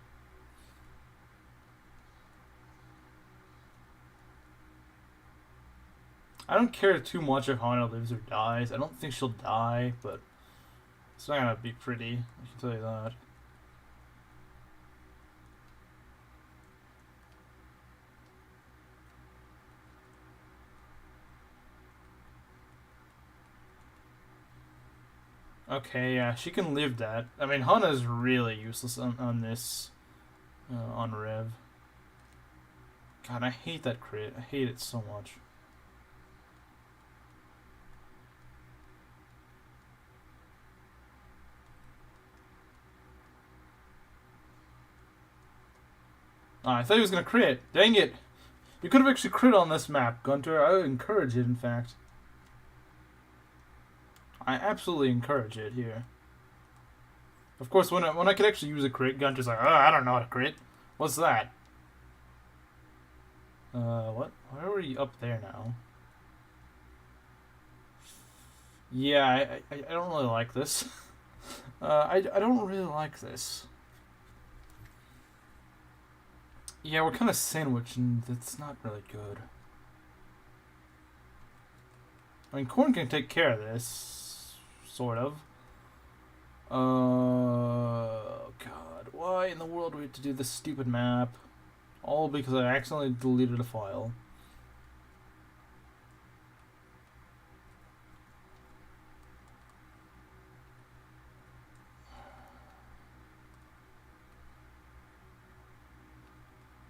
I don't care too much if Hana lives or dies. I don't think she'll die, but it's not gonna be pretty, I can tell you that. Okay, yeah, she can live that. I mean, Hana's really useless on this, on Rev. God, I hate that crit. I hate it so much. Oh, I thought he was gonna crit. Dang it! You could have actually crit on this map, Gunter. I would encourage it, in fact. I absolutely encourage it here. Of course, when I could actually use a crit, Gunter's like, oh, I don't know how to crit. What's that? What? Why are we up there now? Yeah, I don't really like this. I don't really like this. Yeah, we're kind of sandwiched, and it's not really good. I mean, Corn can take care of this, sort of. God, why in the world do we have to do this stupid map? All because I accidentally deleted a file.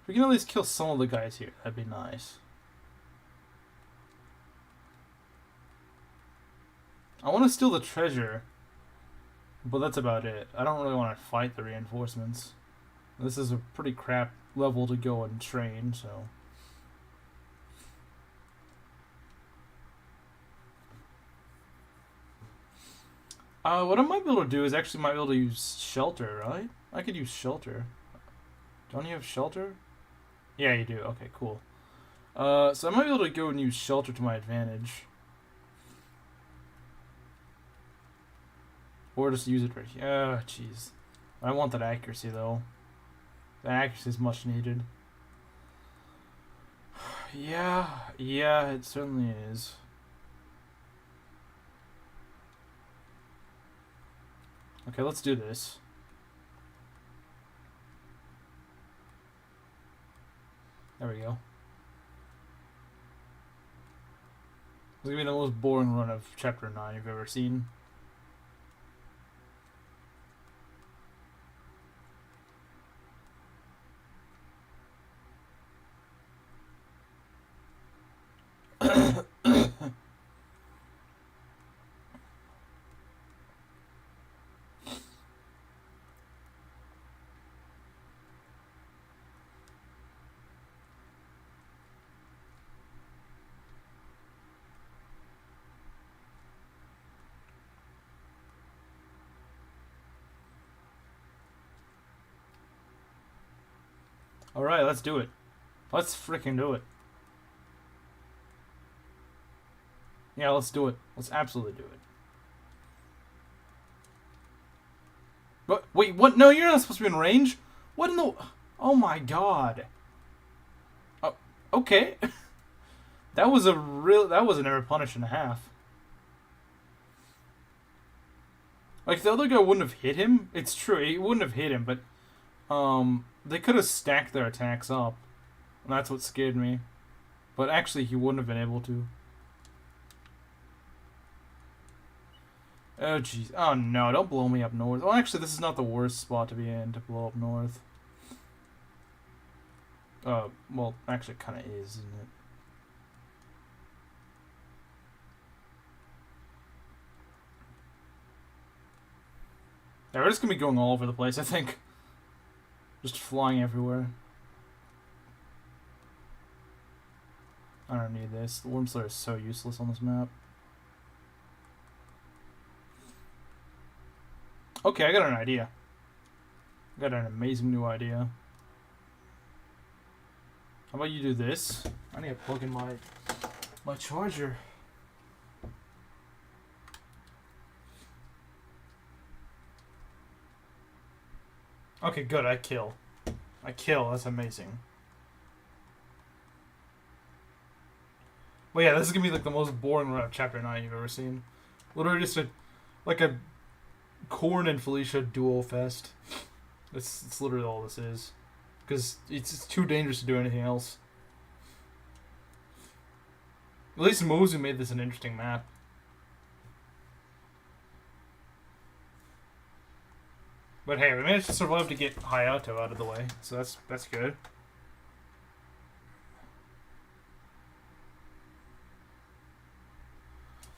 If we can at least kill some of the guys here, that'd be nice. I want to steal the treasure, but that's about it. I don't really want to fight the reinforcements. This is a pretty crap level to go and train, so... what I might be able to do is actually might be able to use shelter, right? I could use shelter. Don't you have shelter? Yeah, you do. Okay, cool. So I might be able to go and use shelter to my advantage. Or just use it right here. Oh, jeez. I want that accuracy, though. That accuracy is much needed. Yeah, it certainly is. Okay, let's do this. There we go. This is gonna be the most boring run of Chapter 9 you've ever seen. Alright, let's do it. Let's freaking do it. Yeah, let's do it. Let's absolutely do it. What? Wait, what? No, you're not supposed to be in range? What in the... Oh my god. Oh, okay. That was an error punish and a half. Like, the other guy wouldn't have hit him. It's true, he wouldn't have hit him, but... They could have stacked their attacks up. And that's what scared me. But actually, he wouldn't have been able to. Oh, jeez. Oh, no. Don't blow me up north. Oh, actually, this is not the worst spot to be in, to blow up north. Well, actually, it kind of is, isn't it? Yeah, we're just going to be going all over the place, I think. Just flying everywhere. I don't need this. The Worm Slayer is so useless on this map. Okay, I got an idea. I got an amazing new idea. How about you do this? I need to plug in my charger. Okay, good. I kill. That's amazing. Well, yeah, this is gonna be like the most boring run of Chapter 9 you've ever seen. Literally just like a Korn and Felicia duo fest. It's literally all this is. Because it's too dangerous to do anything else. At least Mozu made this an interesting map. But hey, we managed to survive to get Hayato out of the way, so that's good.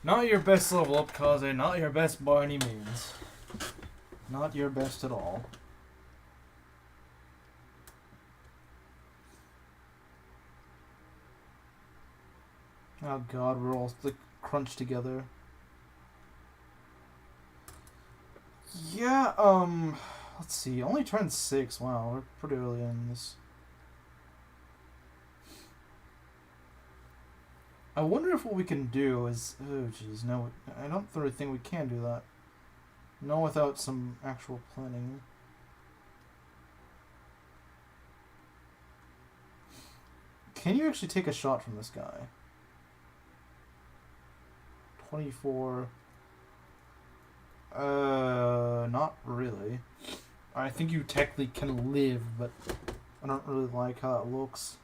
Not your best level up, Kaze. Not your best by any means. Not your best at all. Oh god, we're all like crunched together. Yeah, let's see. Only turned 6. Wow, we're pretty early in this. I wonder if what we can do is... Oh, jeez, no. I don't really think we can do that. No, without some actual planning. Can you actually take a shot from this guy? 24... not really. I think you technically can live, but I don't really like how it looks.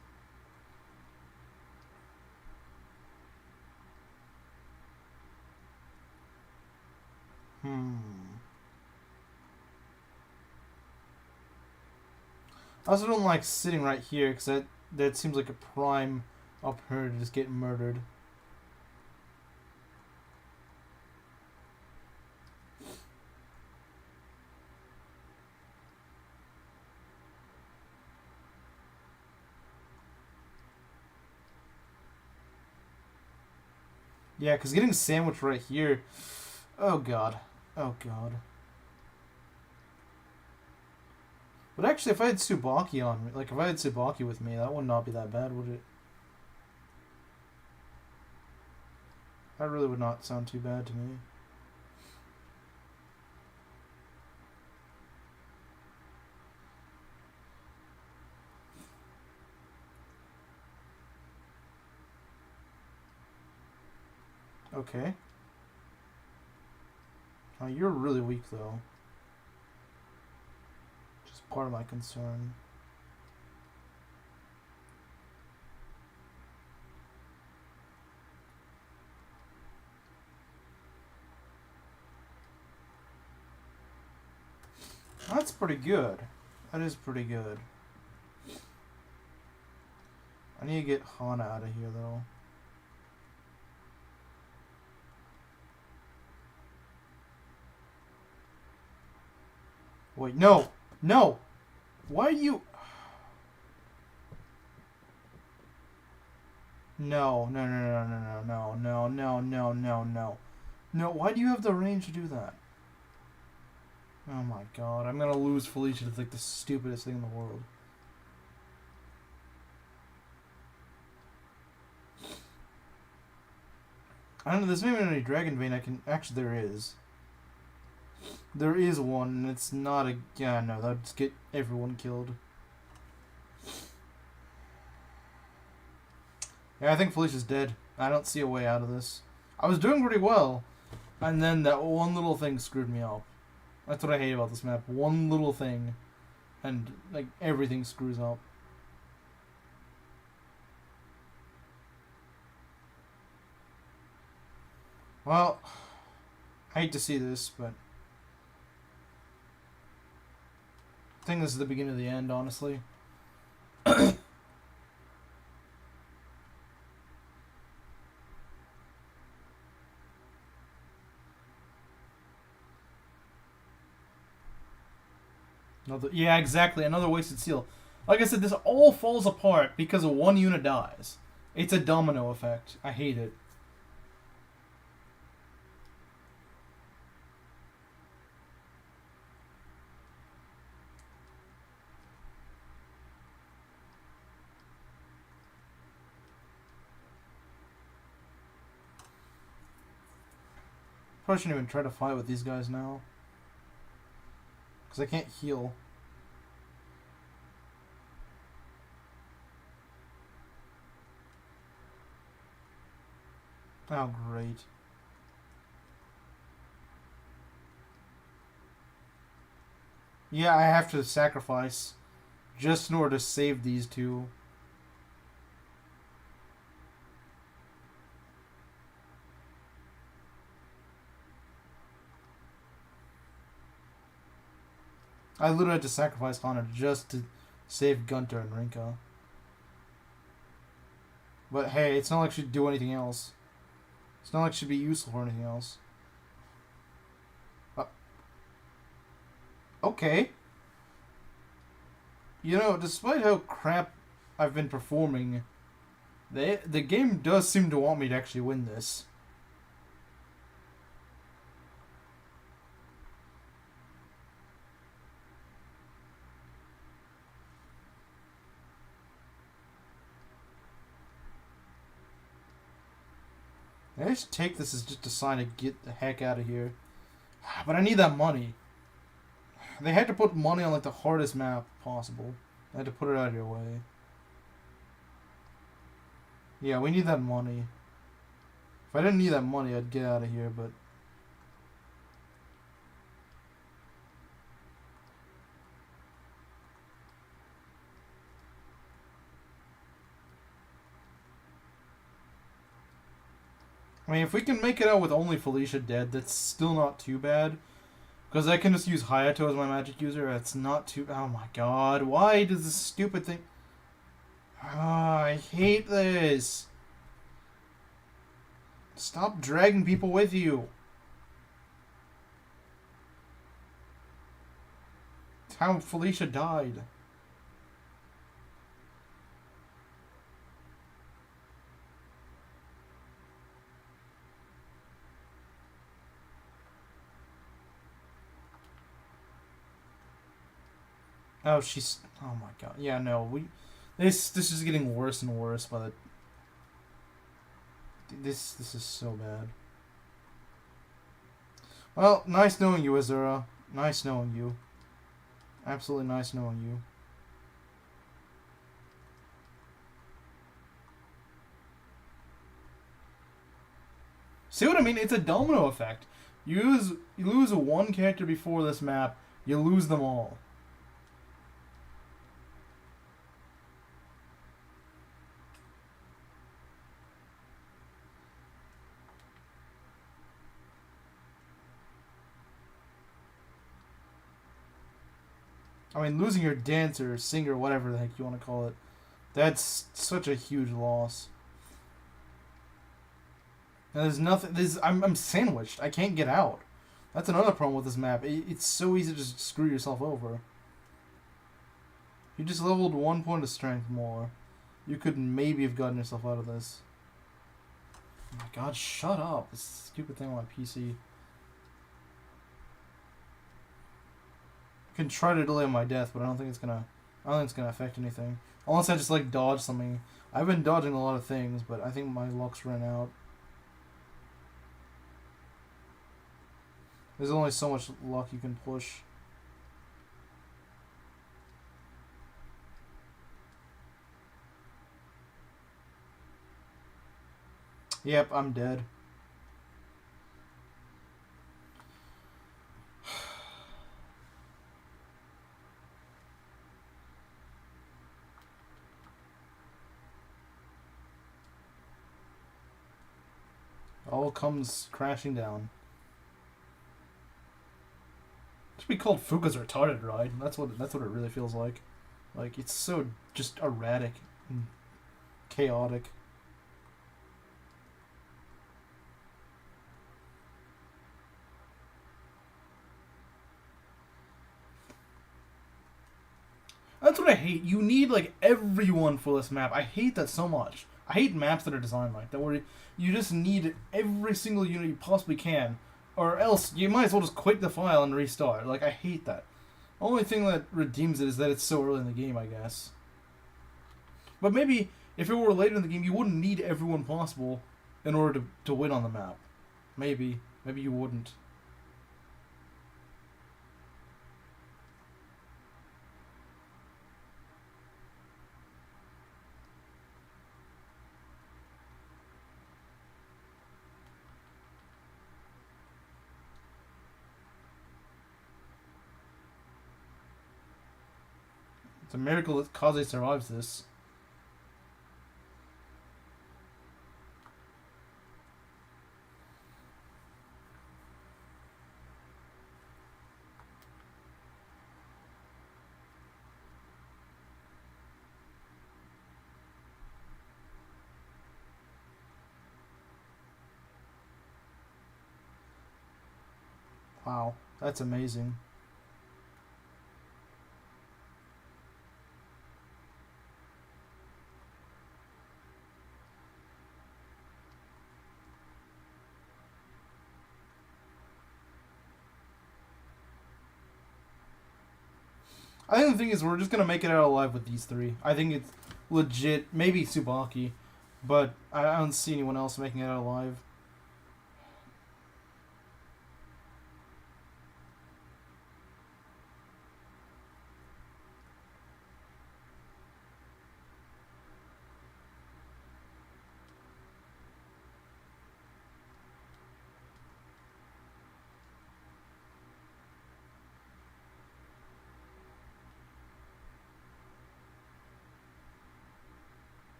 I also don't like sitting right here, because that seems like a prime opportunity to just get murdered. Yeah, because getting sandwiched right here. Oh god. Oh god. But actually, if I had Tsubaki on me, like if I had Tsubaki with me, that would not be that bad, would it? That really would not sound too bad to me. Okay. Oh, you're really weak, though. Just part of my concern. That's pretty good. That is pretty good. I need to get Hana out of here, though. Wait, no! No! Why are you... No, no, no, no, no, no, no, no, no, no, no. No, why do you have the range to do that? Oh my god, I'm gonna lose Felicia to like the stupidest thing in the world. I don't know, there's maybe any Dragon Vein I can... Actually, there is. There is one, and it's not a... Yeah, no, that'd just get everyone killed. Yeah, I think Felicia's dead. I don't see a way out of this. I was doing pretty well, and then that one little thing screwed me up. That's what I hate about this map. One little thing, and like everything screws up. Well, I hate to see this, but I think this is the beginning of the end, honestly. Yeah, exactly. Another wasted seal. Like I said, this all falls apart because one unit dies. It's a domino effect. I hate it. Probably shouldn't even try to fight with these guys now. Because I can't heal. Oh, great. Yeah, I have to sacrifice just in order to save these two. I literally had to sacrifice Connor just to save Gunter and Rinka. But hey, it's not like she'd do anything else. It's not like she'd be useful for anything else. Okay. You know, despite how crap I've been performing, the game does seem to want me to actually win this. I just take this as just a sign to get the heck out of here. But I need that money. They had to put money on like the hardest map possible. They had to put it out of your way. Yeah, we need that money. If I didn't need that money, I'd get out of here, but... I mean, if we can make it out with only Felicia dead, that's still not too bad. Because I can just use Hayato as my magic user. That's not too... Oh my god. Why does this stupid thing... Ah, I hate this. Stop dragging people with you. It's how Felicia died. Oh, she's. Oh my god. Yeah, no. This is getting worse and worse by the. This is so bad. Well, nice knowing you, Azura. Nice knowing you. Absolutely nice knowing you. See what I mean? It's a domino effect. You lose one character before this map, you lose them all. I mean, losing your dancer, singer, whatever the heck you want to call it, that's such a huge loss. And there's nothing. I'm sandwiched. I can't get out. That's another problem with this map. It's so easy to just screw yourself over. You just leveled 1 point of strength more. You could maybe have gotten yourself out of this. Oh my god, shut up. This stupid thing on my PC. I can try to delay my death, but I don't think it's gonna affect anything. Unless I just like dodge something. I've been dodging a lot of things, but I think my luck's run out. There's only so much luck you can push. Yep, I'm dead. All comes crashing down. It should be called Fuka's retarded ride. That's what it really feels like. Like it's so just erratic and chaotic. That's what I hate. You need like everyone for this map. I hate that so much. I hate maps that are designed like that, where you just need every single unit you possibly can, or else you might as well just quit the file and restart. Like I hate that. Only thing that redeems it is that it's so early in the game, I guess. But maybe if it were later in the game, you wouldn't need everyone possible in order to win on the map. Maybe you wouldn't. It's a miracle that Kaze survives this. Wow, that's amazing. I think the thing is we're just gonna make it out alive with these three. I think it's legit. Maybe Tsubaki, but I don't see anyone else making it out alive.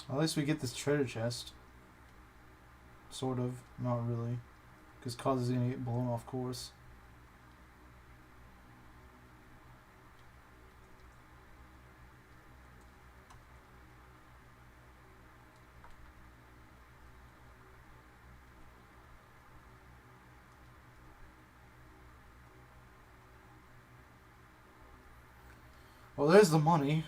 At least we get this treasure chest. Sort of. Not really. Because Kaz is gonna get blown off course. Well, there's the money.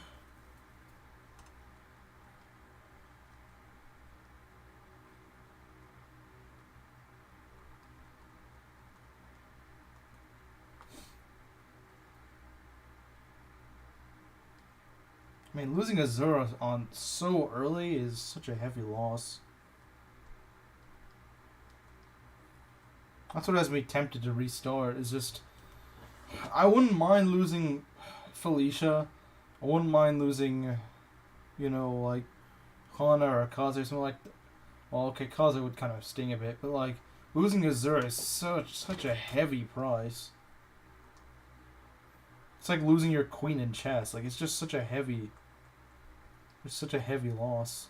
I mean, losing Azura on so early is such a heavy loss. That's what has me tempted to restart. Is just I wouldn't mind losing Felicia. I wouldn't mind losing, like Hana or Kaze or something like that. Well, okay, Kaze would kind of sting a bit, but like losing Azura is such a heavy price. It's like losing your queen in chess. Like it's just such a heavy loss.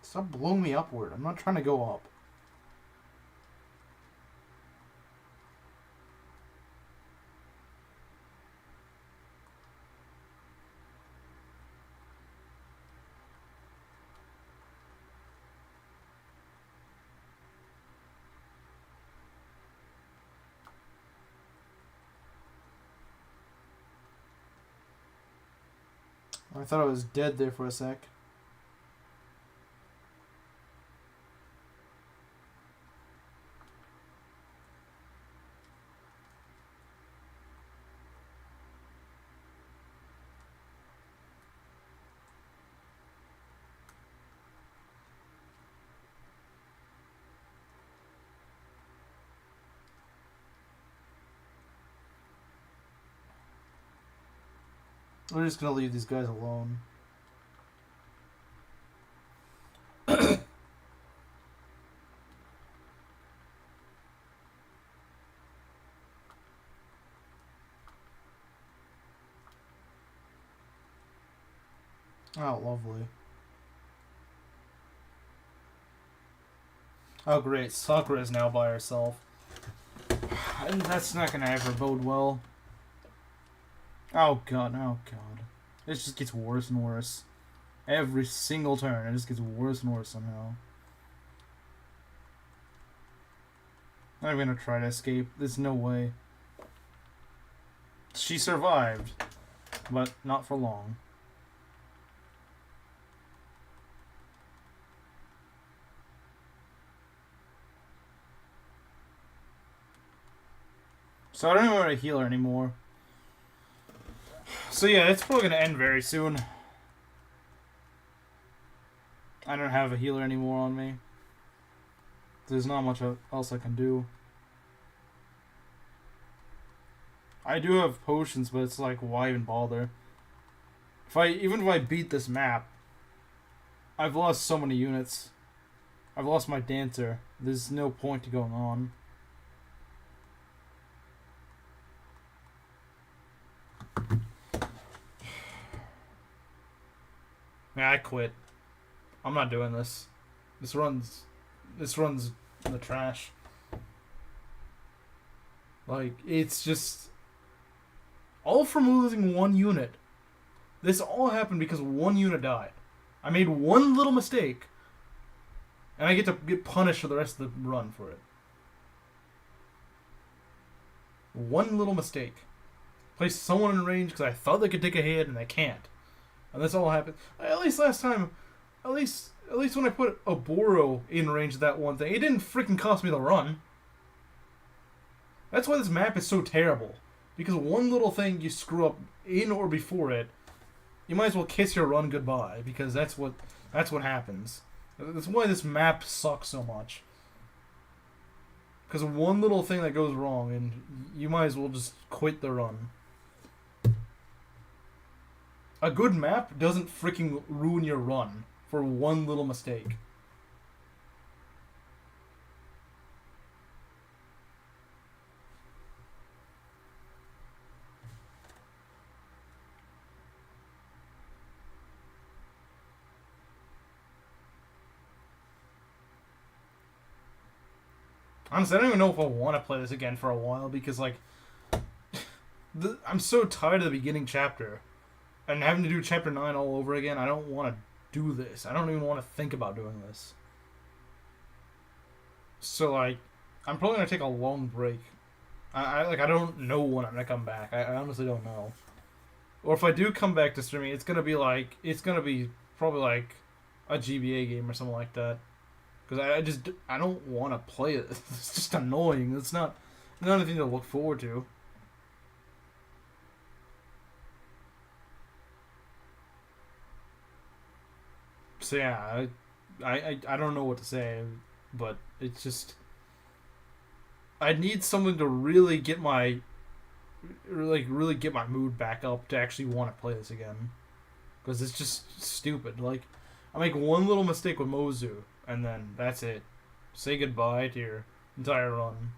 Stop blowing me upward. I'm not trying to go up. I thought I was dead there for a sec. We're just gonna leave these guys alone. Oh, lovely. Oh, great. Sakura is now by herself. And that's not gonna ever bode well. Oh, God. Oh, God. It just gets worse and worse. Every single turn, it just gets worse and worse somehow. I'm gonna try to escape. There's no way. She survived, but not for long. So I don't even want to heal her anymore. So yeah, it's probably gonna end very soon. I don't have a healer anymore on me. There's not much else I can do. I do have potions, but it's like, why even bother? Even if I beat this map, I've lost so many units. I've lost my dancer. There's no point to going on. Yeah, I quit. I'm not doing this. This runs in the trash. Like, it's just all from losing one unit. This all happened because one unit died. I made one little mistake, and I get to get punished for the rest of the run for it. One little mistake. Placed someone in range because I thought they could take a hit and they can't. And this all happened. At least last time, at least when I put a Boro in range of that one thing, it didn't freaking cost me the run. That's why this map is so terrible. Because one little thing you screw up in or before it, you might as well kiss your run goodbye. Because that's what happens. That's why this map sucks so much. Because one little thing that goes wrong, and you might as well just quit the run. A good map doesn't freaking ruin your run for one little mistake. Honestly, I don't even know if I want to play this again for a while because like, I'm so tired of the beginning chapter, and having to do chapter 9 all over again. I don't want to do this. I don't even want to think about doing this. So like, I'm probably gonna take a long break. I don't know when I'm gonna come back. I honestly don't know. Or if I do come back to streaming, it's gonna be probably like a GBA game or something like that. Because I don't want to play it. It's just annoying. It's not anything to look forward to. So yeah, I don't know what to say, but it's just I need something to really get my really get my mood back up to actually want to play this again. Because it's just stupid. Like I make one little mistake with Mozu, and then that's it. Say goodbye to your entire run.